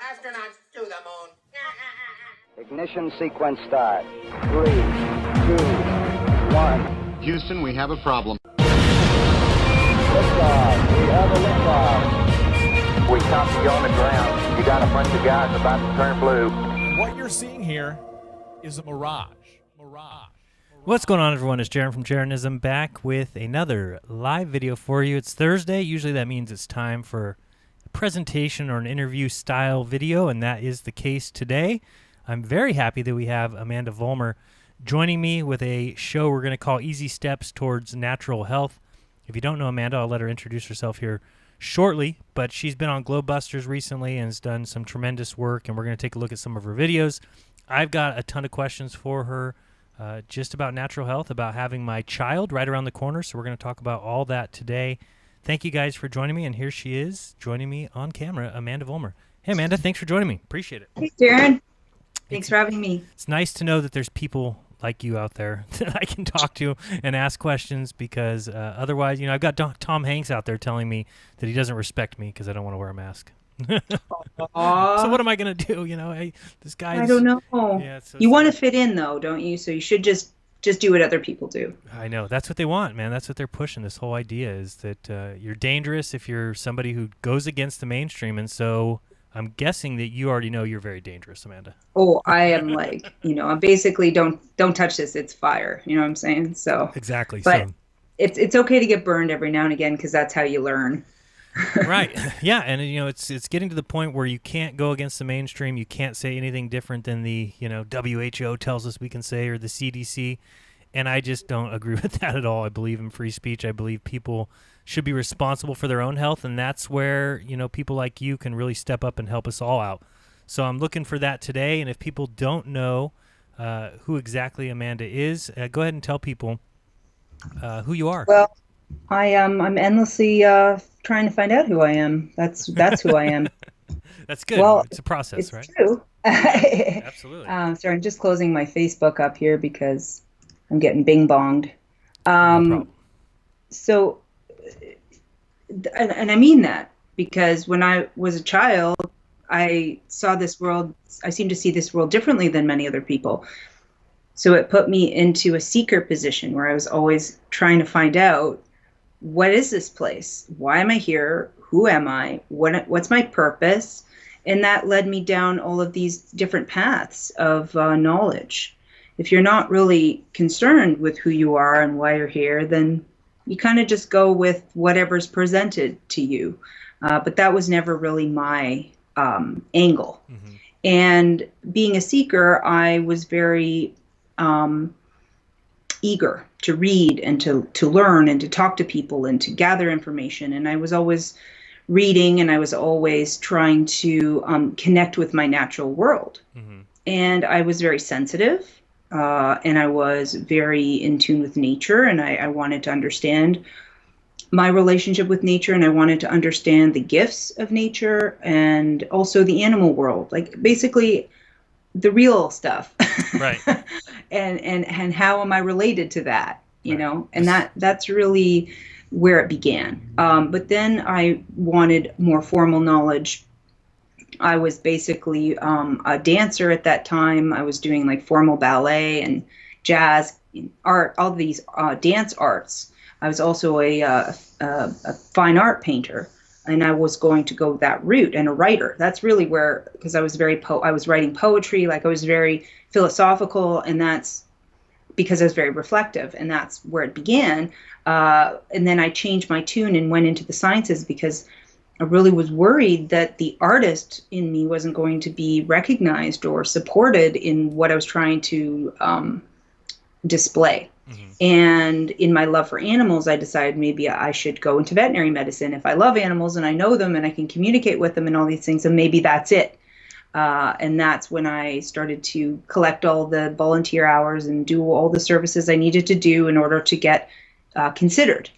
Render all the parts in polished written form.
Astronauts to the moon. Ignition sequence start. 3, 2, 1. Houston, we have a problem. Liftoff. We have a liftoff. We copy you on the ground. You got a bunch of guys about to turn blue. What you're seeing here is a mirage. What's going on, everyone? It's Jaron from Jeranism back with another live video for you. It's Thursday. Usually that means it's time for a presentation or an interview style video, and that is the case today. I'm very happy that we have Amandha Vollmer joining me with a show we're going to call Easy Steps Towards Natural Health. If you don't know Amandha, I'll let her introduce herself here shortly, but she's been on Globebusters recently and has done some tremendous work, and we're going to take a look at some of her videos. I've got a ton of questions for her just about natural health, about having my child right around the corner, so we're going to talk about all that today. Thank you guys for joining me, and here she is joining me on camera, Amandha Vollmer. Hey, Amandha, thanks for joining me. Appreciate it. Hey, Jaron. Thanks for having me. It's nice to know that there's people like you out there that I can talk to and ask questions, because otherwise, you know, I've got Tom Hanks out there telling me that he doesn't respect me because I don't want to wear a mask. So what am I going to do? You know, this guy. I don't know. Yeah, you want to fit in, though, don't you? So you should just do what other people do. I know. That's what they want, man. That's what they're pushing. This whole idea is that you're dangerous if you're somebody who goes against the mainstream. And so I'm guessing that you already know you're very dangerous, Amandha. Oh, I am like, you know, I'm basically don't touch this. It's fire. You know what I'm saying? So exactly. But it's okay to get burned every now and again, because that's how you learn. Right. Yeah. And, you know, it's getting to the point where you can't go against the mainstream. You can't say anything different than the, you know, WHO tells us we can say, or the CDC. And I just don't agree with that at all. I believe in free speech. I believe people should be responsible for their own health. And that's where, you know, people like you can really step up and help us all out. So I'm looking for that today. And if people don't know who exactly Amandha is, go ahead and tell people who you are. Well, I'm endlessly trying to find out who I am. That's who I am. That's good. Well, it's a process, it's right? True. Absolutely. Sorry, I'm just closing my Facebook up here because I'm getting bing-bonged. No problem. So, and I mean that, because when I was a child, I saw this world, I seemed to see this world differently than many other people. So it put me into a seeker position where I was always trying to find out, what is this place? Why am I here? Who am I? What's my purpose? And that led me down all of these different paths of knowledge. If you're not really concerned with who you are and why you're here, then you kind of just go with whatever's presented to you. But that was never really my angle. Mm-hmm. And being a seeker, I was very eager to read and to learn and to talk to people and to gather information. And I was always reading, and I was always trying to connect with my natural world. Mm-hmm. And I was very sensitive, and I was very in tune with nature, and I wanted to understand my relationship with nature, and I wanted to understand the gifts of nature and also the animal world, like basically the real stuff. Right. and how am I related to that, you know? And that's really where it began. But then I wanted more formal knowledge. I was basically a dancer at that time. I was doing like formal ballet and jazz, art, all these dance arts. I was also a fine art painter, and I was going to go that route, and a writer. That's really where, because I was I was writing poetry, like I was very philosophical, and that's because I was very reflective, and that's where it began. And then I changed my tune and went into the sciences, because I really was worried that the artist in me wasn't going to be recognized or supported in what I was trying to display. Mm-hmm. And in my love for animals, I decided maybe I should go into veterinary medicine. If I love animals and I know them and I can communicate with them and all these things, and maybe that's it. And that's when I started to collect all the volunteer hours and do all the services I needed to do in order to get considered,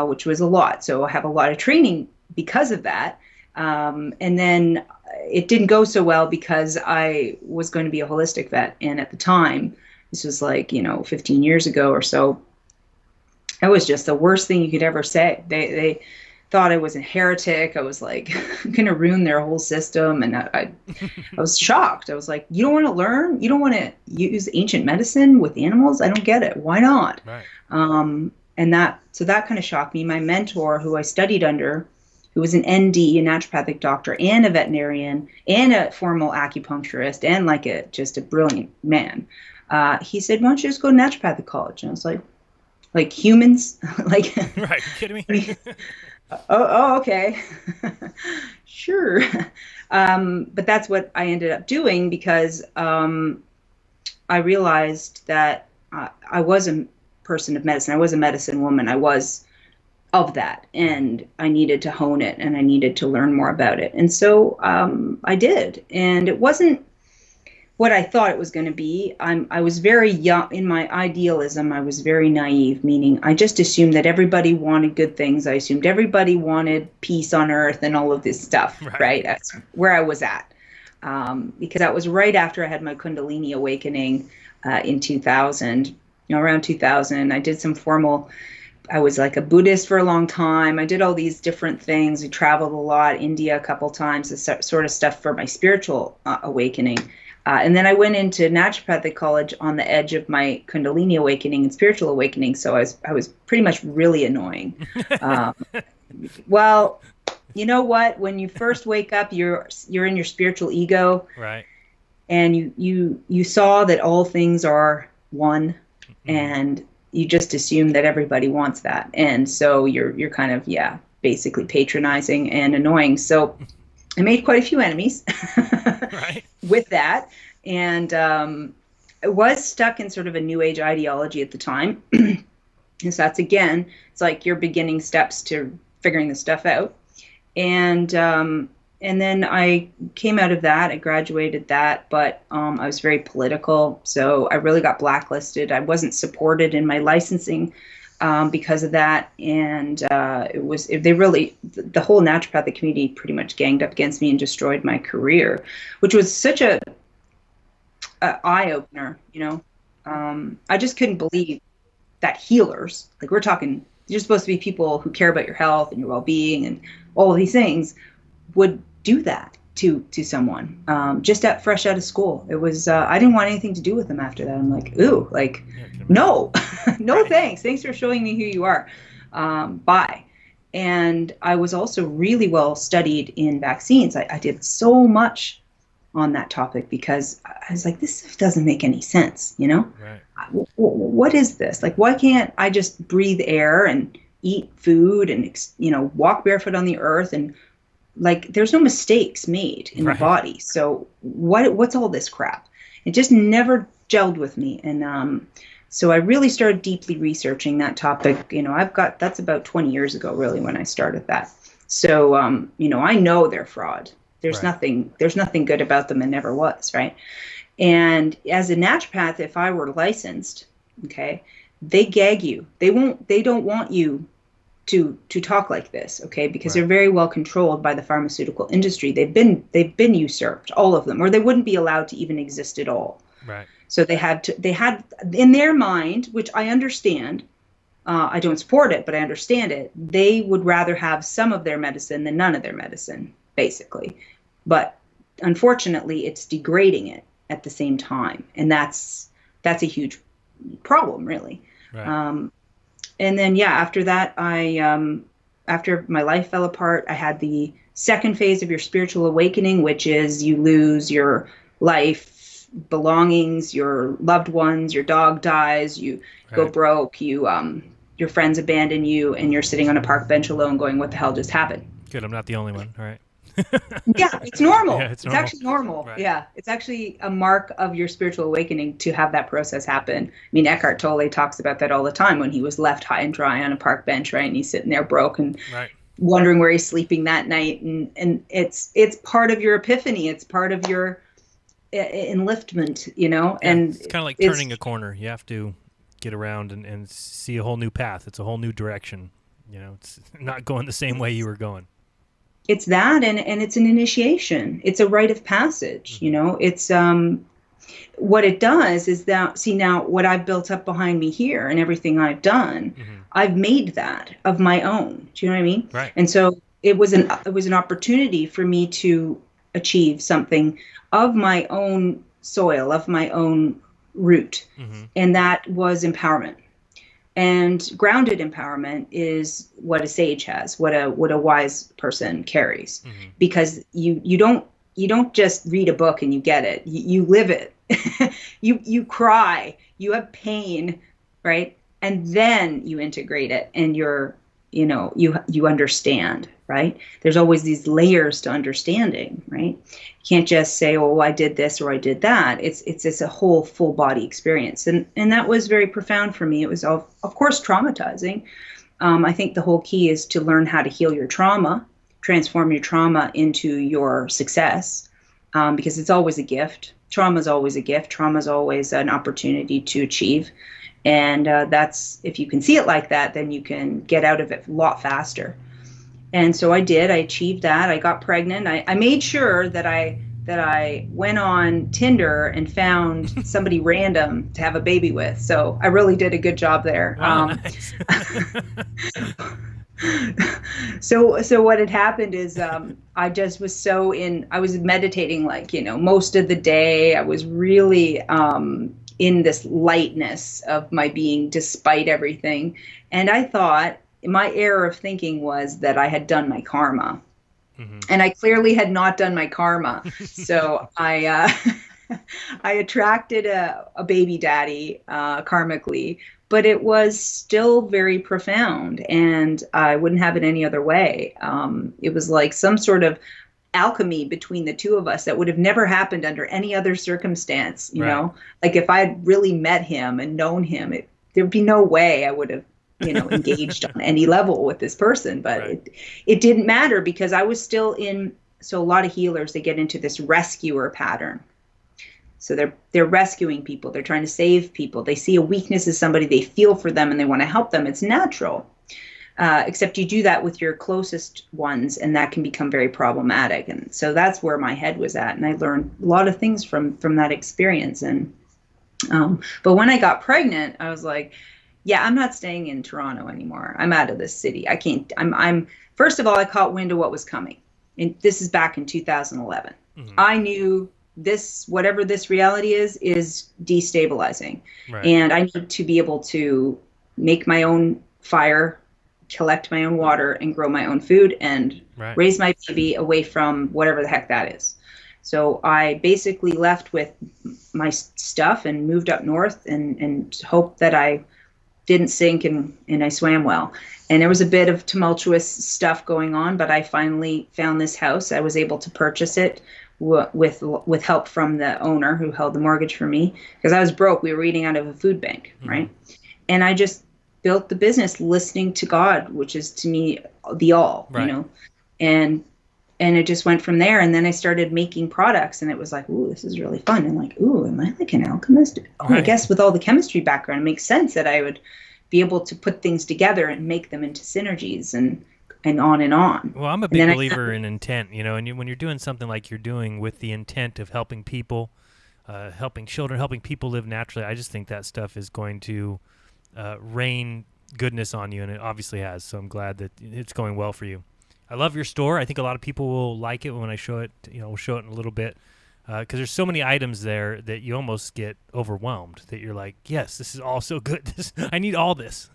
which was a lot. So I have a lot of training because of that. And then it didn't go so well, because I was going to be a holistic vet. And at the time, this was like, 15 years ago or so, it was just the worst thing you could ever say. The thought I was a heretic. I was like, I'm going to ruin their whole system. And I was shocked. I was like, you don't want to learn? You don't want to use ancient medicine with animals? I don't get it. Why not? Right. So that kind of shocked me. My mentor, who I studied under, who was an ND, a naturopathic doctor, and a veterinarian, and a formal acupuncturist, and just a brilliant man, he said, why don't you just go to naturopathic college? And I was like humans? Like, right, you kidding me? oh, okay. Sure. But that's what I ended up doing because I realized that I was a person of medicine. I was a medicine woman. I was of that, and I needed to hone it, and I needed to learn more about it. And so I did, and it wasn't what I thought it was going to be. I was very young in my idealism. I was very naive, meaning I just assumed that everybody wanted good things. I assumed everybody wanted peace on earth and all of this stuff, right? That's where I was at. Because that was right after I had my Kundalini awakening in 2000, around 2000. I did some I was like a Buddhist for a long time. I did all these different things. I traveled a lot, India a couple times, this sort of stuff for my spiritual awakening. And then I went into naturopathic college on the edge of my Kundalini awakening and spiritual awakening. So I was pretty much really annoying. Well, you know what? When you first wake up, you're in your spiritual ego, right? And you saw that all things are one, and you just assume that everybody wants that, and so you're kind of basically patronizing and annoying. So I made quite a few enemies right. with that, and I was stuck in sort of a new age ideology at the time. So that's, again, it's like your beginning steps to figuring this stuff out. And then I came out of that. I graduated that, but I was very political, so I really got blacklisted. I wasn't supported in my licensing because of that, and the whole naturopathic community pretty much ganged up against me and destroyed my career, which was such a eye opener. I just couldn't believe that healers, like we're talking, you're supposed to be people who care about your health and your well-being and all of these things, would do that to someone just fresh out of school. It was I didn't want anything to do with them after that. I'm like, ooh, like, no, no, right. Thanks for showing me who you are. Bye. And I was also really well studied in vaccines. I did so much on that topic because I was like, this stuff doesn't make any sense, Right. What is this? Like, why can't I just breathe air and eat food and walk barefoot on the earth, and like there's no mistakes made in the body. So what's all this crap? It just never gelled with me. And so I really started deeply researching that topic. That's about 20 years ago, really, when I started that. So, I know they're fraud. There's nothing good about them, and never was. Right. And as a naturopath, if I were licensed, okay, they gag you. They don't want you to talk like this, okay, because they're very well controlled by the pharmaceutical industry. They've been usurped, all of them, or they wouldn't be allowed to even exist at all. Right. So they had in their mind, which I understand, I don't support it, but I understand it. They would rather have some of their medicine than none of their medicine, basically. But unfortunately, it's degrading it at the same time, and that's a huge problem, really. Right. And then, after that, after my life fell apart, I had the second phase of your spiritual awakening, which is you lose your life belongings, your loved ones, your dog dies, you go broke, your friends abandon you, and you're sitting on a park bench alone going, what the hell just happened? Good, I'm not the only one. All right. Yeah, it's normal. Yeah, it's actually normal. Right. Yeah, it's actually a mark of your spiritual awakening to have that process happen. I mean, Eckhart Tolle talks about that all the time when he was left high and dry on a park bench, right? And he's sitting there broke and wondering where he's sleeping that night. And it's part of your epiphany. It's part of your enliftment, Yeah, and it's kind of like turning a corner. You have to get around and see a whole new path. It's a whole new direction. It's not going the same way you were going. It's that, and it's an initiation. It's a rite of passage. It's what it does is that, see, now what I've built up behind me here and everything I've done, I've made that of my own. Do you know what I mean? Right. And so it was an opportunity for me to achieve something of my own soil, of my own root. And that was empowerment. And grounded empowerment is what a sage has, what a wise person carries, because you don't just read a book and you get it. You live it. you cry, you have pain, right? And then you integrate it, and you understand, right? There's always these layers to understanding, right? You can't just say, oh, I did this or I did that. It's a whole full body experience. And that was very profound for me. It was, of course, traumatizing. I think the whole key is to learn how to heal your trauma, transform your trauma into your success, because it's always a gift. Trauma is always a gift. Trauma is always an opportunity to achieve. And that's, if you can see it like that, then you can get out of it a lot faster. And so I did. I achieved that. I got pregnant. I made sure that I went on Tinder and found somebody random to have a baby with. So I really did a good job there. Wow, nice. So what had happened is I just was I was meditating most of the day. I was really in this lightness of my being despite everything. And I thought, my error of thinking was that I had done my karma. And I clearly had not done my karma. So I attracted a baby daddy karmically, but it was still very profound, and I wouldn't have it any other way. It was like some sort of alchemy between the two of us that would have never happened under any other circumstance, you know? Like if I had really met him and known him, there'd be no way I would have engaged on any level with this person, but it didn't matter, because I was still so a lot of healers, they get into this rescuer pattern. So they're rescuing people. They're trying to save people. They see a weakness in somebody, they feel for them, and they want to help them. It's natural. Except you do that with your closest ones, and that can become very problematic. And so that's where my head was at. And I learned a lot of things from that experience. And but when I got pregnant, I was like, yeah, I'm not staying in Toronto anymore. I'm out of this city. I can't. I'm first of all, I caught wind of what was coming. And this is back in 2011. I knew whatever this reality is destabilizing. And I need to be able to make my own fire, collect my own water, and grow my own food, and raise my baby away from whatever the heck that is. So I basically left with my stuff and moved up north and hoped that I didn't sink and I swam well. And there was a bit of tumultuous stuff going on, but I finally found this house. I was able to purchase it with help from the owner who held the mortgage for me, because I was broke. We were eating out of a food bank, right? And I just built the business listening to God, which is to me the all, and it just went from there. And then I started making products, and it was like, ooh, this is really fun. And like, ooh, am I like an alchemist? Oh, I guess with all the chemistry background, it makes sense that I would be able to put things together and make them into synergies and on and on. Well, I'm a big believer in intent, and when you're doing something like you're doing with the intent of helping people, helping children, helping people live naturally, I just think that stuff is going to rain goodness on you, and it obviously has. So I'm glad that it's going well for you. I love your store. I think a lot of people will like it when I show it. We'll show it in a little bit, because there's so many items there that you almost get overwhelmed. That you're like, yes, this is all so good. I need all this.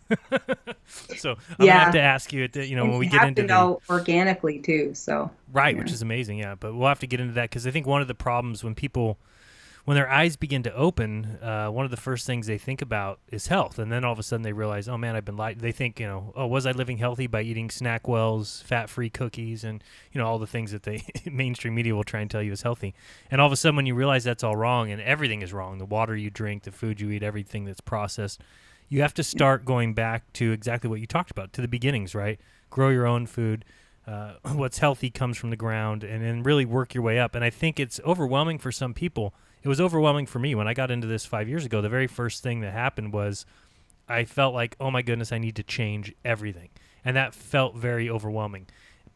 So I'm gonna have to ask you, when we get into know organically too. So which is amazing. Yeah, but we'll have to get into that, because I think one of the problems when their eyes begin to open, one of the first things they think about is health. And then all of a sudden they realize, oh, man, I've been lied. They think, oh, was I living healthy by eating Snackwell's fat-free cookies and, all the things that the mainstream media will try and tell you is healthy. And all of a sudden when you realize that's all wrong and everything is wrong, the water you drink, the food you eat, everything that's processed, you have to start going back to exactly what you talked about, to the beginnings, right? Grow your own food. What's healthy comes from the ground, and then really work your way up. And I think it's overwhelming for some people. It was overwhelming for me when I got into this 5 years ago. The very first thing that happened was I felt like, oh my goodness, I need to change everything. And that felt very overwhelming.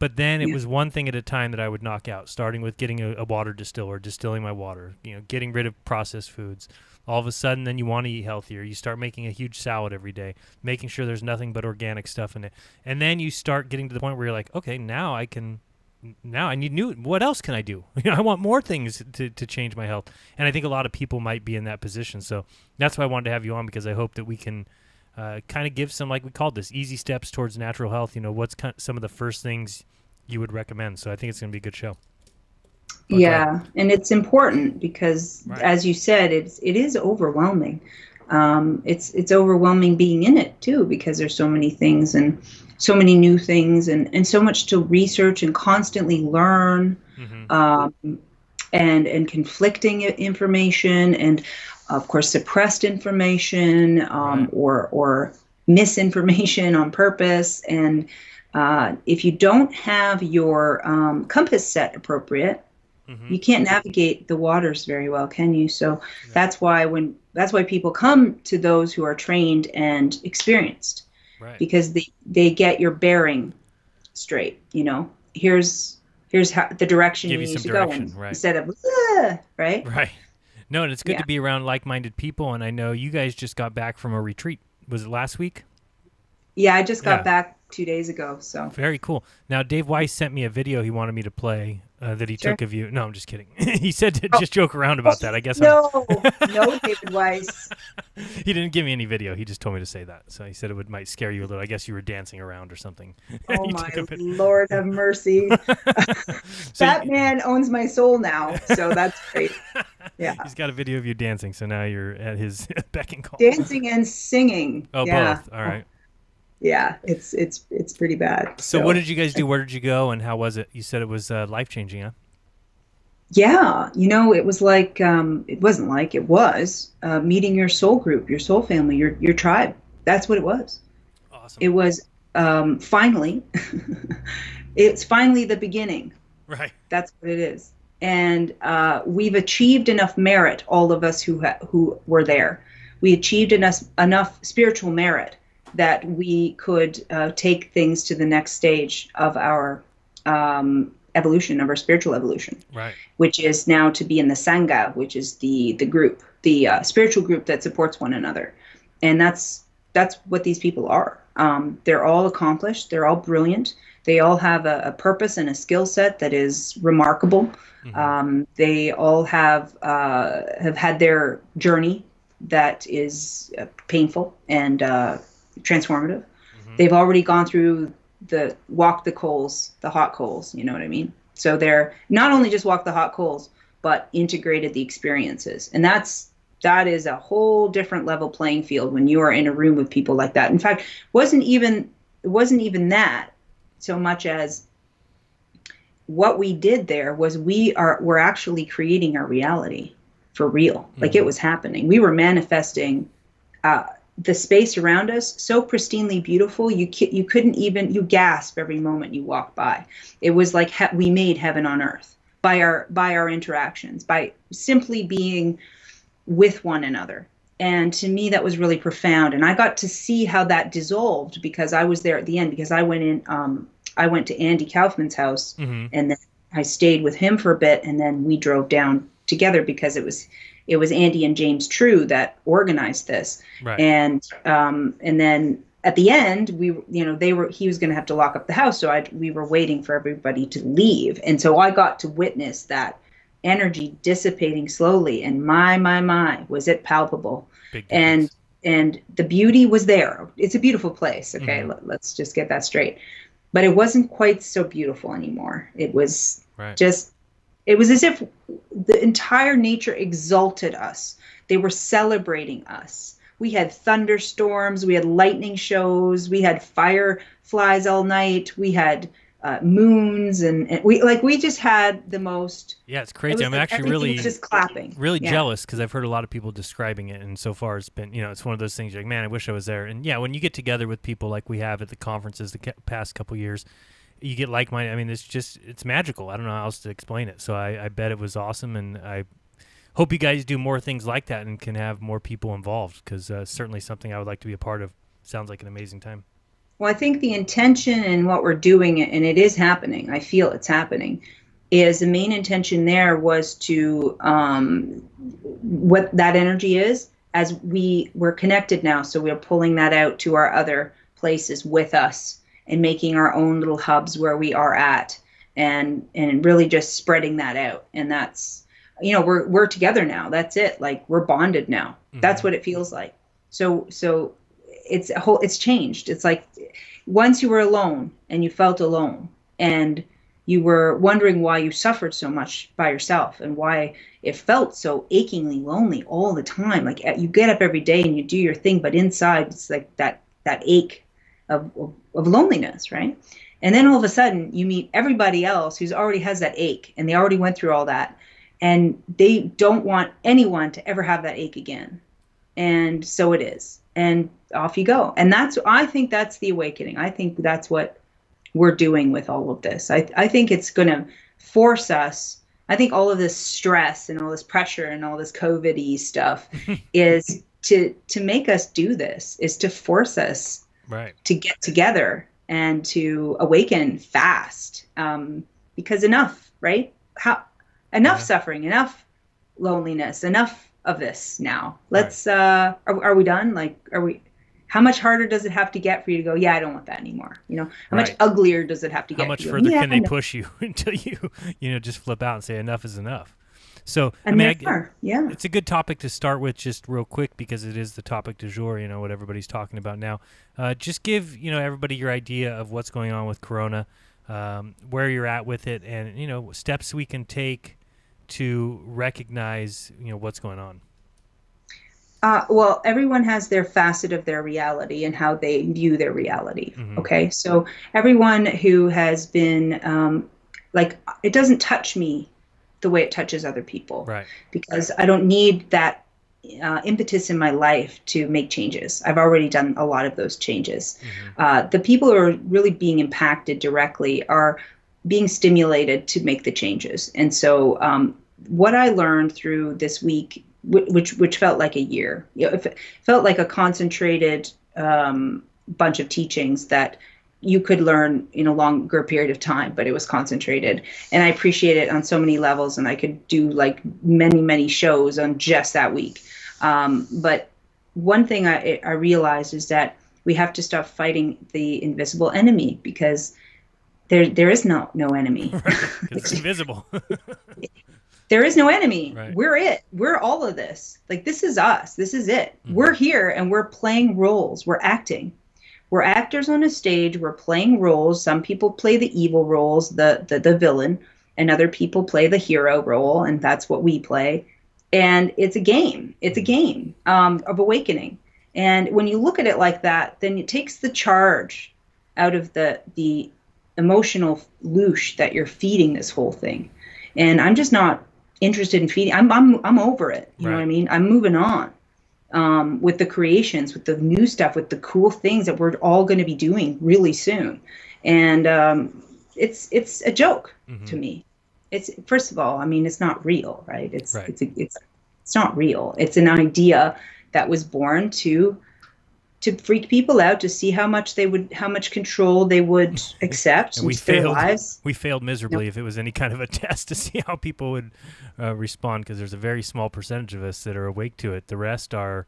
But then it Yeah. was one thing at a time that I would knock out, starting with getting a water distiller, distilling my water, getting rid of processed foods. All of a sudden, then you want to eat healthier. You start making a huge salad every day, making sure there's nothing but organic stuff in it. And then you start getting to the point where you're like, okay, now I need new, what else can I do? I want more things to change my health. And I think a lot of people might be in that position. So that's why I wanted to have you on, because I hope that we can kind of give some, like we called this, easy steps towards natural health. What's some of the first things you would recommend? So I think it's going to be a good show. But Yeah, and it's important because, Right. as you said, it is overwhelming. It's overwhelming being in it too, because there's so many things and so many new things and so much to research and constantly learn, and conflicting information, and of course suppressed information, Right. or misinformation on purpose. And if you don't have your compass set appropriate, you can't navigate the waters very well, can you? So that's why people come to those who are trained and experienced, Right. because they get your bearing straight. Here's how the direction Give you you need some to go direction, in, right. instead of right. Right. No, and it's good Yeah. to be around like-minded people. And I know you guys just got back from a retreat. Was it last week? Yeah, I just got Yeah. back 2 days ago. So Very cool. Now, Dave Weiss sent me a video he wanted me to play that he Sure. took of you. No, I'm just kidding. He said to just joke around about that. I guess no, David Weiss. he didn't give me any video. He just told me to say that. So he said it might scare you a little. I guess you were dancing around or something. Oh You my took a pic- Lord, have mercy. So That man owns my soul now, so that's great. Yeah, he's got a video of you dancing. So now you're at his beck and call. dancing and singing. Oh, yeah. both. All right. Yeah, it's pretty bad. So what did you guys do? Where did you go? And how was it? You said it was life-changing, huh? Yeah, it was like, it wasn't like, it was meeting your soul group, your soul family, your tribe. That's what it was. Awesome. It was finally, it's finally the beginning. Right. That's what it is. And we've achieved enough merit, all of us who were there. We achieved enough spiritual merit that we could take things to the next stage of our evolution, of our spiritual evolution, Right. which is now to be in the Sangha, which is the group, the spiritual group that supports one another. And that's what these people are. They're all accomplished. They're all brilliant. They all have a purpose and a skill set that is remarkable. They all have had their journey that is painful and transformative. They've already gone through the coals, the hot coals, you know what I mean? So they're not only just walked the hot coals, but integrated the experiences. And that is a whole different level playing field when you are in a room with people like that. In fact, it wasn't even that so much as what we did there was we're actually creating our reality for real. Like, it was happening. We were manifesting the space around us so pristinely beautiful, you couldn't even, you gasp every moment you walk by. It was like we made heaven on earth by our interactions, by simply being with one another. And to me, that was really profound. And I got to see how that dissolved because I was there at the end, because I went to Andy Kaufman's house, and then I stayed with him for a bit, and then we drove down together because it was Andy and James True that organized this. Right. And then at the end, he was going to have to lock up the house. So we were waiting for everybody to leave. And so I got to witness that energy dissipating slowly. And my, was it palpable. Big difference. And the beauty was there. It's a beautiful place. Okay. Let's just get that straight. But it wasn't quite so beautiful anymore. It was it was as if the entire nature exalted us. They were celebrating us. We had thunderstorms, we had lightning shows, we had fireflies all night, we had moons, and we just had the most. Yeah, it's crazy. I'm actually everything really was just clapping. Really Yeah. jealous because I've heard a lot of people describing it, and so far it's been, it's one of those things you're like, man, I wish I was there. And yeah, when you get together with people like we have at the conferences the past couple years, you get like-minded. I mean, it's magical. I don't know how else to explain it. So I bet it was awesome, and I hope you guys do more things like that and can have more people involved, because certainly something I would like to be a part of. Sounds like an amazing time. Well, I think the intention and what we're doing, and it is happening, I feel it's happening, is the main intention there was to, what that energy is, as we're connected now, so we're pulling that out to our other places with us and making our own little hubs where we are at, and really just spreading that out. And that's, we're together now. That's it. Like, we're bonded now. That's what it feels like. So it's changed. It's like once you were alone and you felt alone and you were wondering why you suffered so much by yourself and why it felt so achingly lonely all the time. Like, you get up every day and you do your thing, but inside it's like that ache of loneliness, right? And then all of a sudden you meet everybody else who's already has that ache, and they already went through all that, and they don't want anyone to ever have that ache again. And so it is. And off you go. And I think that's the awakening. I think that's what we're doing with all of this. I think it's going to force us. I think all of this stress and all this pressure and all this COVID-y stuff is to make us do this, is to force us to get together and to awaken fast. Because enough, right? Enough suffering, enough loneliness, enough of this now. Let's are we done? Like, how much harder does it have to get for you to go, yeah, I don't want that anymore? How much uglier does it have to get? How much further can they push you until you just flip out and say enough is enough? So it's a good topic to start with, just real quick, because it is the topic du jour, what everybody's talking about now. Just give everybody your idea of what's going on with Corona, where you're at with it, and steps we can take to recognize what's going on. Well, everyone has their facet of their reality and how they view their reality. Okay, so everyone who has been it doesn't touch me the way it touches other people, right? Because I don't need that impetus in my life to make changes. I've already done a lot of those changes. The people who are really being impacted directly are being stimulated to make the changes. And so what I learned through this week, which felt like a year, it felt like a concentrated bunch of teachings that you could learn in a longer period of time, but it was concentrated. And I appreciate it on so many levels, and I could do like many, many shows on just that week. But one thing I realized is that we have to stop fighting the invisible enemy, because there is no enemy. It's invisible. There is no enemy. Right. We're it. We're all of this. Like, this is us. This is it. We're here, and we're playing roles. We're acting. We're actors on a stage. We're playing roles. Some people play the evil roles, the villain, and other people play the hero role, and that's what we play. And it's a game. It's a game of awakening. And when you look at it like that, then it takes the charge out of the emotional loosh that you're feeding this whole thing. And I'm just not interested in feeding. I'm over it. You know what I mean? I'm moving on with the creations, with the new stuff, with the cool things that we're all going to be doing really soon. And it's a joke to me. It's, first of all, I mean, it's not real, right? It's not real. It's an idea that was born to freak people out, to see how much control they would accept into their lives. We failed miserably if it was any kind of a test to see how people would respond, because there's a very small percentage of us that are awake to it. The rest are,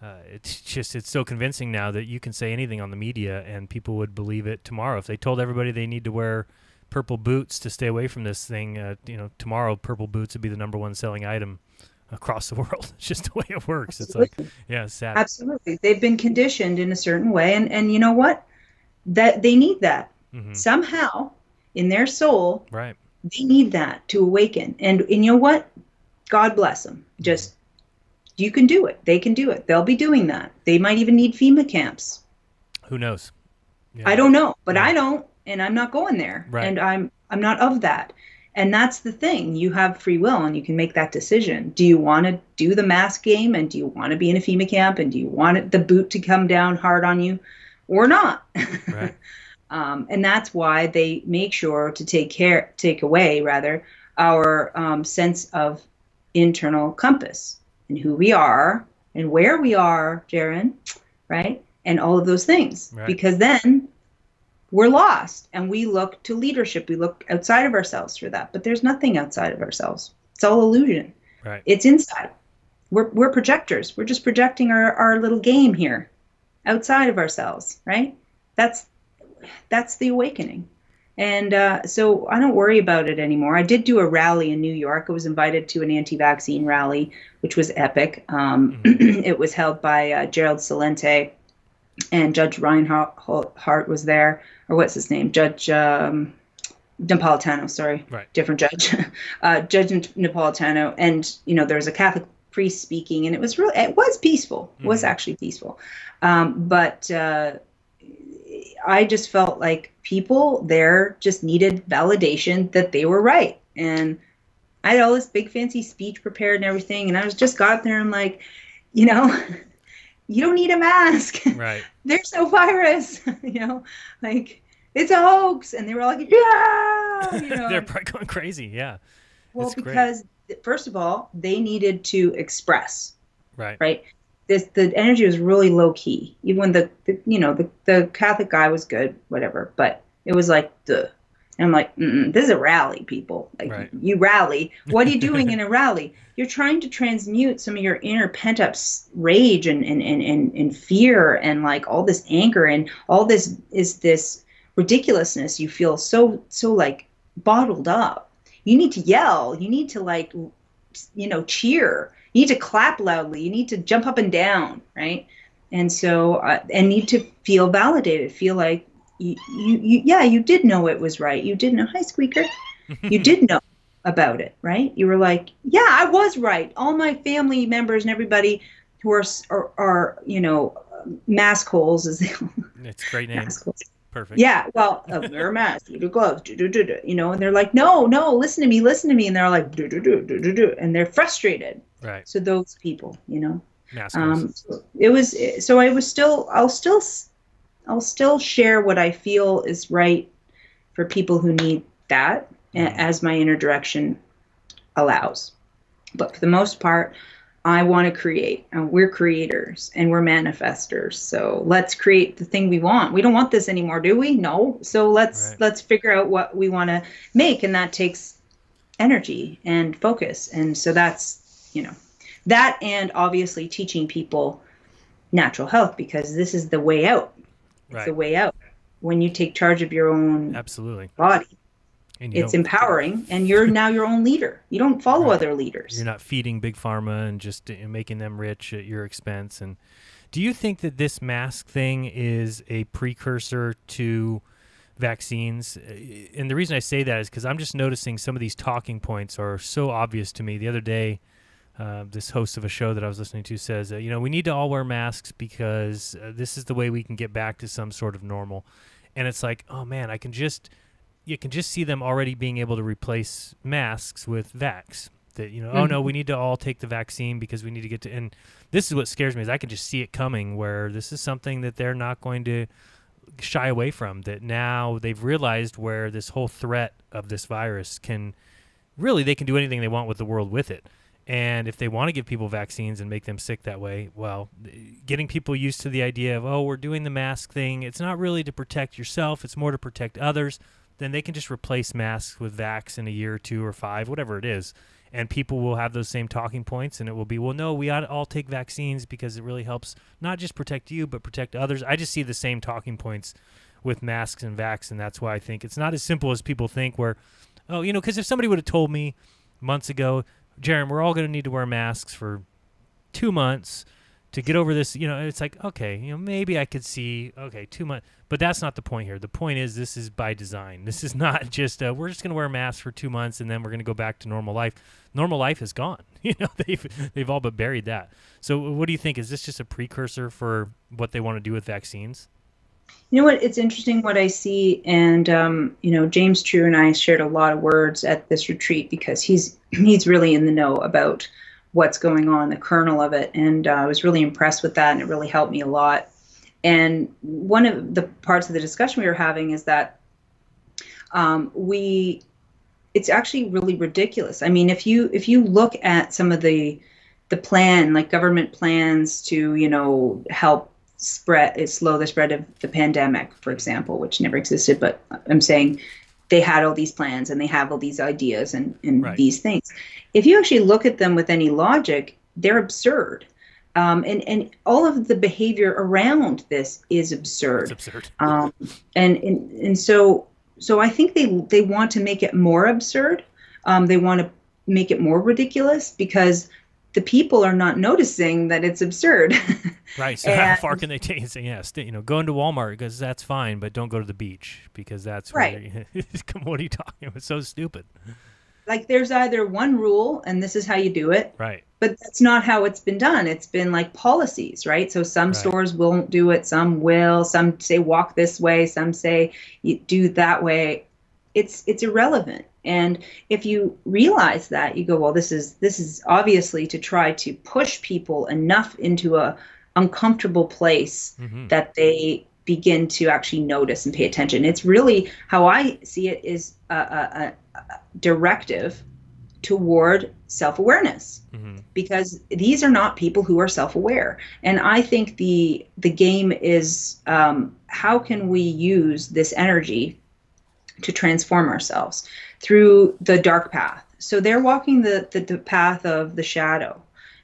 it's so convincing now that you can say anything on the media and people would believe it tomorrow. If they told everybody they need to wear purple boots to stay away from this thing, tomorrow purple boots would be the number one selling item across the world. It's just the way it works. Absolutely. It's like, it's sad. Absolutely. They've been conditioned in a certain way, and you know what? That they need that. Somehow in their soul, right? They need that to awaken. And you know what? God bless them. Just, you can do it. They can do it. They'll be doing that. They might even need FEMA camps. Who knows? I don't know, but I don't, and I'm not going there. Right. And I'm not of that. And that's the thing. You have free will, and you can make that decision. Do you want to do the mask game, and do you want to be in a FEMA camp, and do you want the boot to come down hard on you or not? Right. And that's why they make sure to take away our sense of internal compass and who we are and where we are, Jaron, right? and all of those things, Right. because then we're lost and we look to leadership. We look outside of ourselves for that, but there's nothing outside of ourselves. It's all illusion. Right. It's inside. We're projectors. We're just projecting our little game here outside of ourselves, right? That's the awakening. And so I don't worry about it anymore. I did do a rally in New York. I was invited to an anti-vaccine rally, which was epic. It was held by Gerald Celente, and Judge Reinhardt was there, or what's his name? Judge Napolitano, sorry. Right. Different judge. Judge Napolitano. And, there was a Catholic priest speaking, and it was peaceful. It was actually peaceful. But I just felt like people there just needed validation that they were right. And I had all this big fancy speech prepared and everything. And I just got there and like, you don't need a mask. Right. There's no virus, like it's a hoax. And they were like, yeah, They're probably going crazy. Yeah. Well, It's great. because first of all, they needed to express, Right. right? The energy was really low key. Even when the Catholic guy was good, whatever, but it was like duh. And I'm like, this is a rally, people. Like Right. you rally. What are you doing in a rally? You're trying to transmute some of your inner pent up rage and fear and like all this anger, and all this is this ridiculousness. You feel so like bottled up. You need to yell. You need to like, cheer. You need to clap loudly. You need to jump up and down, right? And so, and need to feel validated. Feel like you did know it was right. You did know. Hi, Squeaker. You did know about it, right? You were like, yeah, I was right. All my family members and everybody who are mask holes, as they It's a great name. mask holes. Perfect. Yeah, well, wear a mask, do gloves, and they're like, no, listen to me, and they're like, and they're frustrated. Right. So those people, Maskers. I'll still share what I feel is right for people who need that, as my inner direction allows. But for the most part, I want to create, and we're creators and we're manifestors. So let's create the thing we want. We don't want this anymore, do we? No. So let's figure out what we want to make, and that takes energy and focus. And so that's, that, and obviously teaching people natural health, because this is the way out. It's the way out. When you take charge of your own Absolutely. body, And it's empowering, and you're now your own leader. You don't follow other leaders. You're not feeding big pharma and just making them rich at your expense. And do you think that this mask thing is a precursor to vaccines? And the reason I say that is because I'm just noticing some of these talking points are so obvious to me. The other day, this host of a show that I was listening to says, we need to all wear masks because this is the way we can get back to some sort of normal. And it's like, oh man, you can just see them already being able to replace masks with vax. That, oh no, we need to all take the vaccine because we need to get to, and this is what scares me, is I can just see it coming, where this is something that they're not going to shy away from, that now they've realized where this whole threat of this virus they can do anything they want with the world with it. And if they want to give people vaccines and make them sick that way, well, getting people used to the idea of, we're doing the mask thing, it's not really to protect yourself, it's more to protect others, then they can just replace masks with vax in a year or 2 or 5, whatever it is. And people will have those same talking points, and it will be, well, no, we ought to all take vaccines because it really helps not just protect you, but protect others. I just see the same talking points with masks and vax, and that's why I think it's not as simple as people think, where, because if somebody would have told me months ago, Jaron, we're all going to need to wear masks for 2 months to get over this, it's like, okay, maybe I could see, 2 months. But that's not the point here. The point is, this is by design. This is not just, we're just going to wear masks for 2 months and then we're going to go back to normal life. Normal life is gone. They've all but buried that. So what do you think? Is this just a precursor for what they want to do with vaccines? You know what? It's interesting what I see. And, James True and I shared a lot of words at this retreat because he's really in the know about what's going on, the kernel of it. And I was really impressed with that, and it really helped me a lot. And one of the parts of the discussion we were having is that it's actually really ridiculous. I mean, if you look at some of the plan, like government plans to, help slow the spread of the pandemic, for example, which never existed. But I'm saying they had all these plans and they have all these ideas and Right. these things. If you actually look at them with any logic, they're absurd. And all of the behavior around this is absurd. It's absurd. And so I think they want to make it more absurd. They want to make it more ridiculous because the people are not noticing that it's absurd. Right. So how far can they take it? Saying, go into Walmart because that's fine, but don't go to the beach because that's Right. where what are you talking about? It's so stupid. Like there's either one rule and this is how you do it. Right. But that's not how it's been done. It's been like policies, right? So some Right. stores won't do it, some will, some say walk this way, some say you do that way. It's irrelevant. And if you realize that, you go, well, this is obviously to try to push people enough into a uncomfortable place that they begin to actually notice and pay attention. It's really how I see it is a directive toward self-awareness, because these are not people who are self-aware. And I think the game is how can we use this energy to transform ourselves through the dark path. So they're walking the path of the shadow.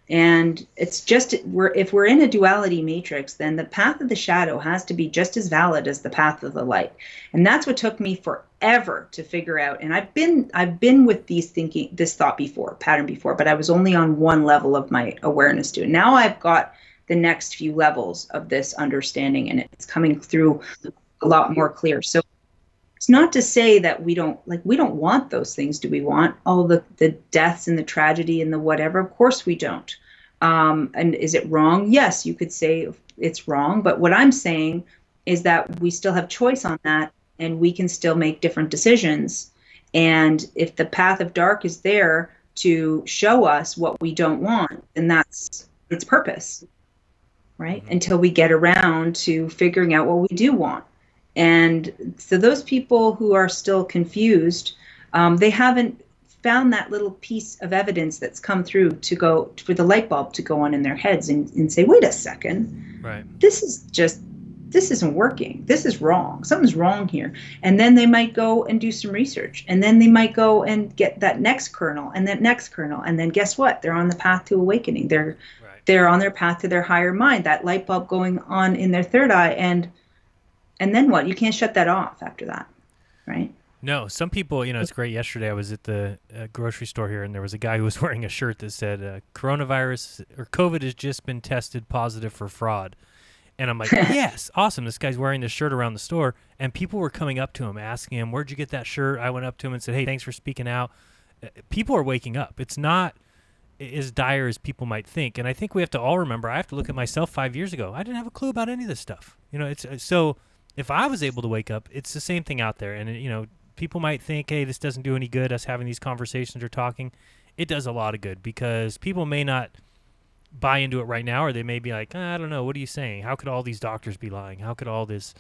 And it's just, if we're in a duality matrix, then the path of the shadow has to be just as valid as the path of the light. And that's what took me forever to figure out. And I've been with this thought pattern before, but I was only on one level of my awareness to it. Now I've got the next few levels of this understanding, and it's coming through a lot more clear. So it's not to say that we don't want those things. Do we want all the deaths and the tragedy and the whatever? Of course we don't. And is it wrong? Yes, you could say it's wrong. But what I'm saying is that we still have choice on that, and we can still make different decisions. And if the path of dark is there to show us what we don't want, then that's its purpose, right? Until we get around to figuring out what we do want. And so those people who are still confused, they haven't found that little piece of evidence that's come through to go for the light bulb to go on in their heads and say, wait a second, right? This isn't working. This is wrong. Something's wrong here. And then they might go and do some research, and then they might go and get that next kernel and that next kernel. And then guess what? They're on the path to awakening. They're on their path to their higher mind, that light bulb going on in their third eye. And then what? You can't shut that off after that, right? No, some people, it's great. Yesterday I was at the grocery store here, and there was a guy who was wearing a shirt that said, coronavirus or COVID has just been tested positive for fraud. And I'm like, yes, awesome. This guy's wearing this shirt around the store, and people were coming up to him, asking him, where'd you get that shirt? I went up to him and said, hey, thanks for speaking out. People are waking up. It's not as dire as people might think. And I think we have to all remember, I have to look at myself 5 years ago. I didn't have a clue about any of this stuff. It's so if I was able to wake up, it's the same thing out there. And, people might think, hey, this doesn't do any good, us having these conversations or talking. It does a lot of good, because people may not buy into it right now, or they may be like, I don't know, what are you saying? How could all these doctors be lying? How could all this,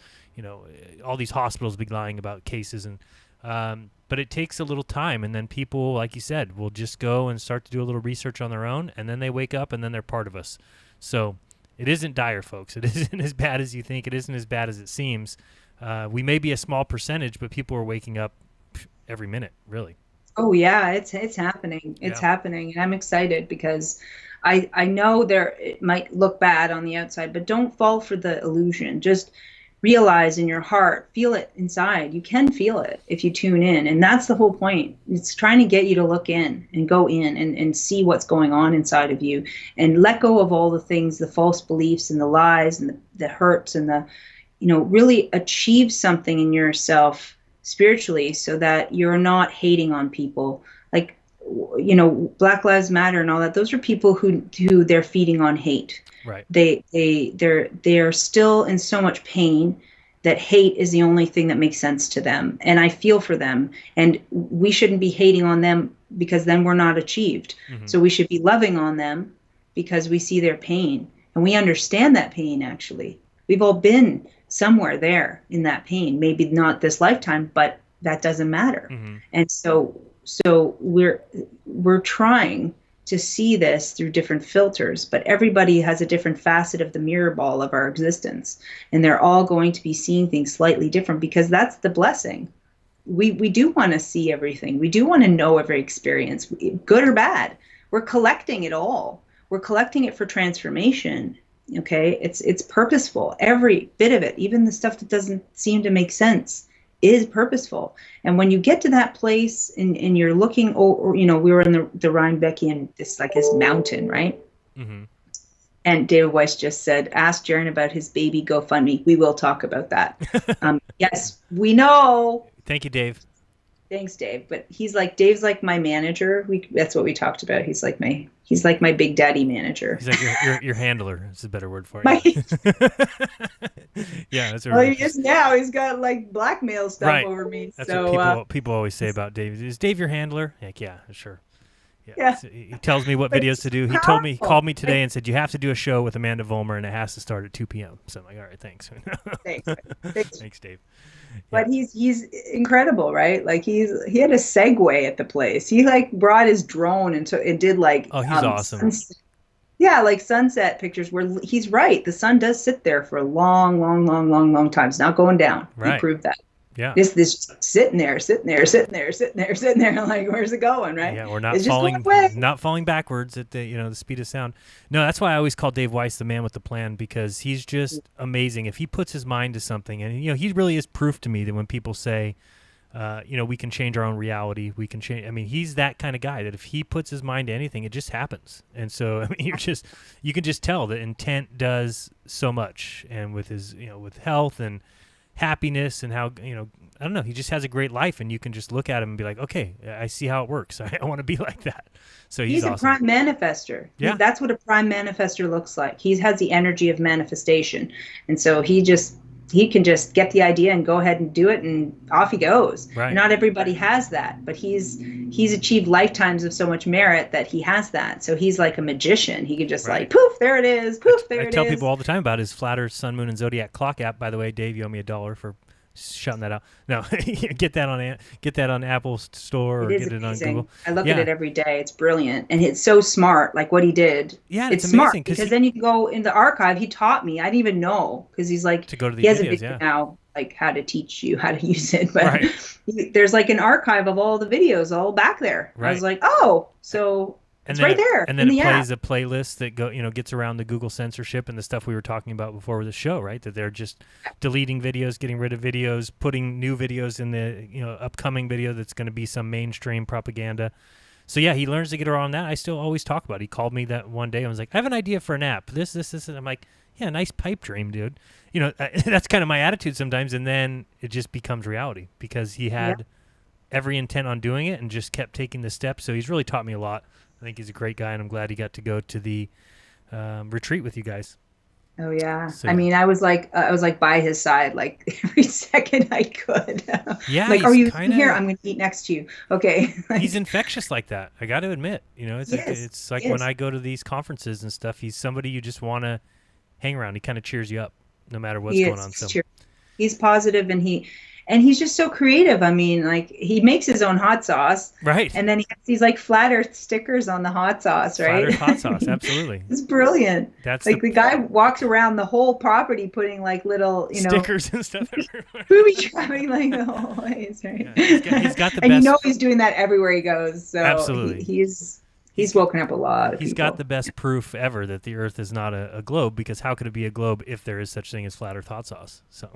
all these hospitals be lying about cases? And but it takes a little time, and then people, like you said, will just go and start to do a little research on their own, and then they wake up, and then they're part of us. So it isn't dire, folks. It isn't as bad as you think. It isn't as bad as it seems. We may be a small percentage, but people are waking up every minute, really. Oh yeah, it's happening. It's happening, and I'm excited because I know it might look bad on the outside, but don't fall for the illusion. Just realize in your heart, feel it inside. You can feel it if you tune in, and that's the whole point. It's trying to get you to look in and go in and see what's going on inside of you, and let go of all the things, the false beliefs and the lies and the hurts and the really achieve something in yourself spiritually, so that you're not hating on people. Like, Black Lives Matter and all that. Those are people who they're feeding on hate. Right. They're still in so much pain that hate is the only thing that makes sense to them. And I feel for them. And we shouldn't be hating on them, because then we're not achieved. Mm-hmm. So we should be loving on them because we see their pain and we understand that pain. Actually, we've all been somewhere there in that pain, maybe not this lifetime, but that doesn't matter. Mm-hmm. And so we're trying to see this through different filters, but everybody has a different facet of the mirror ball of our existence, and they're all going to be seeing things slightly different, because that's the blessing. We do want to see everything. We do want to know every experience, good or bad. We're collecting it all. We're collecting it for transformation. Okay, it's purposeful. Every bit of it, even the stuff that doesn't seem to make sense, is purposeful. And when you get to that place and you're looking, or we were in the Rhinebeck and this mountain, right? Mm-hmm. And David Weiss just said, ask Jaron about his baby GoFundMe. We will talk about that. Yes, we know. Thank you, Dave. Thanks, Dave. But Dave's like my manager. That's what we talked about. He's like my big daddy manager. He's like your handler. Is a better word for it. Yeah, that's well, he is now. He's got like blackmail stuff over me. That's so what people always say about Dave. Is Dave your handler? Like, yeah, sure. Yeah. So he tells me what videos to do. He called me today and said, you have to do a show with Amanda Vollmer and it has to start at 2 p.m. So I'm like, all right, thanks. Thanks, Dave. But he's incredible, right? Like he had a Segway at the place. He brought his drone and did he's awesome. Sunset pictures where he's right. The sun does sit there for a long time. It's not going down. Right. He proved that. Yeah. This sitting there. Like, where's it going, right? Yeah, we're not it's falling backwards at the speed of sound. No, that's why I always call Dave Weiss the man with the plan, because he's just amazing. If he puts his mind to something, and he really is proof to me that when people say, we can change our own reality, we can change. I mean, he's that kind of guy that if he puts his mind to anything, it just happens. And so, I mean, you can just tell that intent does so much, and with his, with health and happiness and how, I don't know, he just has a great life, and you can just look at him and be like, okay, I see how it works. I want to be like that. So he's awesome. A prime manifester. Yeah. That's what a prime manifester looks like. He has the energy of manifestation. And so he can just get the idea and go ahead and do it, and off he goes. Right. Not everybody has that, but he's achieved lifetimes of so much merit that he has that. So he's like a magician. He can just poof, there it is. Poof, there it is. I tell people all the time about his Flat Earth, Sun, Moon, and Zodiac clock app. By the way, Dave, you owe me $1 for shutting that out. No, get that on Apple Store, or get it on Google. I look at it every day. It's brilliant, and it's so smart. Like what he did. Yeah, it's smart because then you can go in the archive. He taught me. I didn't even know, because he's like to go to the he has videos, a video now, like how to teach you how to use it. But there's like an archive of all the videos all back there. Right. I was like, oh, so. It's right there. And then it plays a playlist that gets around the Google censorship and the stuff we were talking about before with the show, right? That they're just deleting videos, getting rid of videos, putting new videos in the upcoming video that's going to be some mainstream propaganda. So yeah, he learns to get around that. I still always talk about it. He called me that one day and was like, I have an idea for an app. This. And I'm like, yeah, nice pipe dream, dude. That's kind of my attitude sometimes. And then it just becomes reality, because he had every intent on doing it and just kept taking the steps. So he's really taught me a lot. I think he's a great guy, and I'm glad he got to go to the retreat with you guys. Oh yeah. So, I mean, I was like by his side like every second I could. Yeah. Like, are you here? I'm going to eat next to you. Okay. He's infectious like that. I got to admit, it's like when I go to these conferences and stuff, he's somebody you just want to hang around. He kind of cheers you up no matter what's going on. So he's positive, and he's just so creative. I mean, like, he makes his own hot sauce. Right. And then he has these like flat earth stickers on the hot sauce, right? Flat earth hot sauce, absolutely. It's brilliant. That's like the guy walks around the whole property putting like little, stickers and stuff everywhere. Booby trapping like the whole place, right? Yeah, he's got the and best. He's doing that everywhere he goes. So absolutely. He's woken up a lot of He's people. got the best proof ever that the Earth is not a globe, because how could it be a globe if there is such thing as flat Earth hot sauce? So,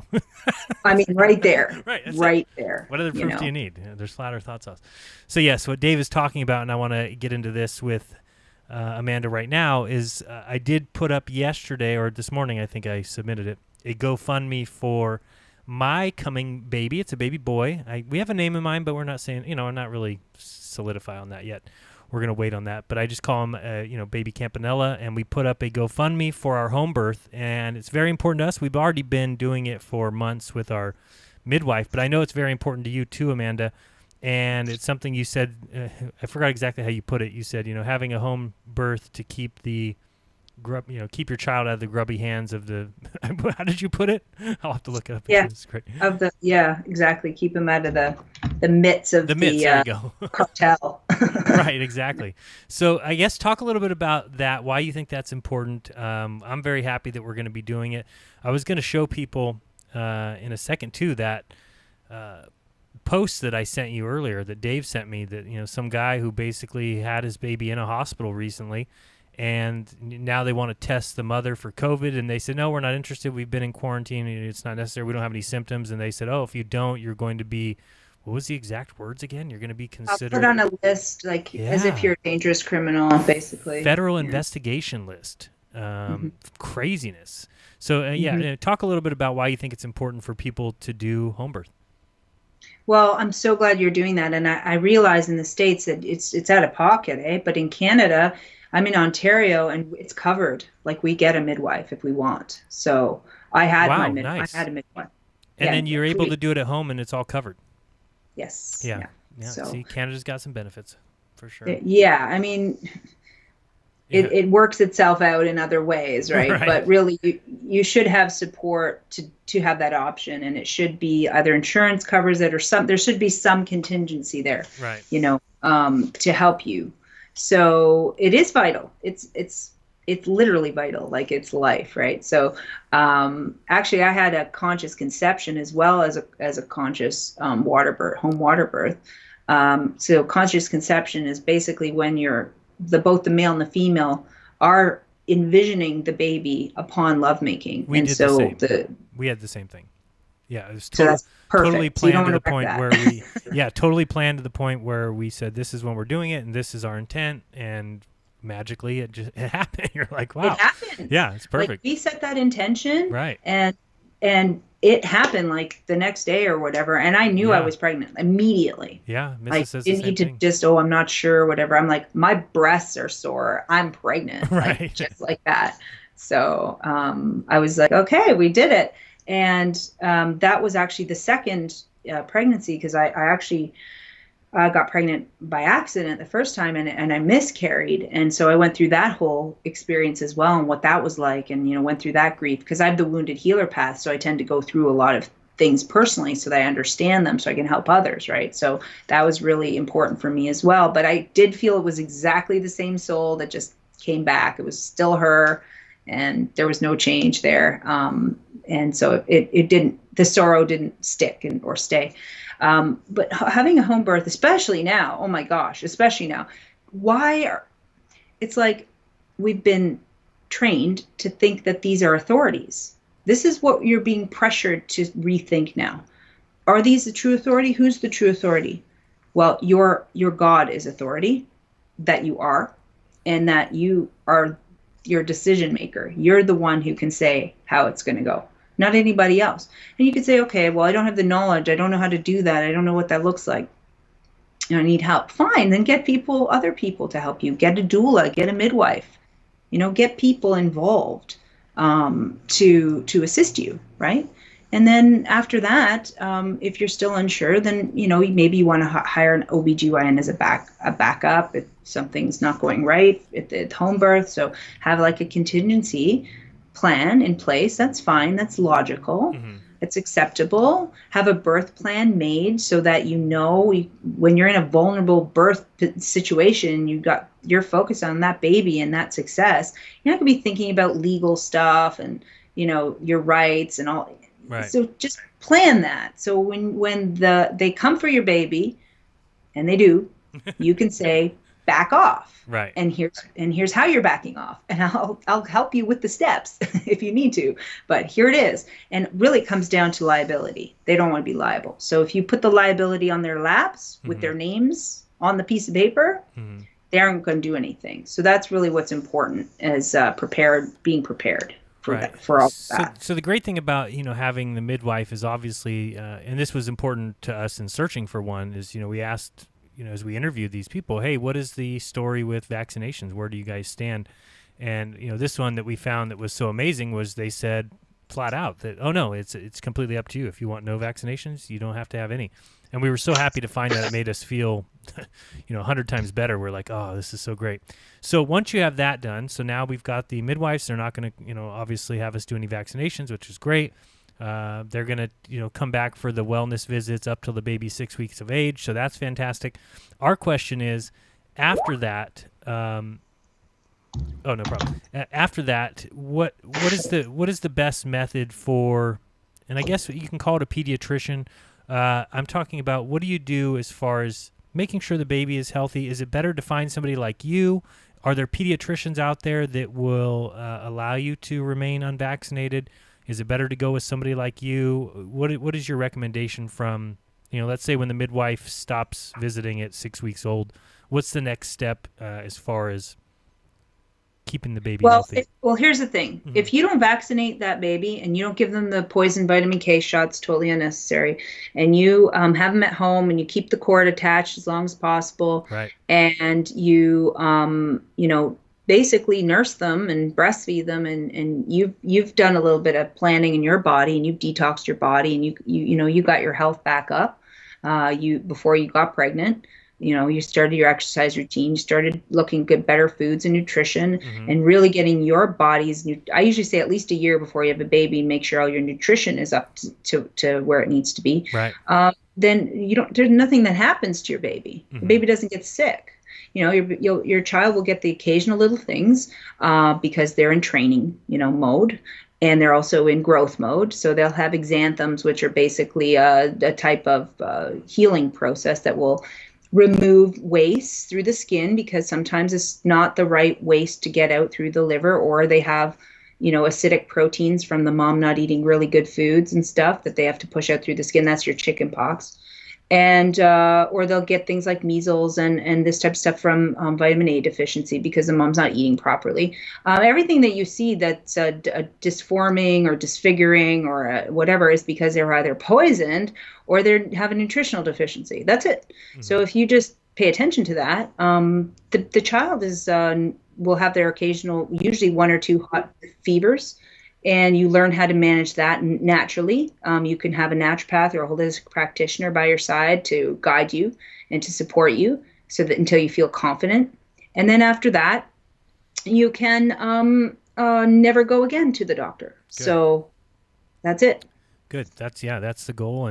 I mean, right there, right there. What other proof do you need? There's flat Earth hot sauce. So yes, what Dave is talking about, and I want to get into this with Amanda right now, is I did put up yesterday, or this morning, I think I submitted it, a GoFundMe for my coming baby. It's a baby boy. We have a name in mind, but we're not saying, we're not really solidify on that yet. We're going to wait on that. But I just call him, Baby Campanella, and we put up a GoFundMe for our home birth, and it's very important to us. We've already been doing it for months with our midwife, but I know it's very important to you too, Amanda, and it's something you said, I forgot exactly how you put it. You said, having a home birth to keep the keep your child out of the grubby hands of the, how did you put it? I'll have to look it up. Yeah. It's great. Exactly. Keep him out of the mitts of the mitts, there you go. cartel. Right, exactly. So I guess talk a little bit about that, why you think that's important. I'm very happy that we're going to be doing it. I was going to show people in a second, too, that post that I sent you earlier that Dave sent me, that, some guy who basically had his baby in a hospital recently, and now they want to test the mother for COVID, and they said, no, we're not interested. We've been in quarantine. It's not necessary. We don't have any symptoms. And they said, oh, if you don't, you're going to be, what was the exact words again? You're going to be considered. I'll put on a list, as if you're a dangerous criminal, basically. Federal investigation list. Craziness. So, talk a little bit about why you think it's important for people to do home birth. Well, I'm so glad you're doing that. And I realize in the States that it's out of pocket, But in Canada, I'm in Ontario, and it's covered. Like, we get a midwife if we want. So I had nice. I had a midwife. And then you're able to do it at home, and it's all covered. Yes. Yeah. So, see, Canada's got some benefits, for sure. Yeah, I mean, it works itself out in other ways, right? But really, you should have support to have that option, and it should be either insurance covers it, or there should be some contingency there, right? To help you. So it is vital. It's literally vital, like it's life, right? So actually, I had a conscious conception as well as a conscious home water birth. So conscious conception is basically when both the male and the female are envisioning the baby upon lovemaking. We had the same thing. Yeah, it was so that's perfect. Totally planned to the point where totally planned to the point where we said, this is when we're doing it, and this is our intent, and magically it happened. You're like, wow. It happened. Yeah, it's perfect. Like, we set that intention. Right. And it happened like the next day or whatever. And I knew I was pregnant immediately. Yeah. Like, didn't need to just, I'm not sure, whatever. I'm like, my breasts are sore. I'm pregnant. Right. Like, just like that. So I was like, okay, we did it. And that was actually the second pregnancy, because I actually got pregnant by accident the first time, and I miscarried. And so I went through that whole experience as well, and what that was like, and, went through that grief, because I have the wounded healer path. So I tend to go through a lot of things personally so that I understand them so I can help others. Right. So that was really important for me as well. But I did feel it was exactly the same soul that just came back. It was still her, and there was no change there. And so it didn't, the sorrow didn't stick or stay. But having a home birth, especially now, oh my gosh, especially now, it's like we've been trained to think that these are authorities. This is what you're being pressured to rethink now. Are these the true authority? Who's the true authority? Well, your God is authority, that you are, and that you are your decision maker. You're the one who can say how it's going to go, not anybody else. And you could say, okay, well, I don't have the knowledge. I don't know how to do that. I don't know what that looks like. I need help. Fine, then get other people to help you. Get a doula, get a midwife, get people involved to assist you, right? And then after that, if you're still unsure, then, maybe you want to hire an OBGYN as a backup if something's not going right at the home birth. So have like a contingency plan in place. That's fine. That's logical. Mm-hmm. It's acceptable. Have a birth plan made so that when you're in a vulnerable birth situation, you're focused on that baby and that success. You're not going to be thinking about legal stuff and, your rights and all. Right. So just plan that. So when they come for your baby, and they do, you can say, back off. Right. And here's how you're backing off. And I'll help you with the steps if you need to. But here it is. And really it comes down to liability. They don't want to be liable. So if you put the liability on their laps with their names on the piece of paper, they aren't going to do anything. So that's really what's important, is being prepared. For all that. So the great thing about having the midwife is obviously, and this was important to us in searching for one, is we asked as we interviewed these people, hey, what is the story with vaccinations? Where do you guys stand? And this one that we found that was so amazing was they said flat out that, oh no, it's completely up to you. If you want no vaccinations, you don't have to have any. And we were so happy to find that it made us feel 100 times better. We're like, oh, this is so great. So once you have that done, so now we've got the midwives. They're not going to obviously have us do any vaccinations, which is great. They're going to, come back for the wellness visits up till the baby's 6 weeks of age. So that's fantastic. Our question is, after that, oh, no problem. After that, what is the best method for, and I guess you can call it a pediatrician. I'm talking about, what do you do as far as making sure the baby is healthy? Is it better to find somebody like you? Are there pediatricians out there that will allow you to remain unvaccinated? Is it better to go with somebody like you? What is your recommendation from, let's say when the midwife stops visiting at 6 weeks old, what's the next step as far as keeping the baby healthy? Here's the thing. Mm-hmm. If you don't vaccinate that baby and you don't give them the poison vitamin K shots, totally unnecessary, and you have them at home and you keep the cord attached as long as possible, right, and you, basically nurse them and breastfeed them, and you've done a little bit of planning in your body, and you've detoxed your body, and you got your health back up, before you got pregnant. You started your exercise routine, you started looking at better foods and nutrition, mm-hmm. and really getting your body's, I usually say at least a year before you have a baby, make sure all your nutrition is up to where it needs to be. Right. Then there's nothing that happens to your baby. Mm-hmm. The baby doesn't get sick. Your child will get the occasional little things, because they're in training, mode. And they're also in growth mode. So they'll have exanthems, which are basically a type of healing process that will remove waste through the skin, because sometimes it's not the right waste to get out through the liver, or they have, acidic proteins from the mom not eating really good foods and stuff that they have to push out through the skin. That's your chicken pox. And or they'll get things like measles and this type of stuff from vitamin A deficiency, because the mom's not eating properly. Everything that you see that's disforming or disfiguring or whatever is because they're either poisoned or they have a nutritional deficiency. That's it. Mm-hmm. So if you just pay attention to that, the child will have their occasional, usually 1 or 2 hot fevers. And you learn how to manage that naturally. You can have a naturopath or a holistic practitioner by your side to guide you and to support you, so that until you feel confident. And then after that, you can never go again to the doctor. Good. So that's it. Good. That's the goal.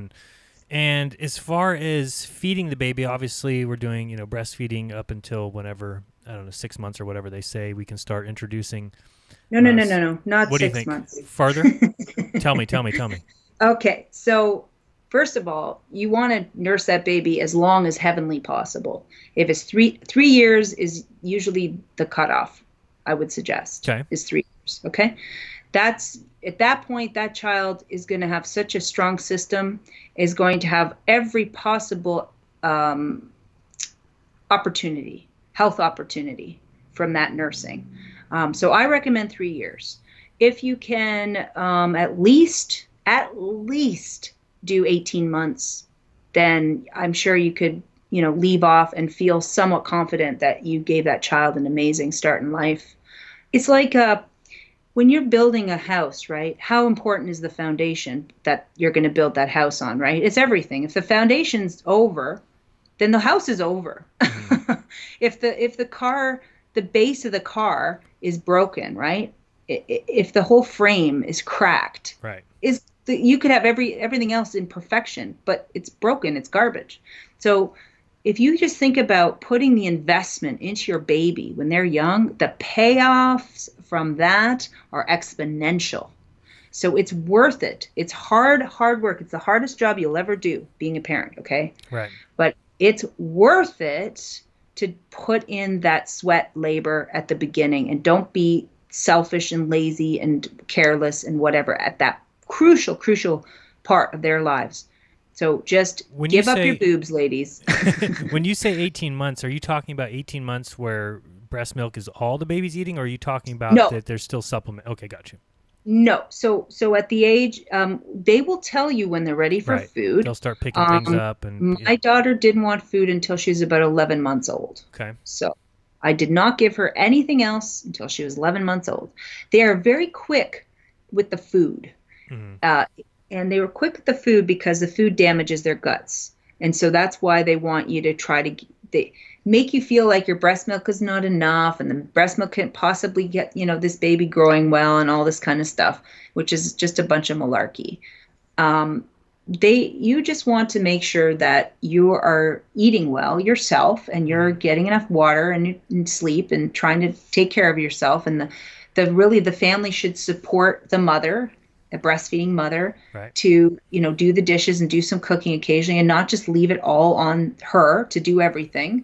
And as far as feeding the baby, obviously we're doing, breastfeeding up until whenever, 6 months or whatever they say, we can start introducing. No, not what 6 months. Farther? Tell me. Okay, so first of all, you want to nurse that baby as long as heavenly possible. If it's 3 years is usually the cutoff, I would suggest. Okay. Is 3 years. Okay, that's at that point that child is going to have such a strong system, is going to have every possible health opportunity from that nursing. So I recommend 3 years. If you can at least do 18 months, then I'm sure you could, leave off and feel somewhat confident that you gave that child an amazing start in life. It's like when you're building a house, right? How important is the foundation that you're going to build that house on, right? It's everything. If the foundation's over, then the house is over. Mm-hmm. If the base of the car is broken, right? If the whole frame is cracked, right, you could have everything else in perfection, but it's broken, it's garbage. So if you just think about putting the investment into your baby when they're young, the payoffs from that are exponential. So it's worth it. It's hard work. It's the hardest job you'll ever do, being a parent, okay? Right. But it's worth it to put in that sweat labor at the beginning, and don't be selfish and lazy and careless and whatever at that crucial part of their lives. So just give up your boobs, ladies. When you say 18 months, are you talking about 18 months where breast milk is all the baby's eating, or are you talking about that there's still supplement? Okay, gotcha. No. So at the age, they will tell you when they're ready for food. They'll start picking things up. And my daughter didn't want food until she was about 11 months old. Okay. So I did not give her anything else until she was 11 months old. They are very quick with the food. Mm-hmm. And they were quick with the food because the food damages their guts. And so that's why they want you to try to make you feel like your breast milk is not enough and the breast milk can't possibly get, this baby growing well and all this kind of stuff, which is just a bunch of malarkey. You just want to make sure that you are eating well yourself and you're getting enough water and sleep and trying to take care of yourself. And the family should support the mother, the breastfeeding mother, right, to, do the dishes and do some cooking occasionally and not just leave it all on her to do everything.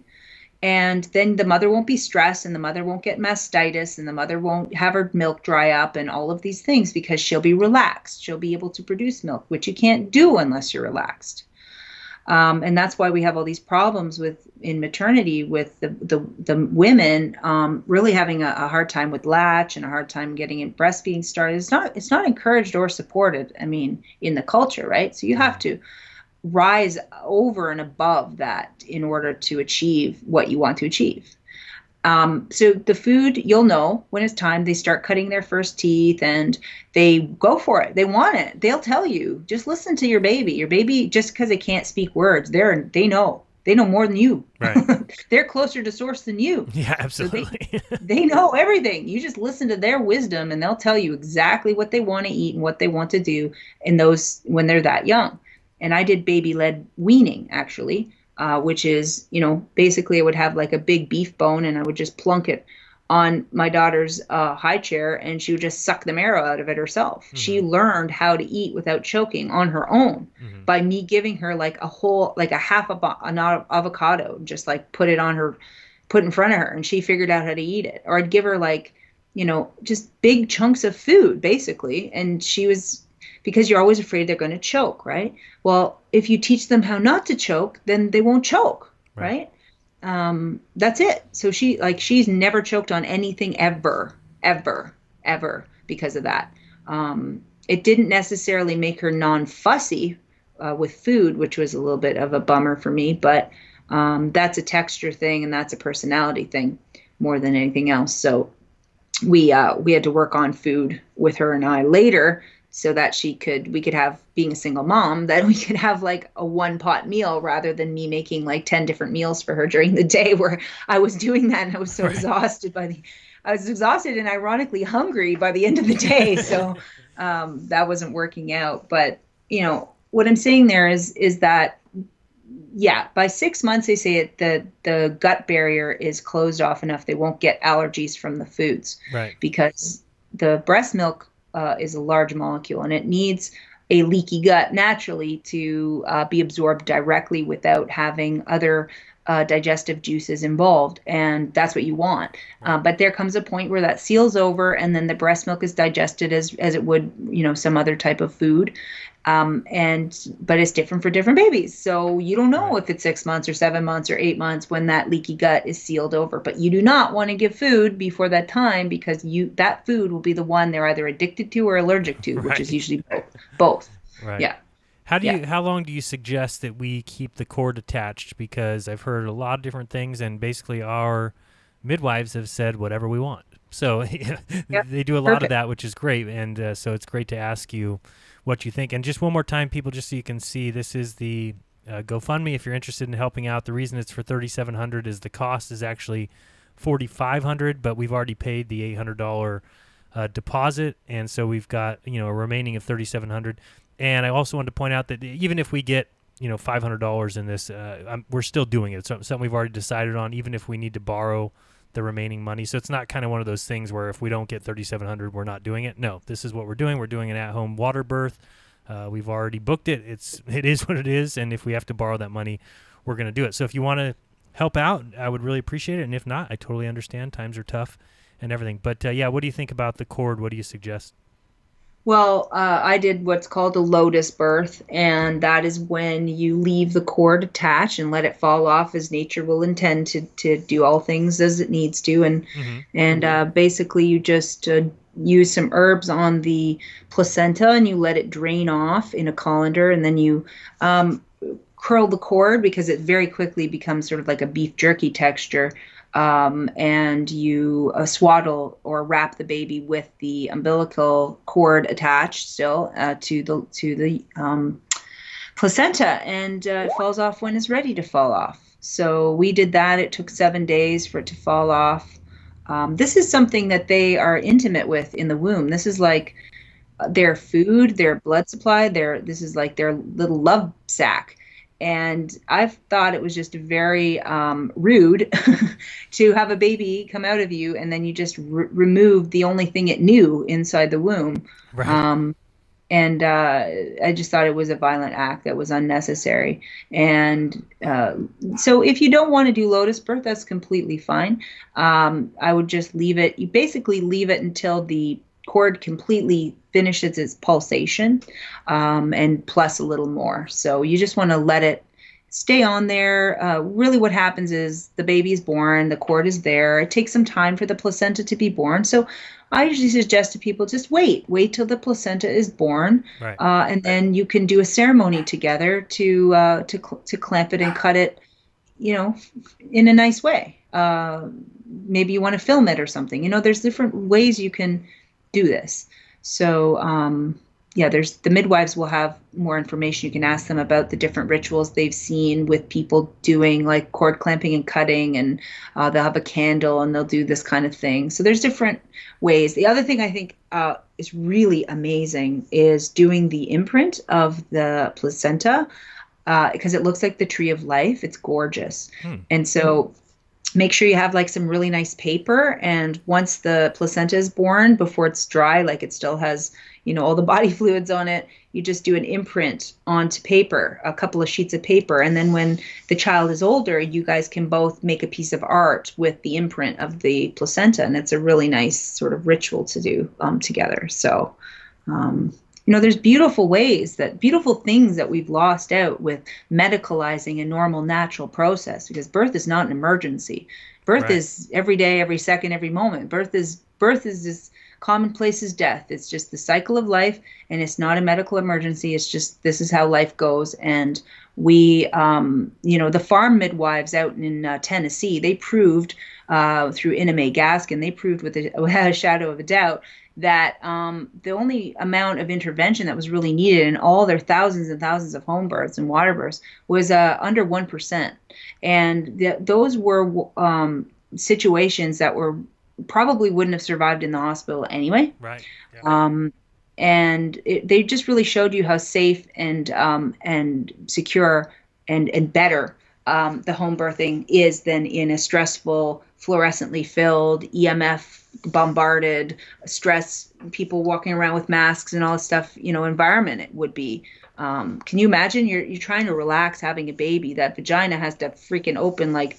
And then the mother won't be stressed and the mother won't get mastitis and the mother won't have her milk dry up and all of these things because she'll be relaxed. She'll be able to produce milk, which you can't do unless you're relaxed. And that's why we have all these problems in maternity with the women really having a hard time with latch and a hard time getting in breastfeeding started. It's not encouraged or supported, in the culture, right? So you have to rise over and above that in order to achieve what you want to achieve. So the food, you'll know when it's time. They start cutting their first teeth and they go for it. They want it. They'll tell you, just listen to your baby. Your baby, just because they can't speak words, they know more than you. right. They're closer to source than you. Yeah, absolutely. So they know everything. You just listen to their wisdom and they'll tell you exactly what they want to eat and what they want to do when they're that young. And I did baby-led weaning, actually, which is, basically I would have like a big beef bone and I would just plunk it on my daughter's high chair and she would just suck the marrow out of it herself. Mm-hmm. She learned how to eat without choking on her own by me giving her like a half an avocado, just like put in front of her and she figured out how to eat it. Or I'd give her just big chunks of food, basically. And she was... because you're always afraid they're going to choke, right? Well, if you teach them how not to choke, then they won't choke, right? That's it. So she's never choked on anything ever because of that. It didn't necessarily make her non-fussy with food, which was a little bit of a bummer for me, but that's a texture thing and that's a personality thing more than anything else. So we had to work on food with her and I later, so that we could have, being a single mom, that we could have like a one pot meal rather than me making like 10 different meals for her during the day, where I was doing that and I was so exhausted I was exhausted and ironically hungry by the end of the day. So that wasn't working out. But, what I'm saying there is that, yeah, by 6 months, they say the gut barrier is closed off enough. They won't get allergies from the foods, right? Because the breast milk is a large molecule and it needs a leaky gut naturally to be absorbed directly without having other digestive juices involved. And that's what you want. But there comes a point where that seals over and then the breast milk is digested as it would, some other type of food. But it's different for different babies. So you don't know if it's 6 months or 7 months or 8 months when that leaky gut is sealed over, but you do not want to give food before that time because that food will be the one they're either addicted to or allergic to, which is usually both. Right. Yeah. How long do you suggest that we keep the cord attached? Because I've heard a lot of different things and basically our midwives have said whatever we want. So they do a lot of that, which is great. And so it's great to ask you what you think. And just one more time, people, just so you can see, this is the GoFundMe if you're interested in helping out. The reason it's for $3,700 is the cost is actually $4,500, but we've already paid the $800 deposit, and so we've got a remaining of $3,700. And I also wanted to point out that even if we get $500 in this, we're still doing it. It's something we've already decided on, even if we need to borrow the remaining money. So it's not kind of one of those things where if we don't get $3,700, we're not doing it. No, this is what we're doing. We're doing an at-home water birth. We've already booked it. It is what it is. And if we have to borrow that money, we're going to do it. So if you want to help out, I would really appreciate it. And if not, I totally understand. Times are tough and everything. But what do you think about the cord? What do you suggest? Well, I did what's called a lotus birth, and that is when you leave the cord attached and let it fall off as nature will intend to do all things as it needs to. And basically you just use some herbs on the placenta and you let it drain off in a colander, and then you curl the cord because it very quickly becomes sort of like a beef jerky texture. And you swaddle or wrap the baby with the umbilical cord attached still to the placenta, and it falls off when it's ready to fall off. So we did that. It took 7 days for it to fall off. This is something that they are intimate with in the womb. This is like their food, their blood supply, this is like their little love sack. And I thought it was just very rude to have a baby come out of you and then you just remove the only thing it knew inside the womb. Right. And I just thought it was a violent act that was unnecessary. And so if you don't want to do lotus birth, that's completely fine. I would just leave it. You basically leave it until the cord completely finishes its pulsation, and plus a little more. So you just want to let it stay on there. Really what happens is the baby is born, the cord is there. It takes some time for the placenta to be born. So I usually suggest to people, just wait till the placenta is born, Right. and then you can do a ceremony together to clamp it and cut it, in a nice way. Maybe you want to film it or something. There's different ways you can do this. So there's the midwives will have more information. You can ask them about the different rituals they've seen with people doing like cord clamping and cutting, and they'll have a candle and they'll do this kind of thing. So there's different ways. The other thing I think is really amazing is doing the imprint of the placenta, because it looks like the tree of life. It's gorgeous. And so make sure you have like some really nice paper, and once the placenta is born, before it's dry, like it still has, all the body fluids on it, you just do an imprint onto paper, a couple of sheets of paper. And then when the child is older, you guys can both make a piece of art with the imprint of the placenta. And it's a really nice sort of ritual to do together. So, there's beautiful things that we've lost out with medicalizing a normal natural process, because birth is not an emergency. Birth Right. is every day, every second, every moment. Birth is as commonplace as death. It's just the cycle of life, and it's not a medical emergency. It's just, this is how life goes. And we, the farm midwives out in Tennessee, they proved through Ina May Gaskin, they proved without a shadow of a doubt that the only amount of intervention that was really needed in all their thousands and thousands of home births and water births was under 1%. And those were situations that probably wouldn't have survived in the hospital anyway. Right. Yeah. And they just really showed you how safe and secure and better the home birthing is than in a stressful, fluorescently filled, EMF bombarded, stress, people walking around with masks and all this stuff, environment it would be. Can you imagine you're trying to relax having a baby, that vagina has to freaking open like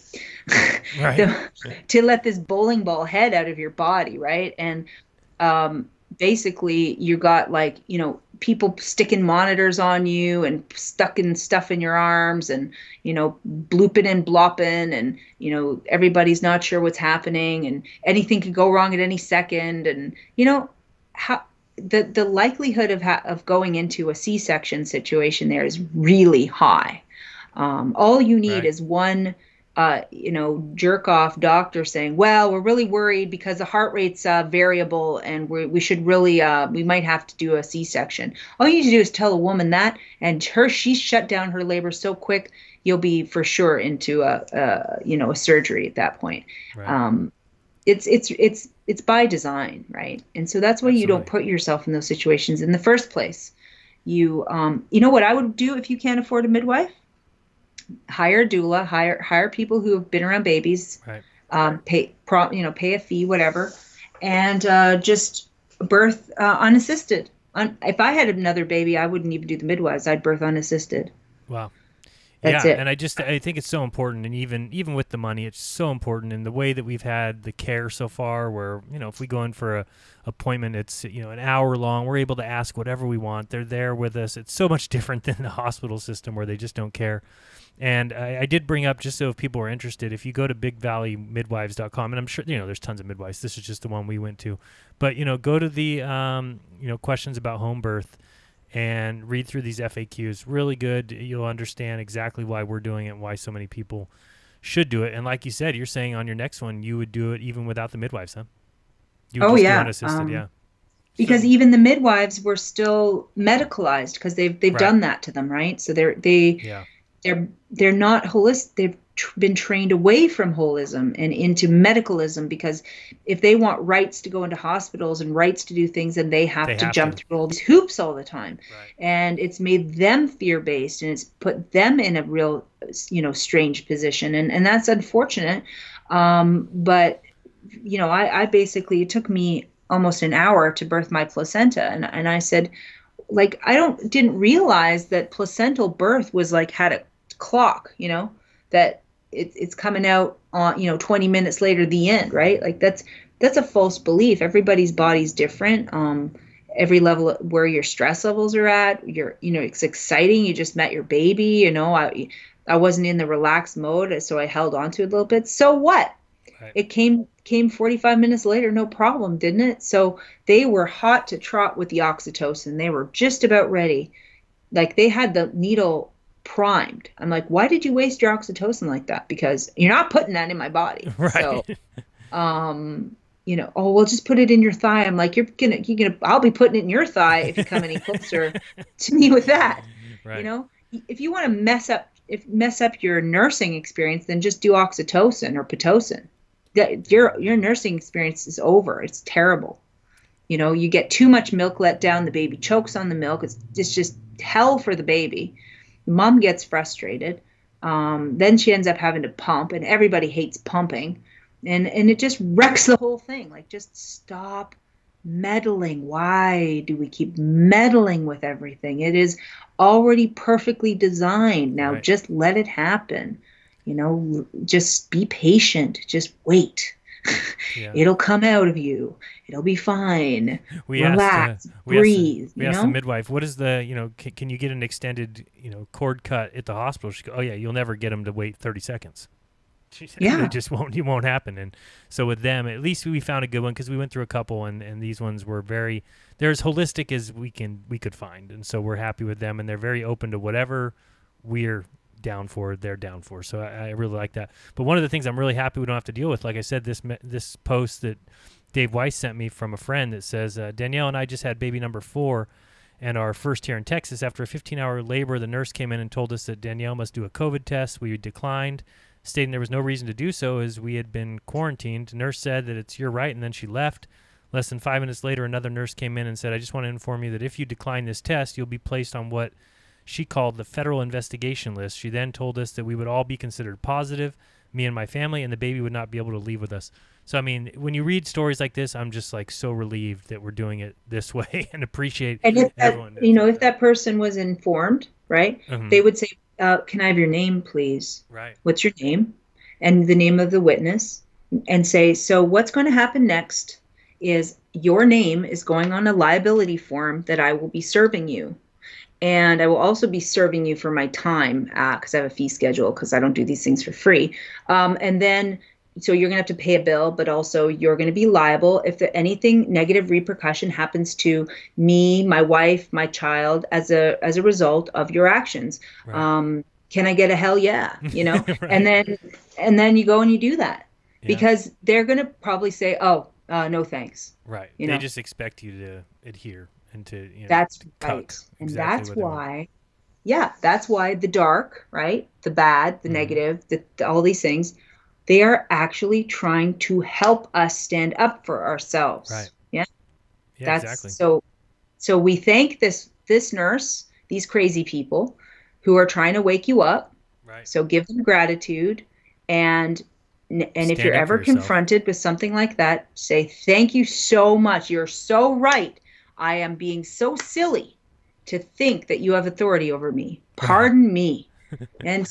Right. to let this bowling ball head out of your body, right? And basically you got like, people sticking monitors on you and stuck in stuff in your arms and, blooping and blopping, and, everybody's not sure what's happening, and anything could go wrong at any second. And, how the likelihood of going into a C-section situation there is really high. All you need Right. is one jerk off doctor saying, well, we're really worried because the heart rate's variable, and we should really, we might have to do a C-section. All you need to do is tell a woman that, and she's shut down her labor so quick, you'll be for sure into a surgery at that point. Right. It's by design, right? And so that's why you don't Absolutely. put yourself in those situations in the first place. You know what I would do if you can't afford a midwife? Hire a doula, hire people who have been around babies, Right. pay a fee, whatever, and just birth unassisted. If I had another baby, I wouldn't even do the midwives. I'd birth unassisted. Wow. That's Yeah, it. and I think it's so important, and even with the money, it's so important in the way that we've had the care so far, where, if we go in for a appointment, it's, an hour long, we're able to ask whatever we want. They're there with us. It's so much different than the hospital system where they just don't care. And I did bring up, just so if people are interested, if you go to bigvalleymidwives.com, and I'm sure, there's tons of midwives. This is just the one we went to. But, go to the, questions about home birth and read through these FAQs. Really good. You'll understand exactly why we're doing it and why so many people should do it. And like you said, you're saying on your next one, you would do it even without the midwives, huh? You would Oh just do yeah. unassisted, yeah. Because even the midwives were still medicalized, because they've Right. done that to them, right? So Yeah. they're not holistic. been trained away from holism and into medicalism, because if they want rights to go into hospitals and rights to do things, then they have to jump through all these hoops all the time. Right. And it's made them fear-based, and it's put them in a real, strange position. And that's unfortunate. But, I basically, it took me almost an hour to birth my placenta. And I said, like, didn't realize that placental birth was like, had a clock, that it's coming out on, 20 minutes later, the end, right? Like that's a false belief. Everybody's body's different. Every level where your stress levels are at, it's exciting. You just met your baby, I wasn't in the relaxed mode, so I held on to it a little bit. So what? Right. It came 45 minutes later, no problem, didn't it? So they were hot to trot with the oxytocin. They were just about ready. Like they had the needle primed. I'm like, why did you waste your oxytocin like that? Because you're not putting that in my body. Right. So, we'll just put it in your thigh. I'm like, you're gonna, I'll be putting it in your thigh if you come any closer to me with that. Right. If you want to mess up your nursing experience, then just do oxytocin or pitocin. Your nursing experience is over. It's terrible. You get too much milk let down. The baby chokes on the milk. It's just hell for the baby. Mom gets frustrated. Then she ends up having to pump, and everybody hates pumping. And it just wrecks the whole thing. Like, just stop meddling. Why do we keep meddling with everything? It is already perfectly designed. Now, right. Just let it happen. Just be patient. Just wait. Yeah. It'll come out of you. It'll be fine. Relax, breathe. We asked the midwife, what is the, can you get an extended, cord cut at the hospital? She goes, oh yeah, you'll never get them to wait 30 seconds. She said, yeah. It won't happen. And so with them, at least we found a good one, because we went through a couple, and these ones were they're as holistic as we could find. And so we're happy with them, and they're very open to whatever we're down for, they're down for. So I really like that. But one of the things I'm really happy we don't have to deal with, like I said, this post that Dave Weiss sent me from a friend that says, Danielle and I just had baby number 4 and our first here in Texas. After a 15-hour labor, the nurse came in and told us that Danielle must do a COVID test. We declined, stating there was no reason to do so as we had been quarantined. The nurse said that it's your right, and then she left. Less than 5 minutes later, another nurse came in and said, I just want to inform you that if you decline this test, you'll be placed on what she called the federal investigation list. She then told us that we would all be considered positive, me and my family, and the baby would not be able to leave with us. So, I mean, when you read stories like this, I'm just like so relieved that we're doing it this way and appreciate everyone. If that person was informed, right, they would say, can I have your name, please? Right. What's your name? And the name of the witness, and say, so what's going to happen next is your name is going on a liability form that I will be serving you. And I will also be serving you for my time, because I have a fee schedule, because I don't do these things for free. And then, so you're going to have to pay a bill, but also you're going to be liable if anything negative repercussion happens to me, my wife, my child, as a result of your actions. Right. Can I get a hell yeah? Right. And then you go and you do that, because they're going to probably say, oh, no thanks. Right. They just expect you to adhere. And to, that's to right. And that's why, that's why the dark, right? The bad, the negative, all these things, they are actually trying to help us stand up for ourselves. Right. Yeah. That's exactly. So we thank this nurse, these crazy people who are trying to wake you up. Right. So give them gratitude, and if you're ever confronted with something like that, say, thank you so much. You're so right. I am being so silly to think that you have authority over me. Pardon me. And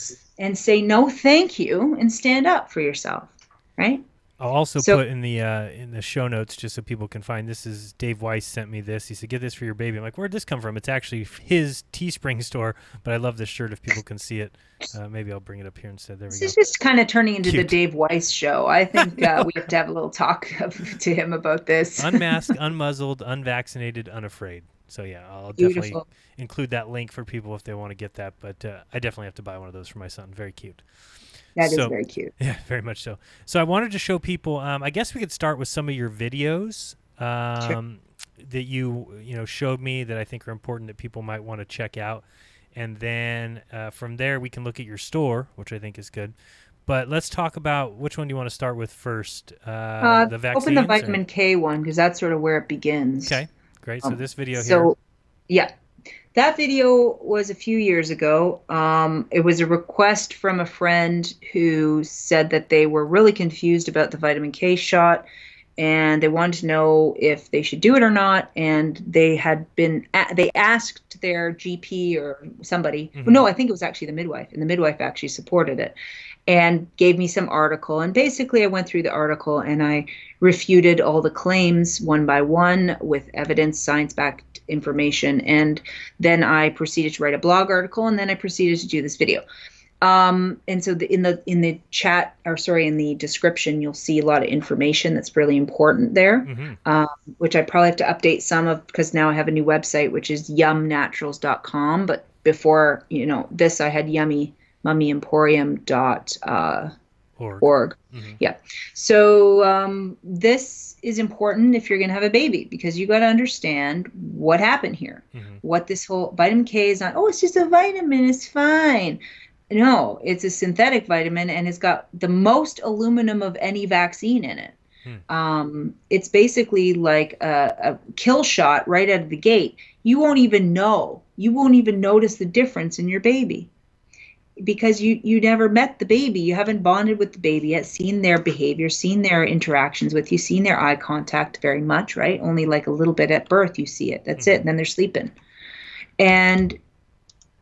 say no thank you, and stand up for yourself, right? I'll also put in the show notes, just so people can find, this is Dave Weiss sent me this. He said, get this for your baby. I'm like, where'd this come from? It's actually his Teespring store, but I love this shirt if people can see it. Maybe I'll bring it up here instead. There we go. This is just kind of turning into the Dave Weiss show. I think we have to have a little talk to him about this. Unmasked, unmuzzled, unvaccinated, unafraid. So yeah, I'll definitely include that link for people if they want to get that. But I definitely have to buy one of those for my son. Very cute. That is very cute. Yeah, very much so. So I wanted to show people, I guess we could start with some of your videos that you showed me that I think are important that people might want to check out. And then from there we can look at your store, which I think is good. But let's talk about which one do you want to start with first? The vaccines? Open the vitamin K one because that's sort of where it begins. Okay, great. So this video here. So, yeah. That video was a few years ago. It was a request from a friend who said that they were really confused about the vitamin K shot and they wanted to know if they should do it or not. And they asked their GP or somebody. Mm-hmm. No, I think it was actually the midwife, and the midwife actually supported it and gave me some article. And basically I went through the article and I refuted all the claims one by one with evidence, science-backed information. And then I proceeded to write a blog article, and then I proceeded to do this video. And so in the chat, or sorry, in the description, you'll see a lot of information that's really important there, Mm-hmm. Which I probably have to update some of because now I have a new website, which is yumnaturals.com. But before, this, I had mummyemporium.org. Mm-hmm. Yeah. So this is important if you're going to have a baby, because you got to understand what happened here. Mm-hmm. What this whole vitamin K is not, it's just a vitamin, it's fine. No, it's a synthetic vitamin, and it's got the most aluminum of any vaccine in it. It's basically like a kill shot right out of the gate. You won't even know. You won't even notice the difference in your baby because you never met the baby. You haven't bonded with the baby yet, seen their behavior, seen their interactions with you, seen their eye contact very much, right? Only like a little bit at birth you see it. That's it. And then they're sleeping. And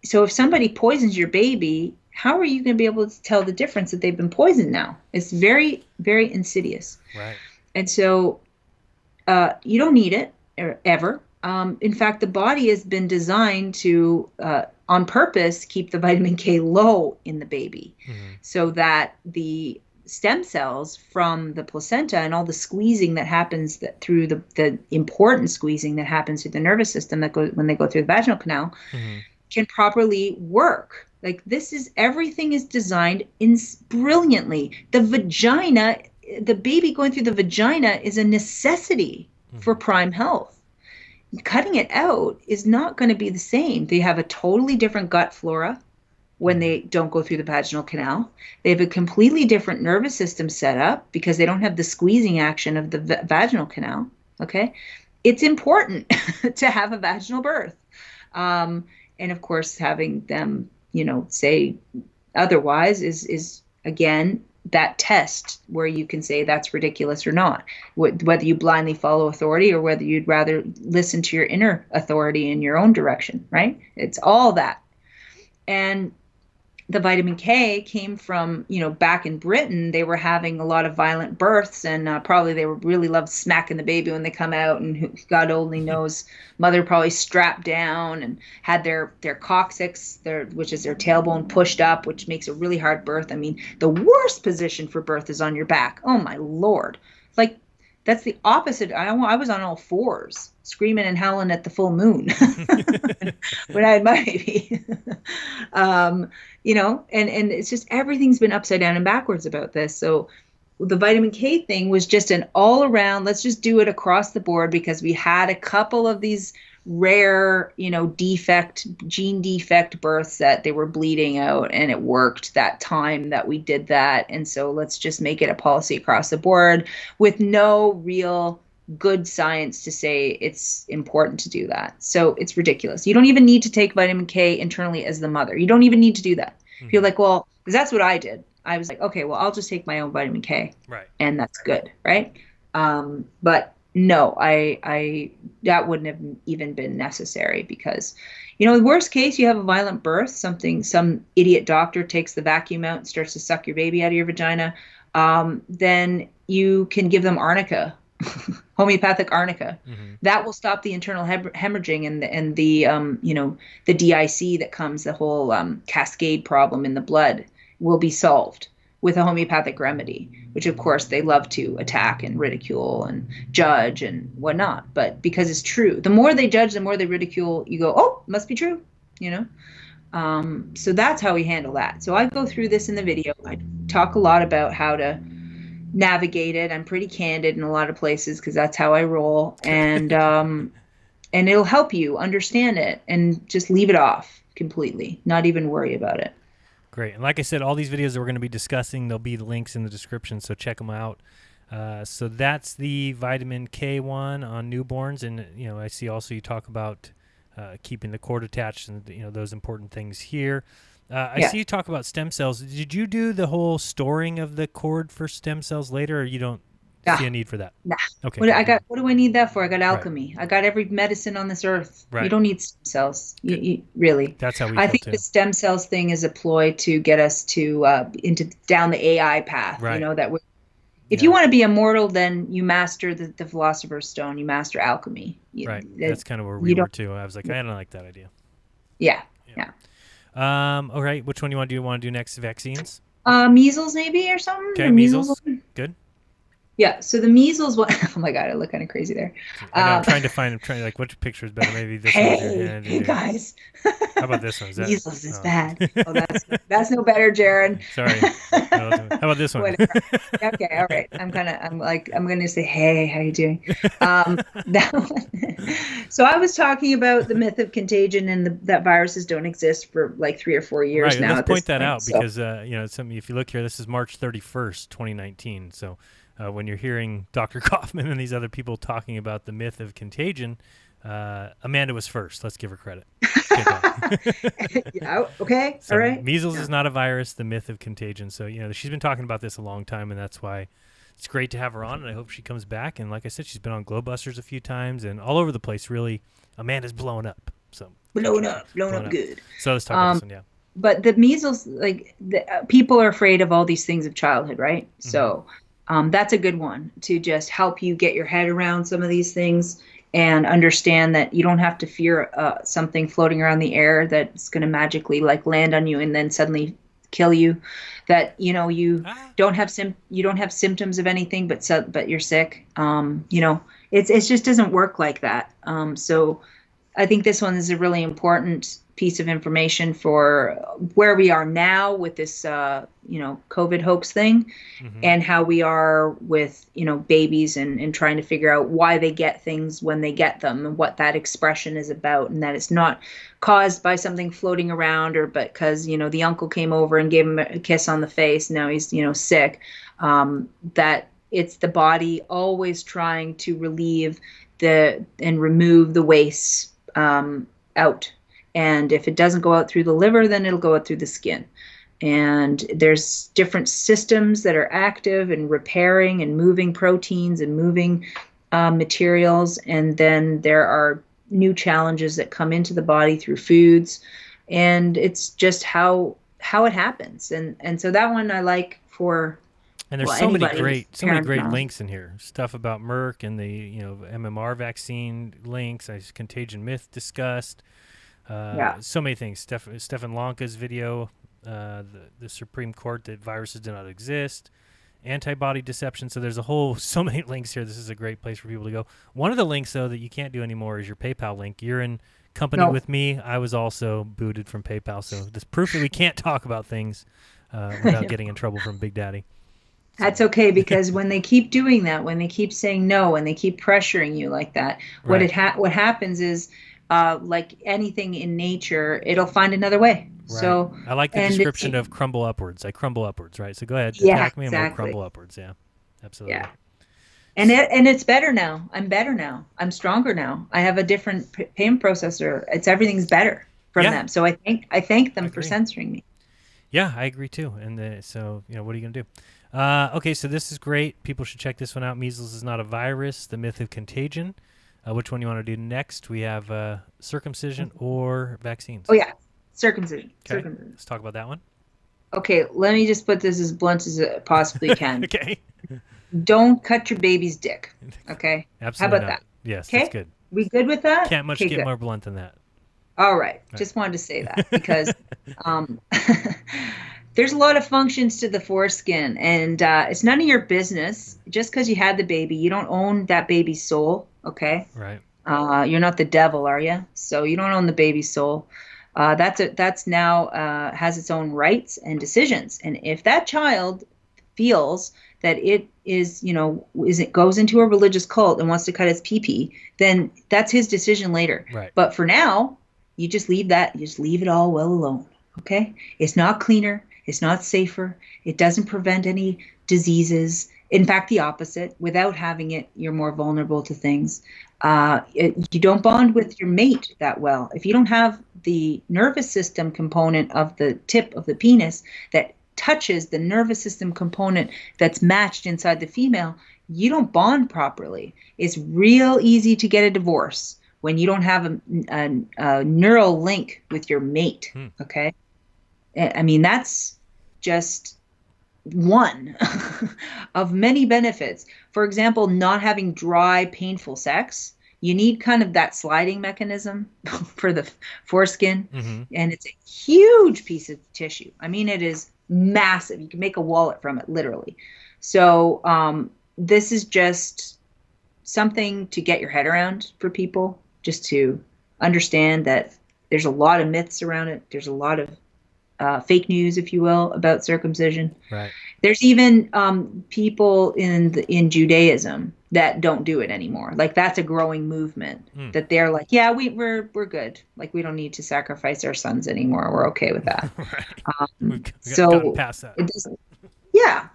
so if somebody poisons your baby, how are you going to be able to tell the difference that they've been poisoned now? It's very, very insidious. Right. And so you don't need it ever. In fact, the body has been designed to, on purpose, keep the vitamin K low in the baby, so that the stem cells from the placenta and all the squeezing that happens through the important squeezing that happens through the nervous system that goes when they go through the vaginal canal can properly work. Like everything is designed brilliantly. The vagina, the baby going through the vagina is a necessity for prime health. Cutting it out is not going to be the same. They have a totally different gut flora when they don't go through the vaginal canal. They have a completely different nervous system set up because they don't have the squeezing action of the vaginal canal. Okay. It's important to have a vaginal birth. And of course, having them, say otherwise is again, that test where you can say that's ridiculous or not, whether you blindly follow authority or whether you'd rather listen to your inner authority in your own direction, right? It's all that. And the vitamin K came from, back in Britain, they were having a lot of violent births, and probably they really loved smacking the baby when they come out, and God only knows, mother probably strapped down and had their coccyx, which is their tailbone, pushed up, which makes a really hard birth. I mean, the worst position for birth is on your back. Oh my Lord. Like, that's the opposite. I was on all fours, screaming and howling at the full moon when I had my baby. And it's just everything's been upside down and backwards about this. So the vitamin K thing was just an all around, let's just do it across the board because we had a couple of these rare, gene defect births that they were bleeding out, and it worked that time that we did that. And so let's just make it a policy across the board with no real good science to say it's important to do that. So it's ridiculous. You don't even need to take vitamin K internally as the mother. You don't even need to do that. If you're like, well, because that's what I did. I was like, okay, well, I'll just take my own vitamin K. Right. And that's good. Right. But no, I that wouldn't have even been necessary because, the worst case, you have a violent birth, some idiot doctor takes the vacuum out and starts to suck your baby out of your vagina. Then you can give them arnica, homeopathic arnica. That will stop the internal hemorrhaging and the DIC that comes, the whole cascade problem in the blood will be solved with a homeopathic remedy, which of course they love to attack and ridicule and judge and whatnot. But because it's true, the more they judge, the more they ridicule, you go, oh, must be true, So that's how we handle that. So I go through this in the video. I talk a lot about how to navigate it. I'm pretty candid in a lot of places because that's how I roll. And it'll help you understand it and just leave it off completely, not even worry about it. Great. And like I said, all these videos that we're going to be discussing, there'll be links in the description, so check them out. So that's the vitamin K one on newborns, and I see also you talk about keeping the cord attached, and those important things here. I see you talk about stem cells. Did you do the whole storing of the cord for stem cells later, or you don't see a need for that? Nah. Okay. What do I need that for? I got alchemy. Right. I got every medicine on this earth. Right. You don't need stem cells. You really. That's how we. I think too. The stem cells thing is a ploy to get us to down the AI path. Right. That we're. If you want to be immortal, then you master the Philosopher's Stone. You master alchemy. Right. That's kind of where we were too. I was like, I don't like that idea. Yeah. All right. Which one do you want to do? Want to do next? Vaccines? Measles maybe or something. Okay. Measles. Good. Yeah. So the measles one. Oh my God, I look kind of crazy there. I know, I'm trying to like which picture is better. Maybe this one. Hey guys. How about this one? Is that, measles is bad. Oh, that's no better, Jaron. Sorry. No, how about this one? Whatever. Okay. All right. I'm going to say, hey, how you doing? That one. So I was talking about the myth of contagion and that viruses don't exist for like 3 or 4 years now. Let's point that out because if you look here, this is March 31st, 2019. So. When you're hearing Dr. Kaufman and these other people talking about the myth of contagion, Amanda was first. Let's give her credit. Yeah. Okay. So all right. Measles is not a virus. The myth of contagion. So she's been talking about this a long time, and that's why it's great to have her on. And I hope she comes back. And like I said, she's been on Glowbusters a few times and all over the place. Really, Amanda's blown up. So blown up good. So let's talk about this one. Yeah. But the measles, people are afraid of all these things of childhood, right? Mm-hmm. So. That's a good one to just help you get your head around some of these things and understand that you don't have to fear something floating around the air that's going to magically land on you and then suddenly kill you. That you don't have symptoms of anything, but you're sick. It just doesn't work like that. So I think this one is a really important piece of information for where we are now with this, COVID hoax thing, mm-hmm. and how we are with, babies and trying to figure out why they get things when they get them and what that expression is about, and that it's not caused by something floating around but because, the uncle came over and gave him a kiss on the face. Now he's, sick. That it's the body always trying to relieve and remove the waste out. And if it doesn't go out through the liver, then it'll go out through the skin. And there's different systems that are active and repairing and moving proteins and moving materials. And then there are new challenges that come into the body through foods. And it's just how it happens. And so that one I like for. And there's so many great links in here. Stuff about Merck and the MMR vaccine links. Contagion myth discussed. So many things. Stefan Lanka's video, the Supreme Court that viruses do not exist, antibody deception. So there's so many links here. This is a great place for people to go. One of the links, though, that you can't do anymore is your PayPal link. You're in company with me. I was also booted from PayPal. So this proof that we can't talk about things without getting in trouble from Big Daddy. That's okay, because when they keep doing that, when they keep saying no, and they keep pressuring you like that, what happens is, like anything in nature, it'll find another way. Right. So I like the description of crumble upwards. I crumble upwards, right? So go ahead, attack me, and we'll crumble upwards. Yeah, absolutely. Yeah, and it's better now. I'm better now. I'm stronger now. I have a different payment processor. Everything's better from them. So I thank them for censoring me. Yeah, I agree too. And so what are you gonna do? Okay, so this is great. People should check this one out. Measles is not a virus. The myth of contagion. Which one you want to do next? We have circumcision or vaccines. Oh, yeah. Circumcision. Okay. Circumcision. Let's talk about that one. Okay, let me just put this as blunt as it possibly can. Okay. Don't cut your baby's dick. Okay? Absolutely. How about that? Yes, okay? that's good. We good with that? Can't much get more blunt than that. All right. Just wanted to say that because there's a lot of functions to the foreskin, and it's none of your business. Just because you had the baby, you don't own that baby's soul. Okay. Right. You're not the devil, are you? So you don't own the baby's soul. That's now has its own rights and decisions. And if that child feels that it is, it goes into a religious cult and wants to cut its pee-pee, then that's his decision later. Right. But for now, you just leave it all well alone. Okay. It's not cleaner. It's not safer. It doesn't prevent any diseases. In fact, the opposite. Without having it, you're more vulnerable to things. You don't bond with your mate that well. If you don't have the nervous system component of the tip of the penis that touches the nervous system component that's matched inside the female, you don't bond properly. It's real easy to get a divorce when you don't have a neural link with your mate. Okay. I mean, that's just one of many benefits. For example, not having dry, painful sex. You need kind of that sliding mechanism for the foreskin. And it's a huge piece of tissue. I mean, it is massive. You can make a wallet from it, literally. So this is just something to get your head around for people, just to understand that there's a lot of myths around it. There's a lot of fake news, if you will, about circumcision. Right. There's even people in Judaism that don't do it anymore. Like, that's a growing movement that they're like, yeah, we're good. Like, we don't need to sacrifice our sons anymore. We're okay with that. Right. We've so past that. it doesn't, yeah.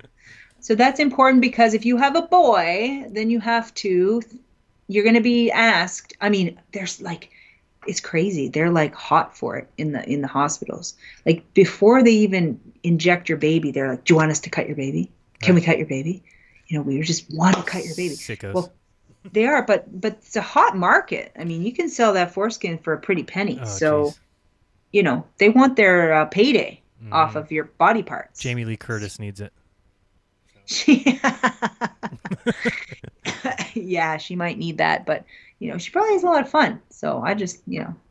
So that's important, because if you have a boy, then you're going to be asked. I mean, there's like, it's crazy. They're like hot for it in the hospitals. Like, before they even inject your baby, they're like, do you want us to cut your baby? Can we cut your baby? You know, we just want to cut your baby. Sickos. Well, they are, but it's a hot market. I mean, you can sell that foreskin for a pretty penny. Geez. You know, they want their payday off of your body parts. Jamie Lee Curtis needs it. Yeah, she might need that, but you know, she probably has a lot of fun. So I just,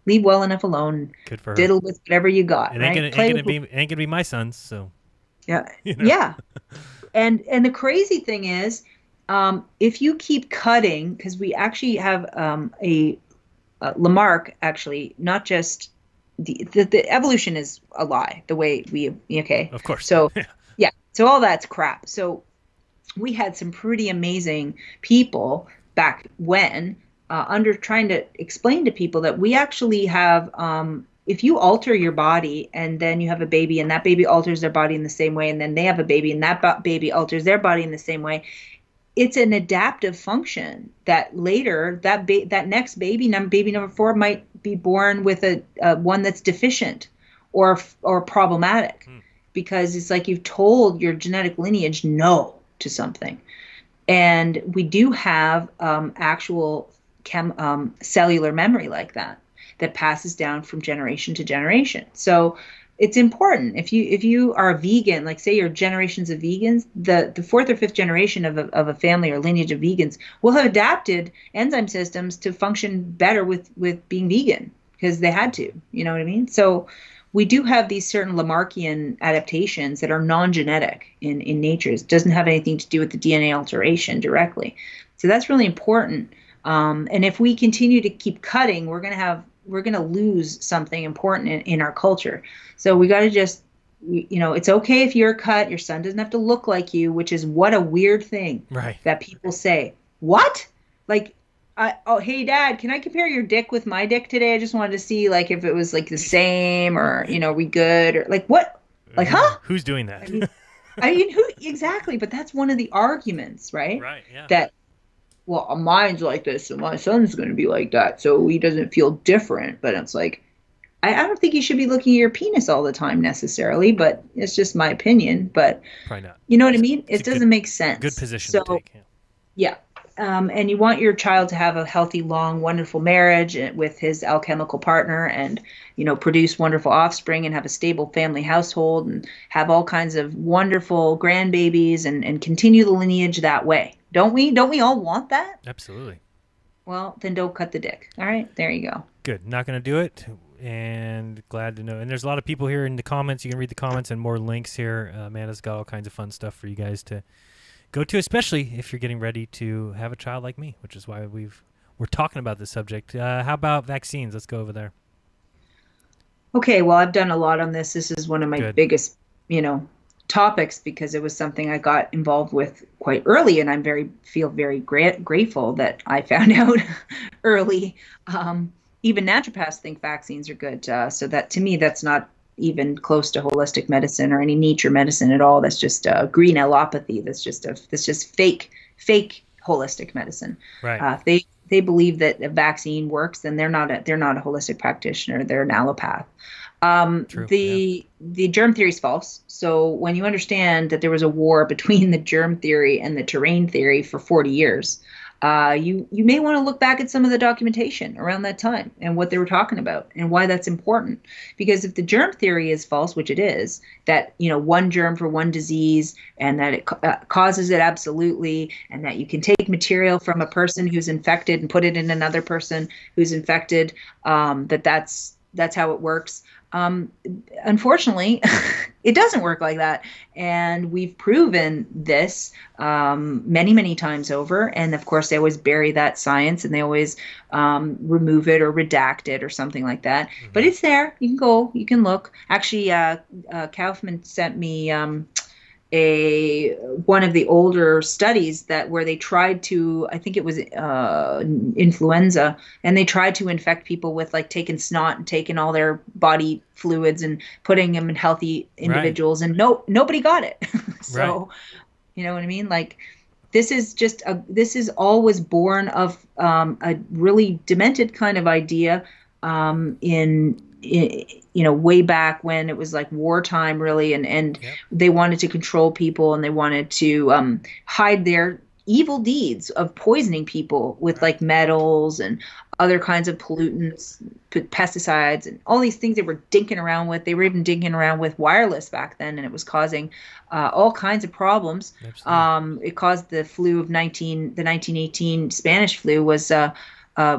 leave well enough alone. Good for her. Diddle with whatever you got. It right? ain't gonna be my sons, so yeah, you know. yeah. And the crazy thing is, if you keep cutting, because we actually have a Lamarck, actually, not just the evolution is a lie. The way Of course. So yeah, so all that's crap. So we had some pretty amazing people back when trying to explain to people that we actually have, if you alter your body and then you have a baby and that baby alters their body in the same way, and then they have a baby and that baby alters their body in the same way, it's an adaptive function that later that next baby number 4 might be born with a one that's deficient or problematic, because it's like you've told your genetic lineage no to something. And we do have actual cellular memory like that passes down from generation to generation. So it's important. If you are a vegan, like say you're generations of vegans, the 4th or 5th generation of a family or lineage of vegans will have adapted enzyme systems to function better with being vegan, because they had to. You know what I mean? So we do have these certain Lamarckian adaptations that are non-genetic in nature. It doesn't have anything to do with the DNA alteration directly. So that's really important. And if we continue to keep cutting, we're going to lose something important in our culture. So we got to just, it's okay if you're cut. Your son doesn't have to look like you, which is what a weird thing that people say. What? Like, hey Dad, can I compare your dick with my dick today? I just wanted to see like if it was like the same, or are we good, or like what? Like, huh? Who's doing that? I mean, who exactly? But that's one of the arguments, right? Right. Yeah. That, well, mine's like this, so my son's going to be like that, so he doesn't feel different. But it's like, I don't think you should be looking at your penis all the time necessarily, but it's just my opinion. But probably not. You know what I mean? It doesn't make sense. Good position to take. Yeah. And you want your child to have a healthy, long, wonderful marriage with his alchemical partner, and produce wonderful offspring and have a stable family household and have all kinds of wonderful grandbabies and continue the lineage that way. Don't we all want that? Absolutely. Well, then don't cut the dick. All right, there you go. Good. Not going to do it. And glad to know. And there's a lot of people here in the comments. You can read the comments and more links here. Amanda's got all kinds of fun stuff for you guys to go to, especially if you're getting ready to have a child like me, which is why we're talking about this subject. How about vaccines? Let's go over there. Okay, well, I've done a lot on this. This is one of my biggest, topics, because it was something I got involved with quite early, and I feel very grateful that I found out early. Even naturopaths think vaccines are good, so that to me that's not even close to holistic medicine or any nature medicine at all. That's just green allopathy. That's just fake holistic medicine. Right. If they believe that a vaccine works, then they're not a holistic practitioner. They're an allopath. True, The germ theory is false. So when you understand that there was a war between the germ theory and the terrain theory for 40 years, you may want to look back at some of the documentation around that time and what they were talking about and why that's important. Because if the germ theory is false, which it is, that one germ for one disease and that it causes it absolutely, and that you can take material from a person who's infected and put it in another person who's infected, that's how it works. Unfortunately, it doesn't work like that. And we've proven this many, many times over. And of course, they always bury that science and they always remove it or redact it or something like that. Mm-hmm. But it's there. You can go, you can look. Actually, Kaufman sent me one of the older studies where they tried to, I think it was influenza, and they tried to infect people with like taking snot and taking all their body fluids and putting them in healthy individuals, right. And nobody got it. So, right. You know what I mean? Like this is always born of a really demented kind of idea in way back when it was like wartime, really, and yep. They wanted to control people and they wanted to hide their evil deeds of poisoning people with like metals and other kinds of pollutants, pesticides, and all these things they were dinking around with. They were even dinking around with wireless back then, and it was causing all kinds of problems. It caused the flu of the 1918 Spanish flu was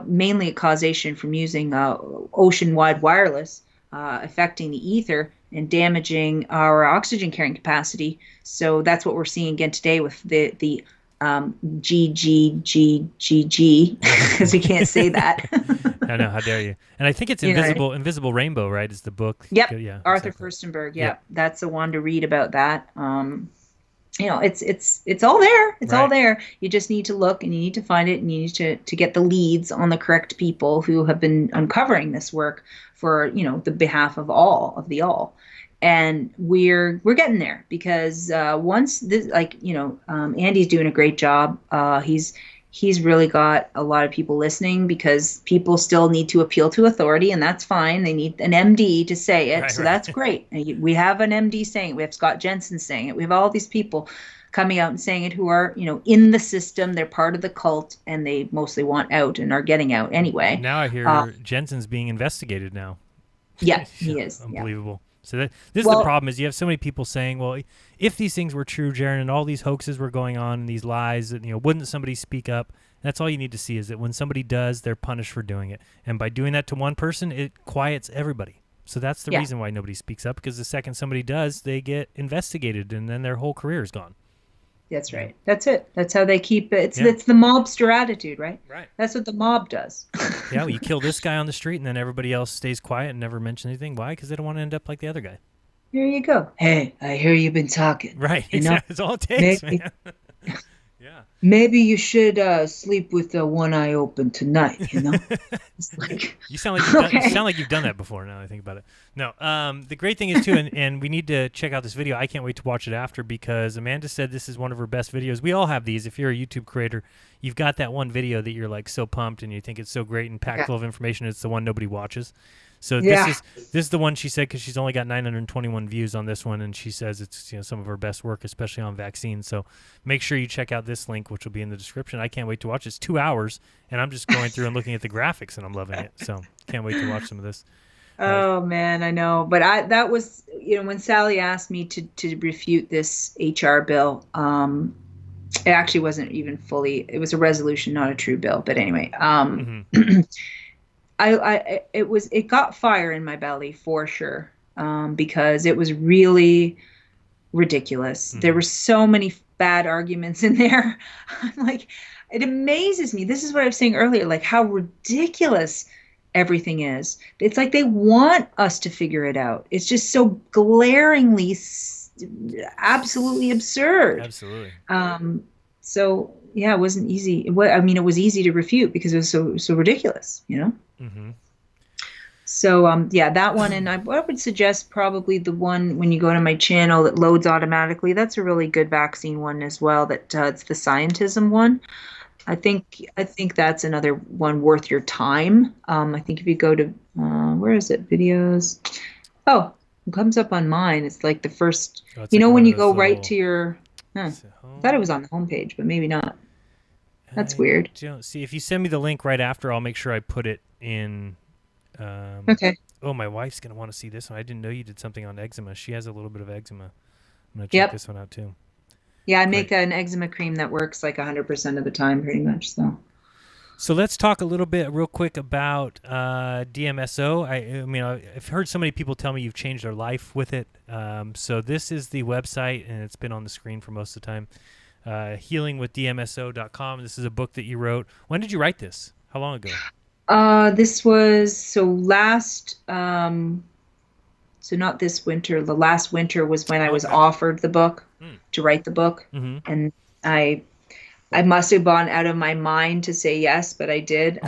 mainly a causation from using ocean-wide wireless, affecting the ether and damaging our oxygen carrying capacity. So that's what we're seeing again today with the GGGGG, because we can't say that. I know, how dare you? And I think it's Invisible Rainbow, right? Is the book? Yep. Yeah. Arthur Furstenberg. Yep. That's the one to read about that. It's all there. It's all there. You just need to look and you need to find it, and you need to get the leads on the correct people who have been uncovering this work for, the behalf of all. And we're getting there because once this, Andy's doing a great job. He's really got a lot of people listening because people still need to appeal to authority, and that's fine. They need an MD to say it, that's great. And we have an MD saying it. We have Scott Jensen saying it. We have all these people coming out and saying it who are, in the system. They're part of the cult, and they mostly want out and are getting out anyway. Now I hear Jensen's being investigated now. Yeah, he is. Unbelievable. Yeah. So this is the problem, is you have so many people saying, well, if these things were true, Jaron, and all these hoaxes were going on and these lies, wouldn't somebody speak up? That's all you need to see, is that when somebody does, they're punished for doing it. And by doing that to one person, it quiets everybody. So that's the reason why nobody speaks up, because the second somebody does, they get investigated, and then their whole career is gone. That's right. That's it. That's how they keep it. It's the mobster attitude, right? Right. That's what the mob does. Well, you kill this guy on the street, and then everybody else stays quiet and never mention anything. Why? Because they don't want to end up like the other guy. Here you go. Hey, I hear you've been talking. Right. That's all it takes, man. Yeah. Maybe you should sleep with one eye open tonight. It's like you sound like you've done that before. Now that I think about it. No. The great thing is too, and we need to check out this video. I can't wait to watch it after, because Amanda said this is one of her best videos. We all have these. If you're a YouTube creator, you've got that one video that you're like so pumped and you think it's so great and packed full of information. It's the one nobody watches. So this is the one she said, because she's only got 921 views on this one, and she says it's some of her best work, especially on vaccines. So make sure you check out this link, which will be in the description. I can't wait to watch. It's 2 hours, and I'm just going through and looking at the graphics, and I'm loving it. So can't wait to watch some of this. Oh man, I know. But that was when Sally asked me to refute this HR bill. It actually wasn't even fully. It was a resolution, not a true bill. But anyway. It got fire in my belly for sure, because it was really ridiculous. Mm-hmm. There were so many bad arguments in there. I'm like, it amazes me. This is what I was saying earlier, like how ridiculous everything is. It's like they want us to figure it out. It's just so glaringly, absolutely absurd. Absolutely. So yeah, it wasn't easy. It was easy to refute because it was so ridiculous, Mm-hmm. So yeah, that one, and I would suggest probably the one when you go to my channel that loads automatically. That's a really good vaccine one as well. That it's the scientism one. I think that's another one worth your time. I think if you go to where is it? Videos. Oh, it comes up on mine. It's like the first. Oh, it's You like know one when of you go those right little- to your. Huh, Is it I thought it home? was on the homepage, but maybe not. That's I weird. don't see. If you send me the link right after, I'll make sure I put it in. Okay. Oh, my wife's gonna want to see this one. I didn't know you did something on eczema. She has a little bit of eczema. I'm gonna check Yep. this one out too. Yeah, I make an eczema cream that works like 100% of the time, pretty much. So let's talk a little bit, real quick, about DMSO. I mean, I've heard so many people tell me you've changed their life with it. So this is the website, and it's been on the screen for most of the time. Healingwithdmso.com. This is a book that you wrote. When did you write this? How long ago? This was last. So not this winter. The last winter was when I was Okay. offered the book to write the book, and I must have gone out of my mind to say yes, but I did.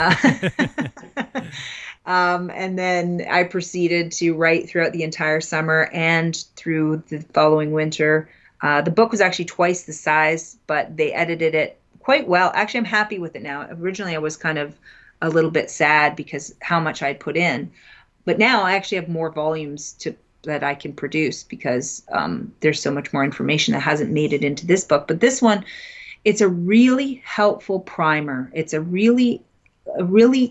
And then I proceeded to write throughout the entire summer and through the following winter. The book was actually twice the size, but they edited it quite well. Actually, I'm happy with it now. Originally, I was kind of a little bit sad because how much I'd put in. But now I actually have more volumes that I can produce because there's so much more information that hasn't made it into this book. But this one, it's a really helpful primer. It's a really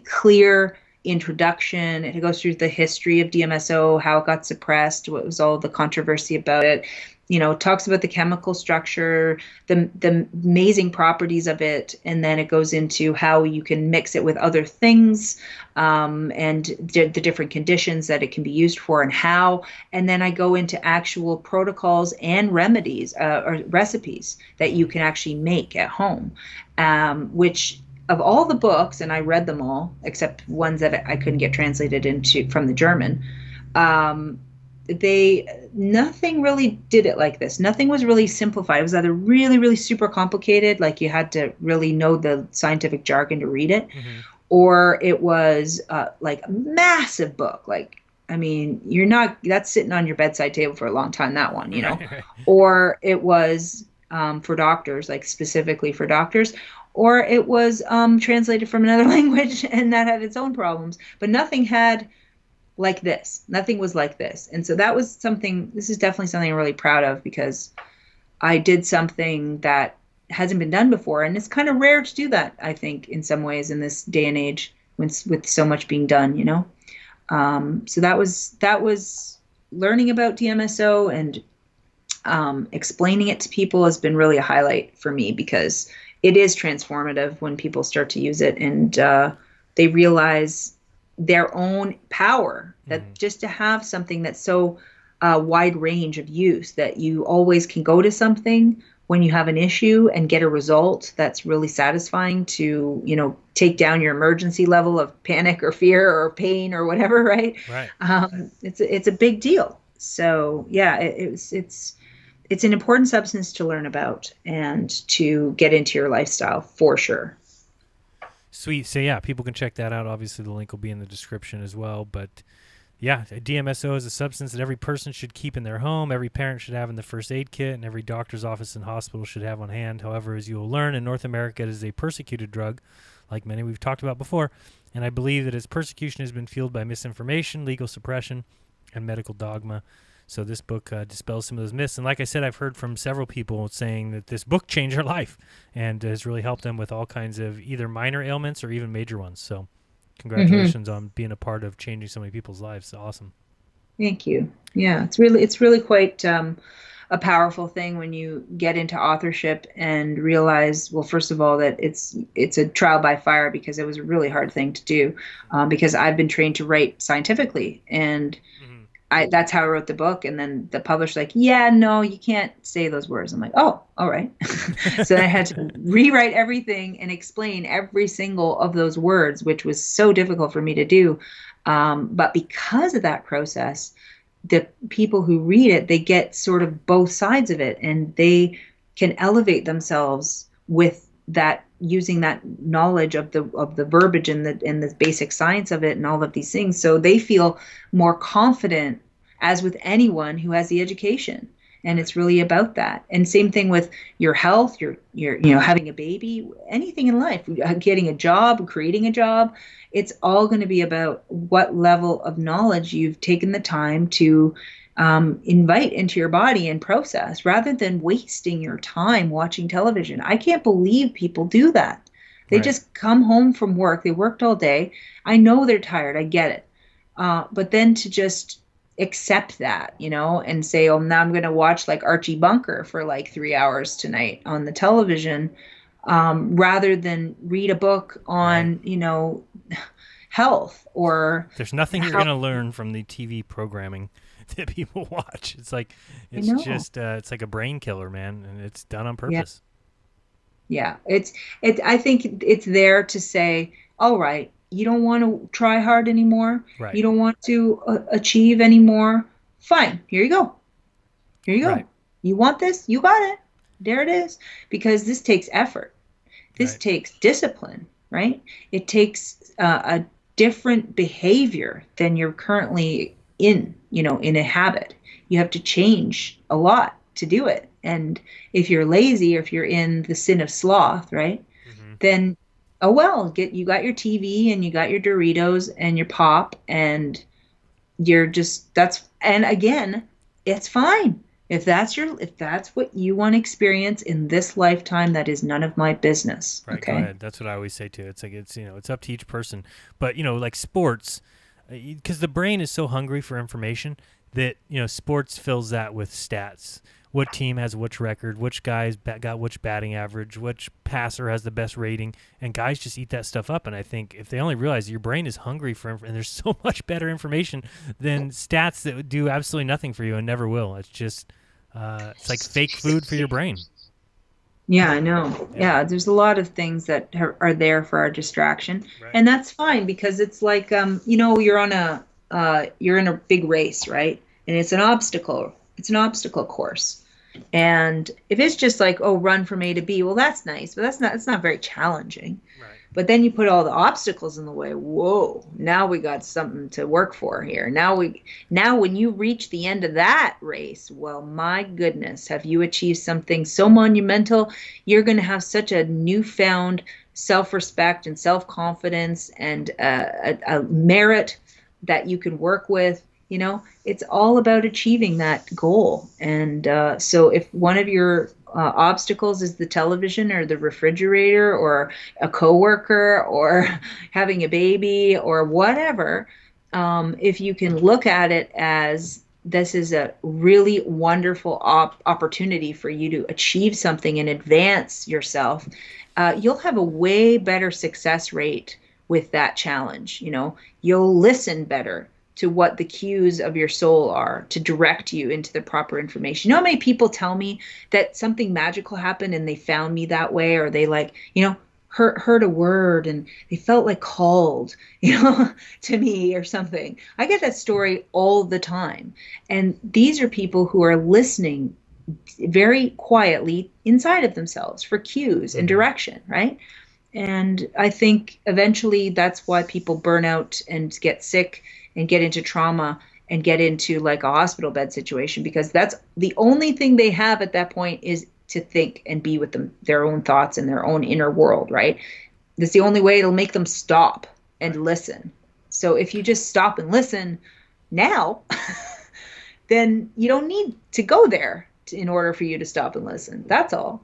clear introduction. It goes through the history of DMSO, how it got suppressed, what was all the controversy about it. You know, it talks about the chemical structure, the amazing properties of it, and then it goes into how you can mix it with other things, and the different conditions that it can be used for and how. And then I go into actual protocols and remedies or recipes that you can actually make at home, which of all the books, and I read them all except ones that I couldn't get translated into from the German. Nothing really did it like this. Nothing was really simplified. It was either really, really super complicated, like you had to really know the scientific jargon to read it, or it was like a massive book. Like, I mean, that's sitting on your bedside table for a long time, that one, you know, or it was for doctors, like specifically for doctors, or it was translated from another language and that had its own problems, but nothing had like this. Nothing was like this. And so that was something, this is definitely something I'm really proud of because I did something that hasn't been done before. And it's kind of rare to do that, I think, in some ways in this day and age with so much being done, you know? So that was learning about DMSO and explaining it to people has been really a highlight for me because it is transformative when people start to use it and they realize their own power, that just to have something that's so wide range of use that you always can go to something when you have an issue and get a result that's really satisfying to, you know, take down your emergency level of panic or fear or pain or whatever, right? Right. It's a big deal. So yeah, it's an important substance to learn about and to get into your lifestyle for sure. Sweet. So yeah, people can check that out. Obviously, the link will be in the description as well. But yeah, DMSO is a substance that every person should keep in their home, every parent should have in the first aid kit, and every doctor's office and hospital should have on hand. However, as you will learn, in North America, it is a persecuted drug, like many we've talked about before. And I believe that its persecution has been fueled by misinformation, legal suppression, and medical dogma. So this book dispels some of those myths. And like I said, I've heard from several people saying that this book changed their life and has really helped them with all kinds of either minor ailments or even major ones. So congratulations on being a part of changing so many people's lives. It's awesome. Thank you. Yeah, it's really quite a powerful thing when you get into authorship and realize, well, first of all, that it's a trial by fire because it was a really hard thing to do because I've been trained to write scientifically and that's how I wrote the book. And then the publisher's like, yeah, no, you can't say those words. I'm like, oh, all right. So I had to rewrite everything and explain every single of those words, which was so difficult for me to do. But because of that process, the people who read it, they get sort of both sides of it and they can elevate themselves with that using that knowledge of the verbiage and the basic science of it and all of these things, so they feel more confident, as with anyone who has the education. And it's really about that. And same thing with your health, your having a baby, anything in life, getting a job, creating a job. It's all going to be about what level of knowledge you've taken the time to invite into your body and process, rather than wasting your time watching television. I can't believe people do that. They just come home from work. They worked all day. I know they're tired. I get it. But then to just accept that, and say, oh, now I'm going to watch like Archie Bunker for like 3 hours tonight on the television, rather than read a book on, health or. There's nothing you're going to learn from the TV programming that people watch. It's like, it's just, it's like a brain killer, man. And it's done on purpose. Yeah. I think it's there to say, all right, you don't want to try hard anymore. Right. You don't want to achieve anymore. Fine. Here you go. Here you go. Right. You want this? You got it. There it is. Because this takes effort. This takes discipline, right? It takes a different behavior than you're currently in a habit. You have to change a lot to do it. And if you're lazy, or if you're in the sin of sloth, right, then oh well, you got your TV and you got your Doritos and your pop, and and again, it's fine. If that's what you want to experience in this lifetime, that is none of my business. Right, okay? Go ahead. That's what I always say too. It's like, it's up to each person. But like sports, because the brain is so hungry for information that sports fills that with stats. What team has which record, which guys got which batting average, which passer has the best rating, and guys just eat that stuff up. And I think if they only realize your brain is hungry for and there's so much better information than stats that would do absolutely nothing for you and never will. It's just it's like fake food for your brain. Yeah, I know. Yeah, there's a lot of things that are there for our distraction, and that's fine, because it's like you're in a big race, right? And it's an obstacle. It's an obstacle course. And if it's just like, oh, run from A to B, well, that's nice, but it's not very challenging. Right. But then you put all the obstacles in the way. Whoa, now we got something to work for here. Now when you reach the end of that race, well, my goodness, have you achieved something so monumental? You're going to have such a newfound self-respect and self-confidence and a merit that you can work with. It's all about achieving that goal. And so if one of your obstacles is the television or the refrigerator or a coworker or having a baby or whatever, if you can look at it as this is a really wonderful opportunity for you to achieve something and advance yourself, you'll have a way better success rate with that challenge. You'll listen better to what the cues of your soul are to direct you into the proper information. How many people tell me that something magical happened and they found me that way, or they heard a word and they felt like called, to me or something. I get that story all the time. And these are people who are listening very quietly inside of themselves for cues and direction, right? And I think eventually that's why people burn out and get sick and get into trauma and get into like a hospital bed situation, because that's the only thing they have at that point is to think and be with their own thoughts and their own inner world, right? That's the only way it'll make them stop and listen. So if you just stop and listen now, then you don't need to go there in order for you to stop and listen. That's all.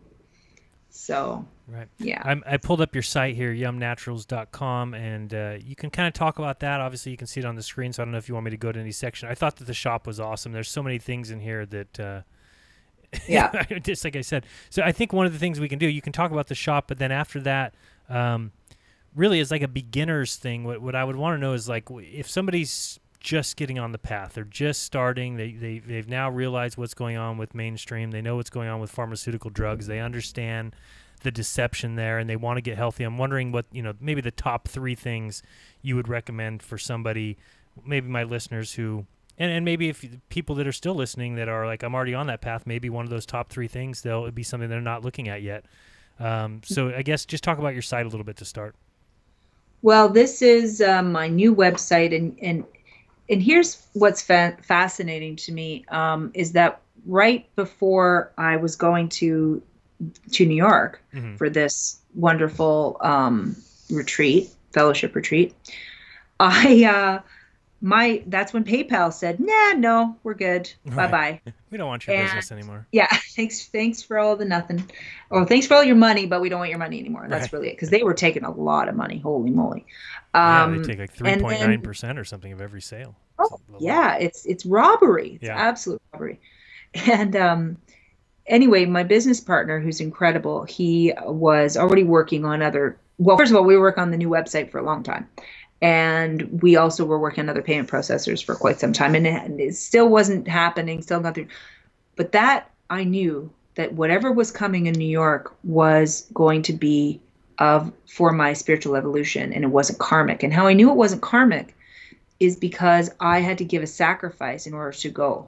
So, right. Yeah. I pulled up your site here, yumnaturals.com, and you can kind of talk about that. Obviously, you can see it on the screen, so I don't know if you want me to go to any section. I thought that the shop was awesome. There's so many things in here that, just like I said. So I think one of the things we can do, you can talk about the shop, but then after that, really is like a beginner's thing. What I would want to know is like if somebody's just getting on the path, they're just starting, they've now realized what's going on with mainstream, they know what's going on with pharmaceutical drugs, they understand the deception there, and they want to get healthy. I'm wondering what, maybe the top 3 things you would recommend for somebody, maybe my listeners who, and maybe if people that are still listening that are like, I'm already on that path, maybe one of those top 3 things, it'd be something they're not looking at yet. So I guess just talk about your site a little bit to start. Well, this is my new website, and here's what's fascinating to me is that right before I was going to New York for this wonderful fellowship retreat, that's when PayPal said, "Nah, no, we're good. Bye bye. We don't want your business anymore." Yeah, thanks for all the nothing, or thanks for all your money, but we don't want your money anymore. That's really it, because they were taking a lot of money. Holy moly! Yeah, they take like 3.9% or something of every sale. Oh, yeah, it's robbery. It's absolute robbery. And anyway, my business partner, who's incredible, he was already working on other. Well, first of all, we were working on the new website for a long time. And we also were working on other payment processors for quite some time. And it still wasn't happening, still got through. But that, I knew that whatever was coming in New York was going to be for my spiritual evolution, and it wasn't karmic. And how I knew it wasn't karmic is because I had to give a sacrifice in order to go.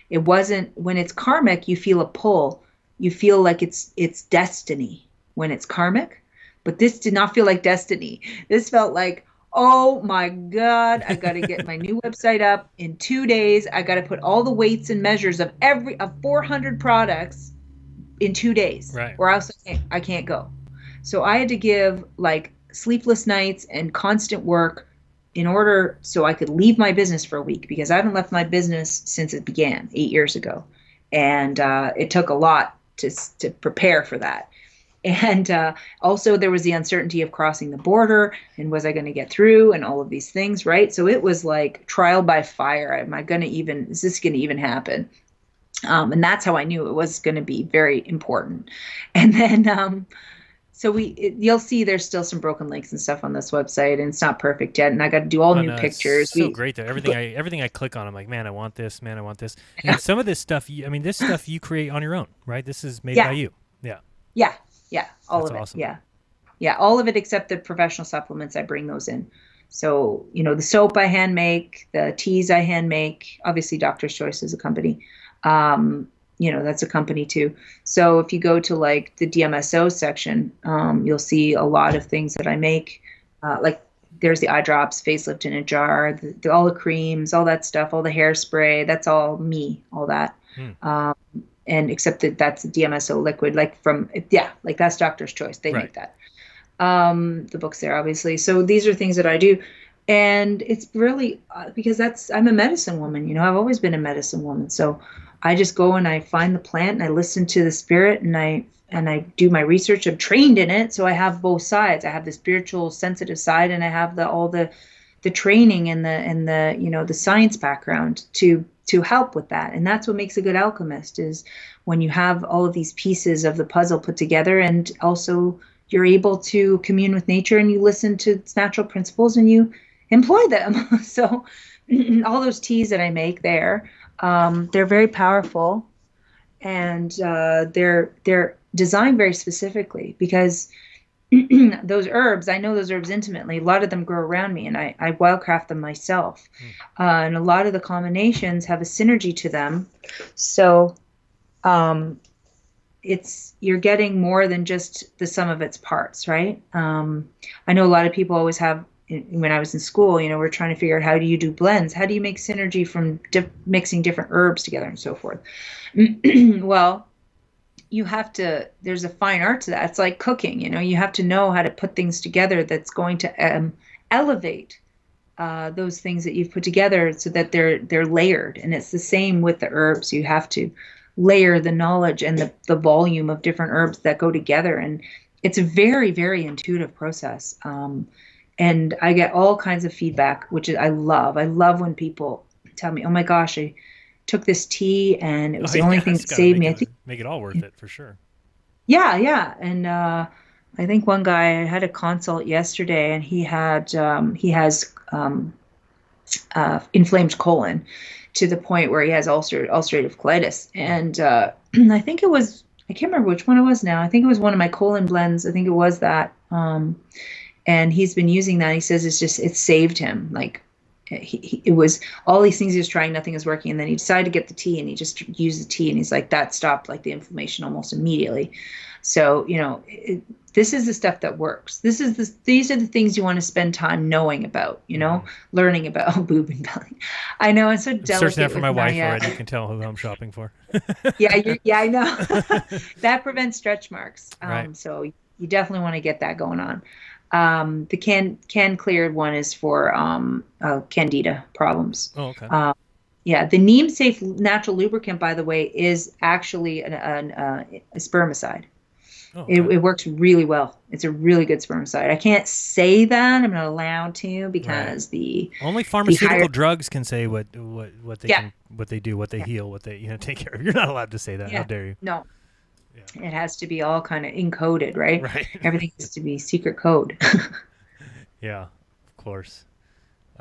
It wasn't, when it's karmic, you feel a pull. You feel like it's destiny when it's karmic. But this did not feel like destiny. This felt like, oh my God, I got to get my new website up in 2 days. I got to put all the weights and measures of 400 products in 2 days, right? Or else I can't go. So I had to give like sleepless nights and constant work in order so I could leave my business for a week, because I haven't left my business since it began 8 years ago. And it took a lot to prepare for that. And also there was the uncertainty of crossing the border, and was I going to get through, and all of these things, right? So it was like trial by fire. Is this going to even happen? And that's how I knew it was going to be very important. And then, you'll see there's still some broken links and stuff on this website, and it's not perfect yet. And I got to do all new pictures. It's so great that everything I click on, I'm like, man, I want this. Man, I want this. And some of this stuff, this stuff you create on your own, right? This is made by you. Yeah. Yeah. Yeah, all That's of it. Awesome. Yeah, all of it except the professional supplements. I bring those in. So, the soap I hand make, the teas I hand make. Obviously, Doctor's Choice is a company. That's a company too. So if you go to like the DMSO section, you'll see a lot of things that I make. Like there's the eye drops, facelift in a jar, all the creams, all that stuff, all the hairspray. That's all me, all that. And except that's a DMSO liquid, like that's Doctor's Choice. They make that. The book's there, obviously. So these are things that I do. And it's really because I'm a medicine woman. I've always been a medicine woman. So I just go and I find the plant and I listen to the spirit, and I do my research. I'm trained in it. So I have both sides. I have the spiritual sensitive side, and I have all the training and the science background to help with that. And that's what makes a good alchemist, is when you have all of these pieces of the puzzle put together, and also you're able to commune with nature, and you listen to its natural principles and you employ them. So all those teas that I make there, they're very powerful, and they're designed very specifically, because those herbs, I know those herbs intimately. A lot of them grow around me, and I wildcraft them myself. And a lot of the combinations have a synergy to them. So you're getting more than just the sum of its parts, right? I know a lot of people always have, when I was in school, we're trying to figure out, how do you do blends? How do you make synergy from mixing different herbs together and so forth? Well, there's a fine art to that. It's like cooking, you have to know how to put things together that's going to elevate those things that you've put together, so that they're layered. And it's the same with the herbs. You have to layer the knowledge and the volume of different herbs that go together. And it's a very, very intuitive process. And I get all kinds of feedback, which I love. I love when people tell me, oh my gosh, I took this tea and it was the only thing that saved me. I think make it all worth it for sure. Yeah. And I think one guy, I had a consult yesterday, and he has inflamed colon to the point where he has ulcerative colitis. And I think I can't remember which one it was now. I think it was one of my colon blends. I think it was that. And he's been using that. He says it's saved him. Like, It was all these things he was trying, nothing was working, and then he decided to get the tea, and he just used the tea, and he's like, that stopped like the inflammation almost immediately. So this is the stuff that works. These are the things you want to spend time knowing about, learning about boob and belly. I know it's so delicate. Searching that for my wife already. You can tell who I'm shopping for. Yeah, I know. That prevents stretch marks. Right. So you definitely want to get that going on. The can cleared one is for candida problems. Oh, okay. Yeah, the neem safe natural lubricant, by the way, is actually a spermicide. Oh, okay. It works really well. It's a really good spermicide. I can't say that. I'm not allowed to because only pharmaceutical drugs can say what they can, what they do, what they heal, what they take care of. You're not allowed to say that. How dare you? No. Yeah. It has to be all kind of encoded, right? Right. Everything has to be secret code. Yeah, of course.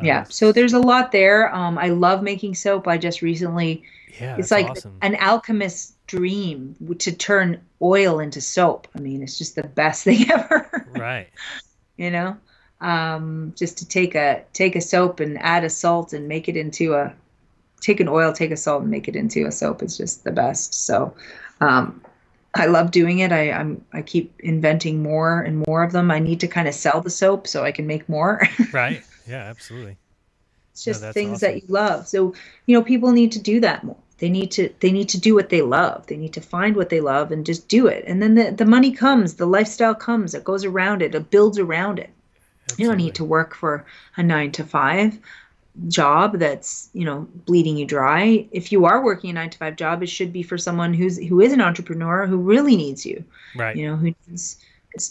Yeah. So there's a lot there. I love making soap. I just recently. Yeah, it's like awesome. An alchemist's dream to turn oil into soap. I mean, it's just the best thing ever. Right. Just to take a soap and add a salt and make it into take an oil, take a salt and make it into a soap. It's just the best. So, I love doing it. I keep inventing more and more of them. I need to kind of sell the soap so I can make more. Right. Yeah, absolutely. It's just things awesome. that you love. So, people need to do that more. They need to do what they love. They need to find what they love and just do it. And then the money comes, the lifestyle comes, it goes around it, it builds around it. Absolutely. You don't need to work for a 9-to-5 job that's, bleeding you dry. If you are working a 9-to-5 job, it should be for someone who is an entrepreneur who really needs you. Right. Who needs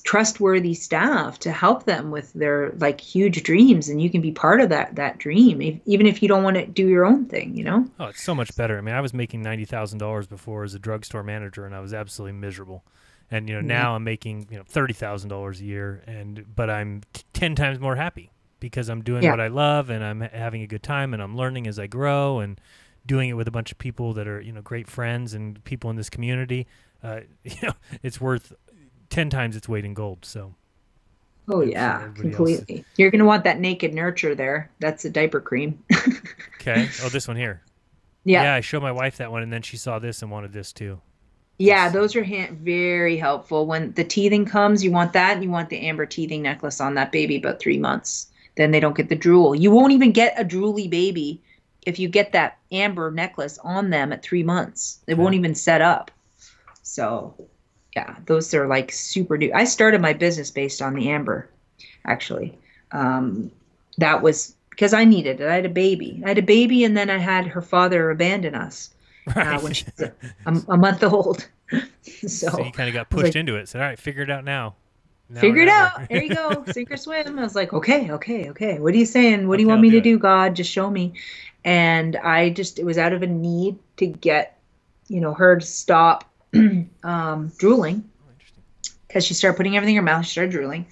trustworthy staff to help them with their huge dreams, and you can be part of that dream, even if you don't want to do your own thing. Oh, it's so much better. I mean, I was making $90,000 before as a drugstore manager, and I was absolutely miserable. And now I'm making $30,000 a year, but I'm 10 times more happy because I'm doing what I love, and I'm having a good time, and I'm learning as I grow, and doing it with a bunch of people that are great friends and people in this community. It's worth 10 times its weight in gold. So completely else. You're gonna want that Naked Nurture there. That's a diaper cream. Okay. Oh, this one here. Yeah, I showed my wife that one, and then she saw this and wanted this too. Yeah, those are very helpful. When the teething comes, you want that, and you want the amber teething necklace on that baby about 3 months. Then they don't get the drool. You won't even get a drooly baby if you get that amber necklace on them at 3 months. They won't even set up. So yeah, those are super new. I started my business based on the amber, actually. That was because I needed it. I had a baby, and then I had her father abandon us when she was a month old. So you kind of got pushed into it. Said, all right, figure it out now. Figure it out. There you go. Sink or swim. I was like, okay. What are you saying? What do you want me to do, God? Just show me. And it was out of a need to get, her to stop drooling, because she started putting everything in her mouth. She started drooling,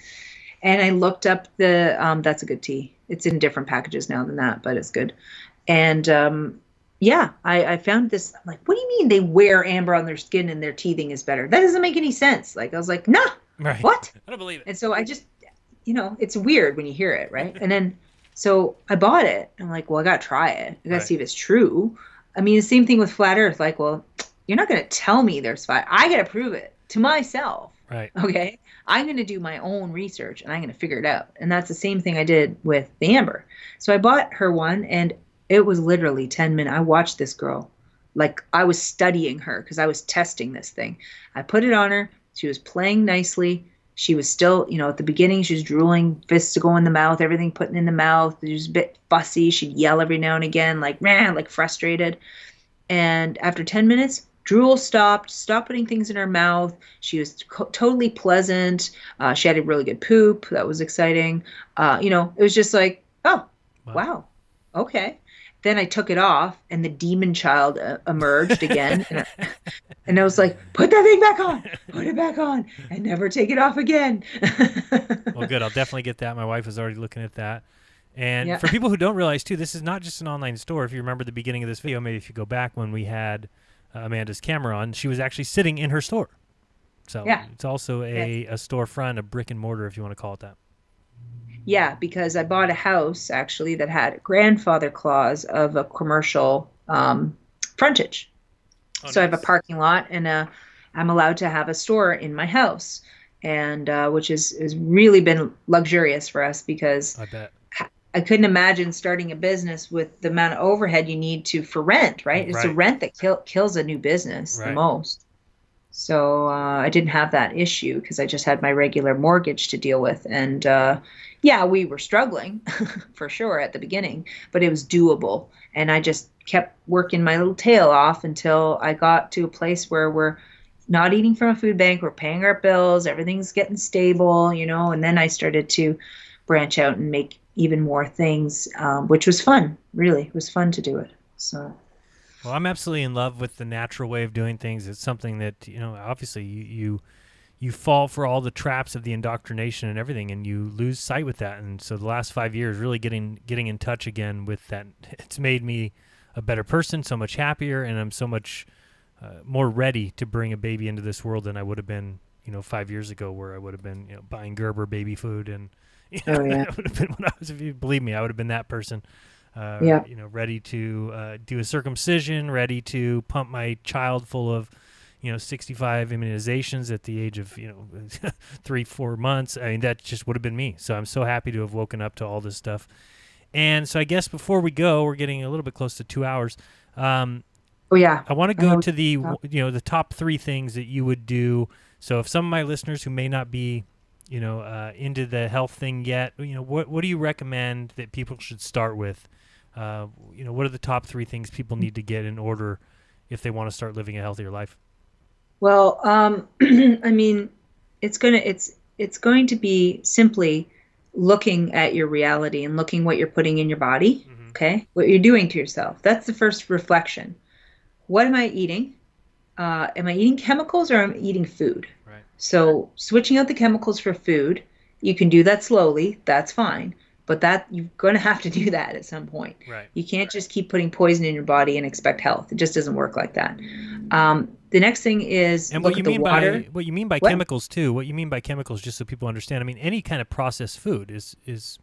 and I looked up that's a good tea. It's in different packages now than that, but it's good. And I found this. I'm like, what do you mean they wear amber on their skin and their teething is better? That doesn't make any sense. I was like, nah, what? I don't believe it. And so I just, it's weird when you hear it, right? And then so I bought it. I'm like, well, I got to try it. I got to see if it's true. I mean, the same thing with flat Earth. Well, you're not going to tell me there's flat. I got to prove it to myself. Right. Okay. I'm going to do my own research, and I'm going to figure it out. And that's the same thing I did with the amber. So I bought her one, and it was literally 10 minutes. I watched this girl I was studying her because I was testing this thing. I put it on her. She was playing nicely. She was still, at the beginning, she was drooling, fists to go in the mouth, everything putting in the mouth. She was a bit fussy. She'd yell every now and again, frustrated. And after 10 minutes, drool stopped putting things in her mouth. She was totally pleasant. She had a really good poop. That was exciting. It was just like, oh, wow. Okay. Then I took it off, and the demon child emerged again. And I was like, put that thing back on. Put it back on. And never take it off again. Well, good. I'll definitely get that. My wife is already looking at that. And for people who don't realize, too, this is not just an online store. If you remember the beginning of this video, maybe if you go back when we had Amanda's camera on, she was actually sitting in her store. So it's also a storefront, a brick and mortar, if you want to call it that. Yeah, because I bought a house actually that had a grandfather clause of a commercial frontage. Oh, So I have a nice. parking lot, and I'm allowed to have a store in my house, and which is really been luxurious for us because I bet. I couldn't imagine starting a business with the amount of overhead you need to for rent, right? It's the Right. rent that kills a new business the Right. most. So I didn't have that issue because I just had my regular mortgage to deal with. And yeah, we were struggling for sure at the beginning, but it was doable. And I just kept working my little tail off until I got to a place where we're not eating from a food bank, we're paying our bills, everything's getting stable, and then I started to branch out and make even more things, which was fun, really. It was fun to do it. So. Well, I'm absolutely in love with the natural way of doing things. It's something that, obviously you fall for all the traps of the indoctrination and everything, and you lose sight with that. And so the last 5 years, really getting in touch again with that, it's made me a better person, so much happier, and I'm so much more ready to bring a baby into this world than I would have been, 5 years ago, where I would have been, buying Gerber baby food, and Oh yeah. that would have been when I was. If you believe me, I would have been that person. Yeah. Ready to do a circumcision, ready to pump my child full of, 65 immunizations at the age of, 3-4 months. I mean, that just would have been me. So I'm so happy to have woken up to all this stuff. And so I guess before we go, we're getting a little bit close to 2 hours. Oh yeah. I want to I go know. to the top 3 things that you would do. So if some of my listeners who may not be, into the health thing yet, what do you recommend that people should start with? What are the top 3 things people need to get in order if they want to start living a healthier life? Well, I mean, it's going to be simply looking at your reality and looking what you're putting in your body. Mm-hmm. Okay, what you're doing to yourself. That's the first reflection. What am I eating? Am I eating chemicals or am I eating food? Right. So switching out the chemicals for food, you can do that slowly. That's fine. But that you're going to have to do that at some point. Right. You can't just keep putting poison in your body and expect health. It just doesn't work like that. The next thing is And look what you at the mean water. by what you mean by What? chemicals too? What you mean by chemicals, just so people understand? I mean, any kind of processed food is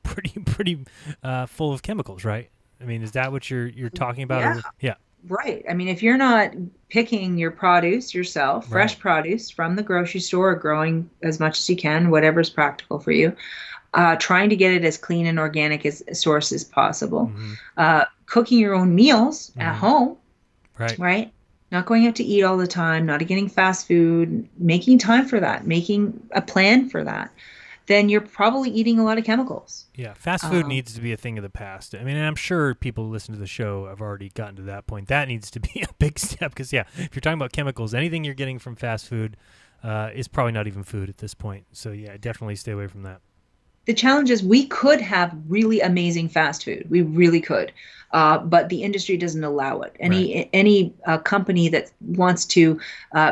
pretty full of chemicals, right? I mean, is that what you're talking about? Yeah. Yeah. Right. I mean, if you're not picking your produce yourself, fresh Right. produce from the grocery store, or growing as much as you can, whatever's practical for you, trying to get it as clean and organic as a source as possible, cooking your own meals at home, Right. right? Not going out to eat all the time, not getting fast food, making time for that, making a plan for that, then you're probably eating a lot of chemicals. Yeah, fast food needs to be a thing of the past. I mean, and I'm sure people who listen to the show have already gotten to that point. That needs to be a big step because, yeah, if you're talking about chemicals, anything you're getting from fast food is probably not even food at this point. So, yeah, definitely stay away from that. The challenge is we could have really amazing fast food. We really could. But the industry doesn't allow it. Any company that wants to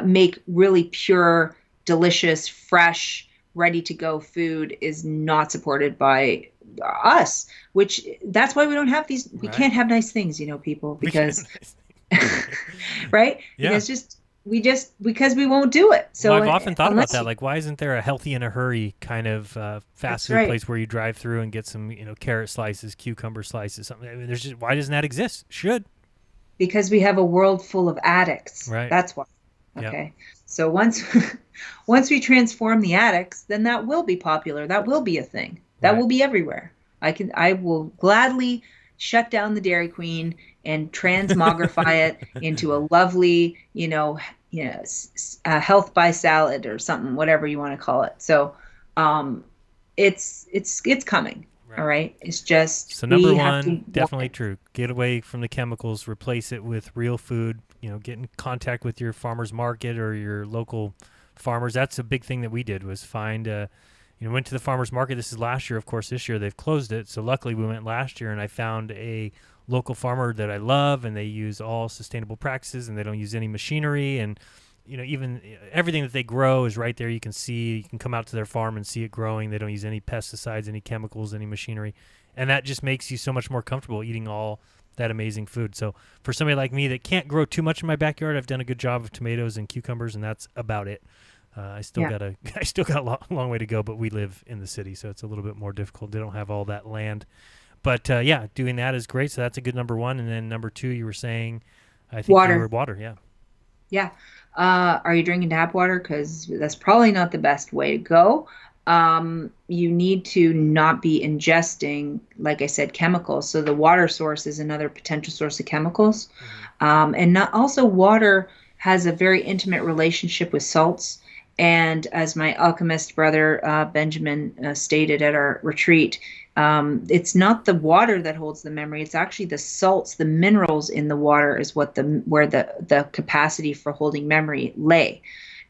make really pure, delicious, fresh, ready-to-go food is not supported by us, which that's why we don't have these. We Right. can't have nice things, people, because, right? Yeah. Because we won't do it. So Well, I've often thought about unless that. Like, why isn't there a healthy in a hurry kind of fast That's food right. place where you drive through and get some, carrot slices, cucumber slices, something? I mean, why doesn't that exist? Should. Because we have a world full of addicts. Right. That's why. Yep. Okay. So once we transform the addicts, then that will be popular. That will be a thing. That Right. will be everywhere. I will gladly shut down the Dairy Queen and transmogrify it into a lovely, health by salad or something, whatever you want to call it. So, it's coming. Right. All right. It's just So number we have one, to definitely want it. true. Get away from the chemicals, replace it with real food, get in contact with your farmer's market or your local farmers. That's a big thing that we did was find, went to the farmer's market. This is last year. Of course, this year they've closed it. So luckily we went last year and I found a local farmer that I love, and they use all sustainable practices and they don't use any machinery. And, even everything that they grow is right there. You can come out to their farm and see it growing. They don't use any pesticides, any chemicals, any machinery. And that just makes you so much more comfortable eating all that amazing food. So for somebody like me that can't grow too much in my backyard, I've done a good job of tomatoes and cucumbers, and that's about it. I still got a long way to go, but we live in the city, so it's a little bit more difficult. They don't have all that land. But yeah, doing that is great. So that's a good number one. And then number two, you were saying, I think Water. you were water. Yeah. Yeah. Are you drinking tap water? Because that's probably not the best way to go. You need to not be ingesting, like I said, chemicals. So the water source is another potential source of chemicals. And not also water has a very intimate relationship with salts. And as my alchemist brother Benjamin stated at our retreat, it's not the water that holds the memory. It's actually the salts, the minerals in the water is where the capacity for holding memory lay.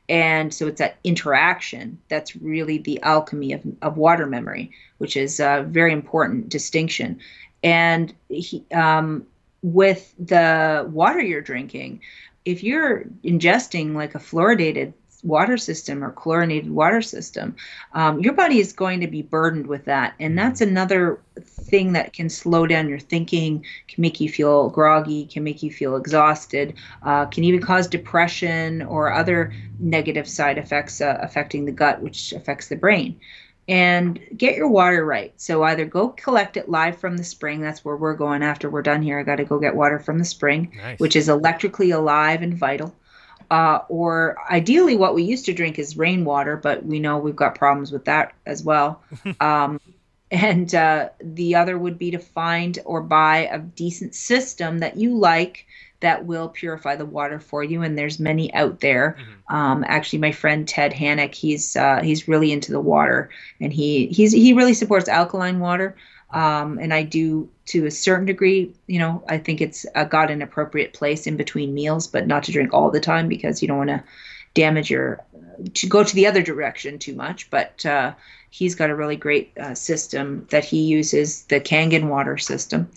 And so it's that interaction that's really the alchemy of water memory, which is a very important distinction. And with the water you're drinking, if you're ingesting like a fluoridated water system or chlorinated water system, your body is going to be burdened with that. And that's another thing that can slow down your thinking, can make you feel groggy, can make you feel exhausted, can even cause depression or other negative side effects affecting the gut, which affects the brain. And get your water right. So either go collect it live from the spring. That's where we're going after we're done here. I got to go get water from the spring, Nice. which is electrically alive and vital. Or ideally what we used to drink is rainwater, but we know we've got problems with that as well. And the other would be to find or buy a decent system that you like that will purify the water for you. And there's many out there. Actually, my friend Ted Hannock, he's really into the water, and he really supports alkaline water. And I do to a certain degree. I think it's got an appropriate place in between meals, but not to drink all the time because you don't want to damage to go to the other direction too much. But he's got a really great system that he uses, the Kangen water system.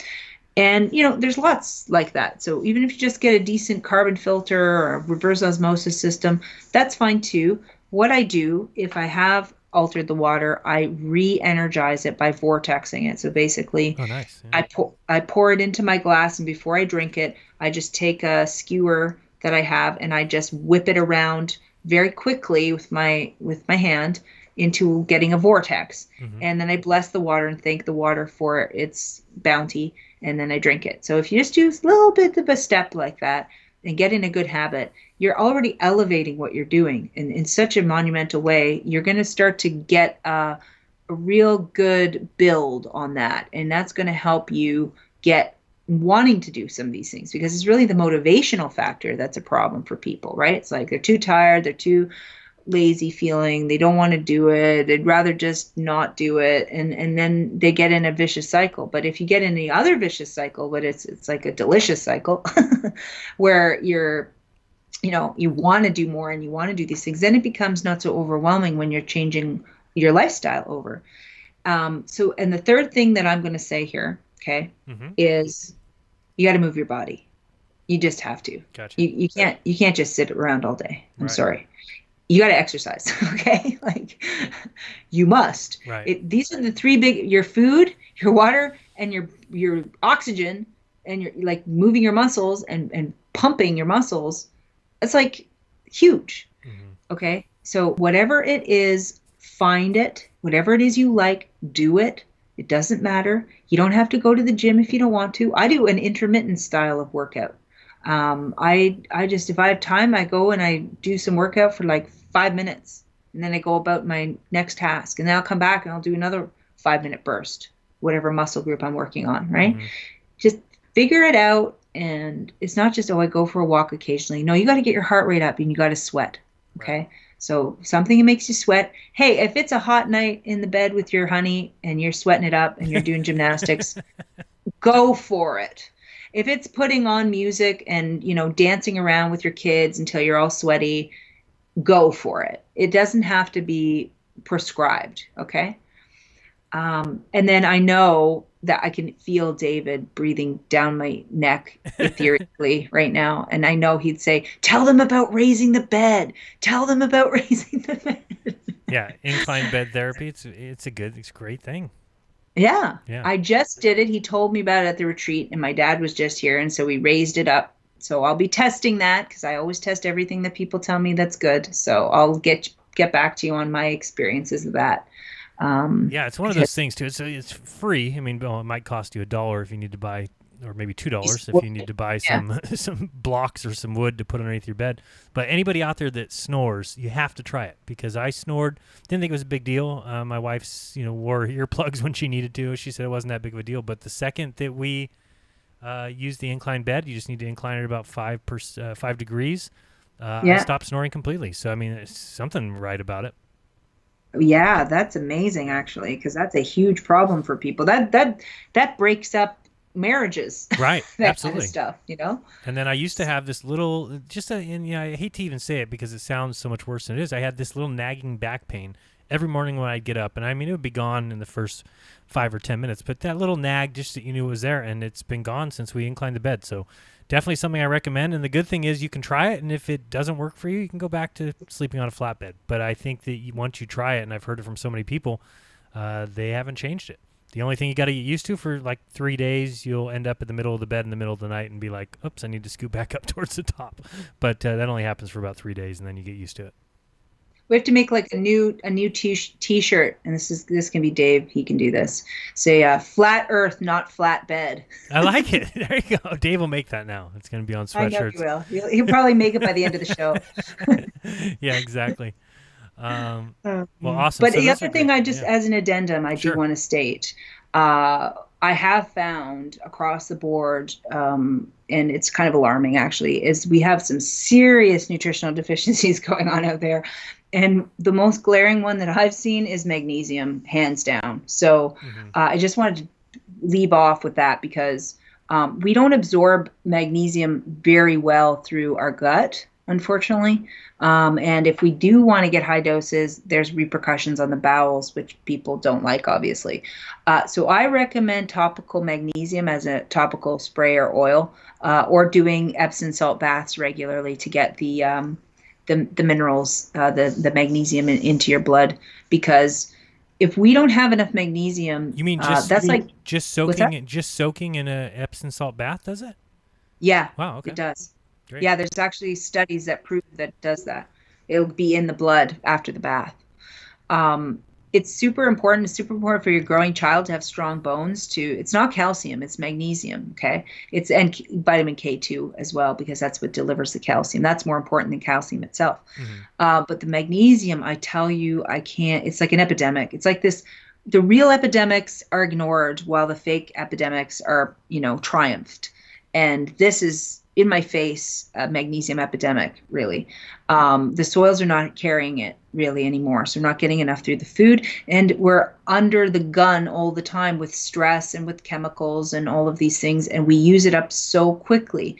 And, there's lots like that. So even if you just get a decent carbon filter or a reverse osmosis system, that's fine too. What I do, if I have altered the water, I re-energize it by vortexing it. So basically, Oh, nice. Yeah. I pour it into my glass, and before I drink it, I just take a skewer that I have and I just whip it around very quickly with my hand into getting a vortex. And then I bless the water and thank the water for its bounty, and then I drink it. So if you just do a little bit of a step like that and get in a good habit, you're already elevating what you're doing in such a monumental way. You're going to start to get a real good build on that. And that's going to help you get wanting to do some of these things, because it's really the motivational factor that's a problem for people, right? It's like they're too tired, they're too lazy feeling, they don't want to do it, they'd rather just not do it, and then they get in a vicious cycle. But if you get in the other vicious cycle, but it's like a delicious cycle where you want to do more and you want to do these things, then it becomes not so overwhelming when you're changing your lifestyle over. And the third thing that I'm going to say here, okay, is you got to move your body. You just have to. Gotcha. You can't just sit around all day. I'm Right. sorry. You got to exercise, okay? Like, you must. Right. These are the three big: your food, your water, and your oxygen, and you're like moving your muscles and pumping your muscles. It's like huge. Okay? So whatever it is, find it. Whatever it is you like, do it. It doesn't matter. You don't have to go to the gym if you don't want to. I do an intermittent style of workout. I just, if I have time, I go and I do some workout for like 5 minutes, and then I go about my next task, and then I'll come back and I'll do another 5-minute burst, whatever muscle group I'm working on, right? Just figure it out. And it's not just, I go for a walk occasionally. No, you got to get your heart rate up and you got to sweat. Okay. Right. So something that makes you sweat. Hey, if it's a hot night in the bed with your honey and you're sweating it up and you're doing gymnastics, go for it. If it's putting on music and, dancing around with your kids until you're all sweaty, go for it. It doesn't have to be prescribed. Okay. And then I know that I can feel David breathing down my neck ethereally right now. And I know he'd say, tell them about raising the bed. Tell them about raising the bed. Yeah. Incline bed therapy. It's a great thing. Yeah. Yeah. I just did it. He told me about it at the retreat, and my dad was just here. And so we raised it up So I'll be testing that because I always test everything that people tell me that's good. So I'll get back to you on my experiences of that. Yeah, it's one of those things too. It's free. I mean, well, it might cost you $1 if you need to buy, or maybe $2 if you need to buy some some blocks or some wood to put underneath your bed. But anybody out there that snores, you have to try it, because I snored, didn't think it was a big deal. My wife's wore earplugs when she needed to. She said it wasn't that big of a deal. But the second that we use the inclined bed, you just need to incline it about 5 degrees. I stopped snoring completely. So I mean, there's something right about it. Yeah, that's amazing, actually, because that's a huge problem for people. That breaks up marriages, right? that Absolutely. kind of stuff. And then I used to have this little, and I hate to even say it because it sounds so much worse than it is. I had this little nagging back pain every morning when I'd get up, and I mean, it would be gone in the first 5 or 10 minutes, but that little nag, just that you knew it was there, and it's been gone since we inclined the bed. So definitely something I recommend. And the good thing is you can try it, and if it doesn't work for you, you can go back to sleeping on a flatbed. But I think that once you try it, and I've heard it from so many people, they haven't changed it. The only thing you got to get used to, for like 3 days, you'll end up in the middle of the bed in the middle of the night and be like, oops, I need to scoot back up towards the top. But that only happens for about 3 days, and then you get used to it. We have to make like a new t-shirt, and this can be Dave. He can do this. Say flat Earth, not flat bed. I like it. There you go. Dave will make that now. It's going to be on sweatshirts. I know he will. He'll probably make it by the end of the show. Yeah, exactly. Well, awesome. But So the those other are thing, great. as an addendum, I do want to state, I have found across the board, and it's kind of alarming actually, is we have some serious nutritional deficiencies going on out there. And the most glaring one that I've seen is magnesium, hands down. So I just wanted to leave off with that, because we don't absorb magnesium very well through our gut, unfortunately. And if we do want to get high doses, there's repercussions on the bowels, which people don't like, obviously. So I recommend topical magnesium as a topical spray or oil, or doing Epsom salt baths regularly to get the minerals, the magnesium into your blood. Because if we don't have enough magnesium, you mean just soaking in a Epsom salt bath, does it? Yeah. Wow. Okay. It does. Great. Yeah, there's actually studies that prove that it does that. It'll be in the blood after the bath. It's super important. It's super important for your growing child to have strong bones too. It's not calcium, it's magnesium, okay? And vitamin K too as well, because that's what delivers the calcium. That's more important than calcium itself. But the magnesium, I tell you, it's like an epidemic. It's like this, the real epidemics are ignored while the fake epidemics are, triumphed. And this is in my face, a magnesium epidemic, really. The soils are not carrying it really anymore. So we're not getting enough through the food. And we're under the gun all the time with stress and with chemicals and all of these things. And we use it up so quickly.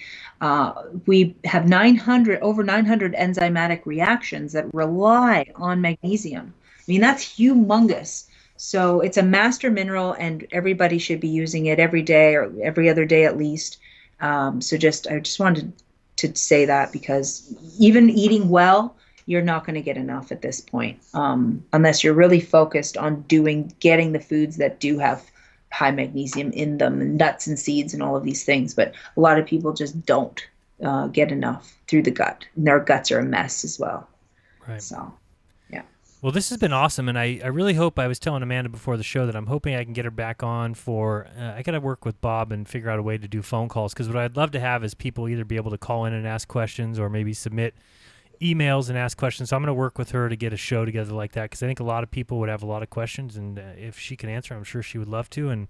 We have over 900 enzymatic reactions that rely on magnesium. I mean, that's humongous. So it's a master mineral, and everybody should be using it every day or every other day at least. I just wanted to say that, because even eating well, you're not going to get enough at this point, unless you're really focused on getting the foods that do have high magnesium in them, and nuts and seeds and all of these things. But a lot of people just don't get enough through the gut, and their guts are a mess as well. Right. So, yeah. Well, this has been awesome, and I really hope, I was telling Amanda before the show that I'm hoping I can get her back on for, I got to work with Bob and figure out a way to do phone calls, because what I'd love to have is people either be able to call in and ask questions, or maybe submit emails and ask questions. So I'm going to work with her to get a show together like that, because I think a lot of people would have a lot of questions, and if she can answer, I'm sure she would love to. And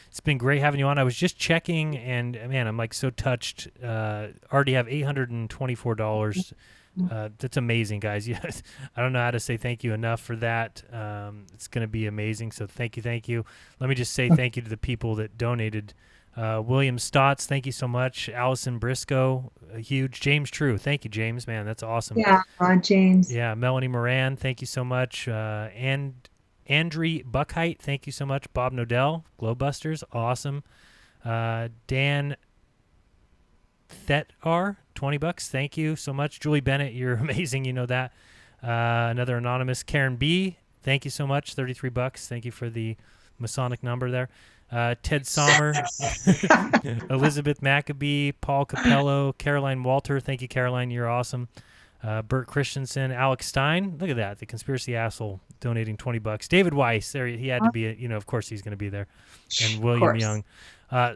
it's been great having you on. I was just checking, and man, I'm like so touched. Already have $824. That's amazing, guys. Yes, I don't know how to say thank you enough for that. It's going to be amazing. So thank you. Let me just say thank you to the people that donated. William Stotts, thank you so much. Allison Briscoe, huge. James True, thank you, James. Man, that's awesome. Yeah, James. Yeah, Melanie Moran, thank you so much. And Andre Buckheit, thank you so much. Bob Nodell, Glowbusters, awesome. Dan Thetar, $20, thank you so much. Julie Bennett, you're amazing, you know that. Another anonymous, Karen B, thank you so much, $33, thank you for the Masonic number there. Ted Sommer, Elizabeth Maccabee, Paul Capello, Caroline Walter. Thank you, Caroline. You're awesome. Bert Christensen, Alex Stein. Look at that. The conspiracy asshole donating $20. David Weiss. There, he had to be. Of course he's going to be there. And William Young.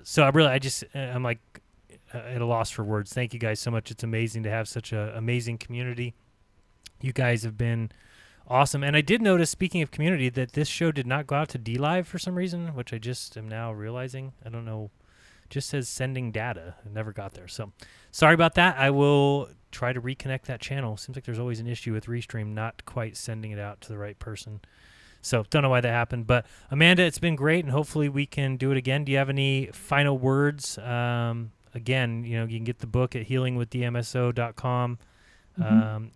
So I'm like at a loss for words. Thank you guys so much. It's amazing to have such an amazing community. You guys have been awesome. And I did notice, speaking of community, that this show did not go out to D-Live for some reason, which I just am now realizing. I don't know. Just says sending data. It never got there. So sorry about that. I will try to reconnect that channel. Seems like there's always an issue with Restream not quite sending it out to the right person. So don't know why that happened. But Amanda, it's been great, and hopefully we can do it again. Do you have any final words? Again, you can get the book at healingwithdmso.com.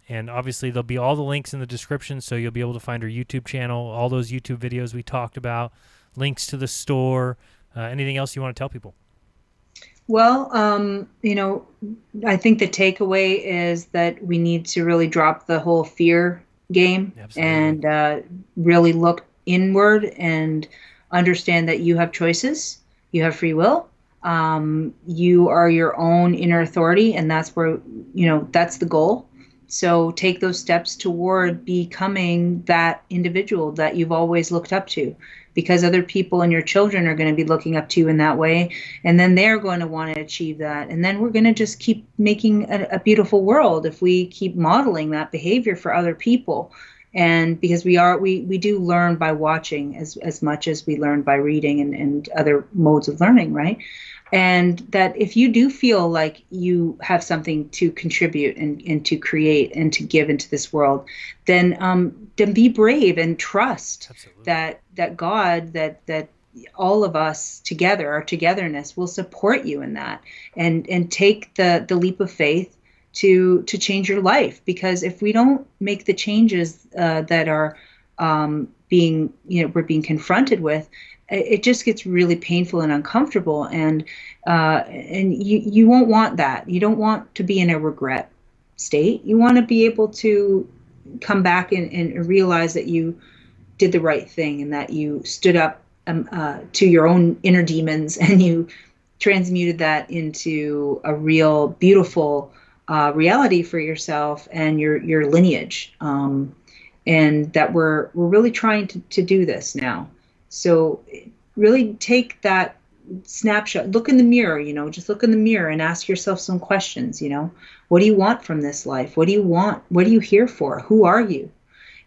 And obviously there'll be all the links in the description, so you'll be able to find our YouTube channel, all those YouTube videos we talked about, links to the store, anything else you want to tell people? Well, I think the takeaway is that we need to really drop the whole fear game. Absolutely. And really look inward and understand that you have choices, you have free will. You are your own inner authority, and that's where, that's the goal. So take those steps toward becoming that individual that you've always looked up to, because other people and your children are going to be looking up to you in that way. And then they're going to want to achieve that. And then we're going to just keep making a beautiful world if we keep modeling that behavior for other people. And because we do learn by watching as much as we learn by reading and other modes of learning, right? And that if you do feel like you have something to contribute and to create and to give into this world, then be brave and trust that God, that all of us together, our togetherness, will support you in that, and take the leap of faith to change your life. Because if we don't make the changes that are we're being confronted with, it just gets really painful and uncomfortable, and you won't want that. You don't want to be in a regret state. You want to be able to come back and realize that you did the right thing, and that you stood up to your own inner demons, and you transmuted that into a real beautiful reality for yourself and your lineage, and that we're really trying to do this now. So really take that snapshot, look in the mirror, just look in the mirror and ask yourself some questions. What do you want from this life? What do you want? What are you here for? Who are you?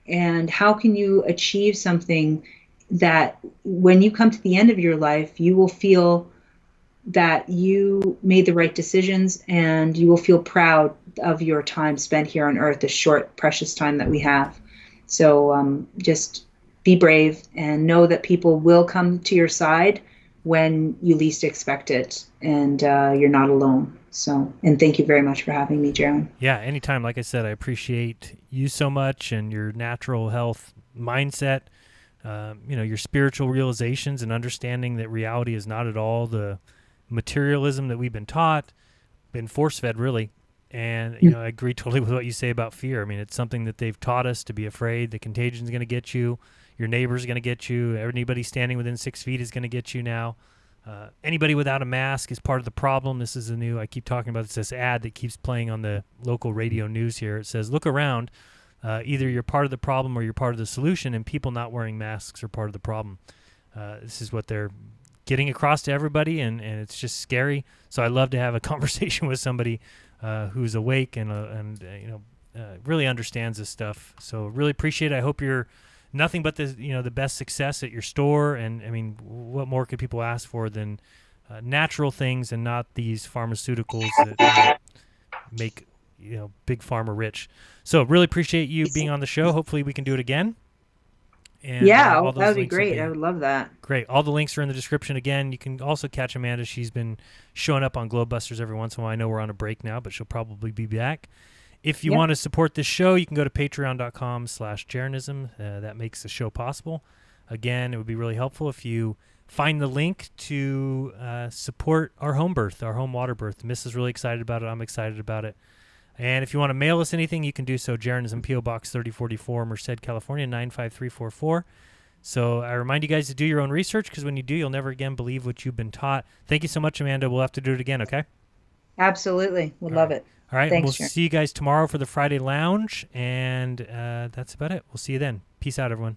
And how can you achieve something that when you come to the end of your life, you will feel that you made the right decisions, and you will feel proud of your time spent here on earth, the short, precious time that we have. So just be brave and know that people will come to your side when you least expect it, and you're not alone. So, and thank you very much for having me, Jaron. Yeah, anytime. Like I said, I appreciate you so much, and your natural health mindset, your spiritual realizations, and understanding that reality is not at all the materialism that we've been taught, been force-fed, really. And, I agree totally with what you say about fear. I mean, it's something that they've taught us to be afraid. The contagion's going to get you. Your neighbor's going to get you. Anybody standing within 6 feet is going to get you now. Anybody without a mask is part of the problem. This is I keep talking about this ad that keeps playing on the local radio news here. It says, look around. Either you're part of the problem or you're part of the solution, and people not wearing masks are part of the problem. This is what they're getting across to everybody, and it's just scary. So I love to have a conversation with somebody who's awake and really understands this stuff. So really appreciate it. I hope you're nothing but the best success at your store. And I mean, what more could people ask for than natural things and not these pharmaceuticals that make big pharma rich. So really appreciate you being on the show. Hopefully we can do it again. And that would be great. I would love that. Great. All the links are in the description. Again, you can also catch Amanda. She's been showing up on Globebusters every once in a while. I know we're on a break now, but she'll probably be back. If you want to support this show, you can go to patreon.com/jeranism. That makes the show possible. Again, it would be really helpful if you find the link to support our home birth, our home water birth. Miss is really excited about it. I'm excited about it. And if you want to mail us anything, you can do so. Jeranism, P.O. Box 3044, Merced, California, 95344. So I remind you guys to do your own research, because when you do, you'll never again believe what you've been taught. Thank you so much, Amanda. We'll have to do it again, okay? Absolutely. Would love it. All right. Thanks, We'll Sharon. see you guys tomorrow for the Friday Lounge, and that's about it. We'll see you then. Peace out, everyone.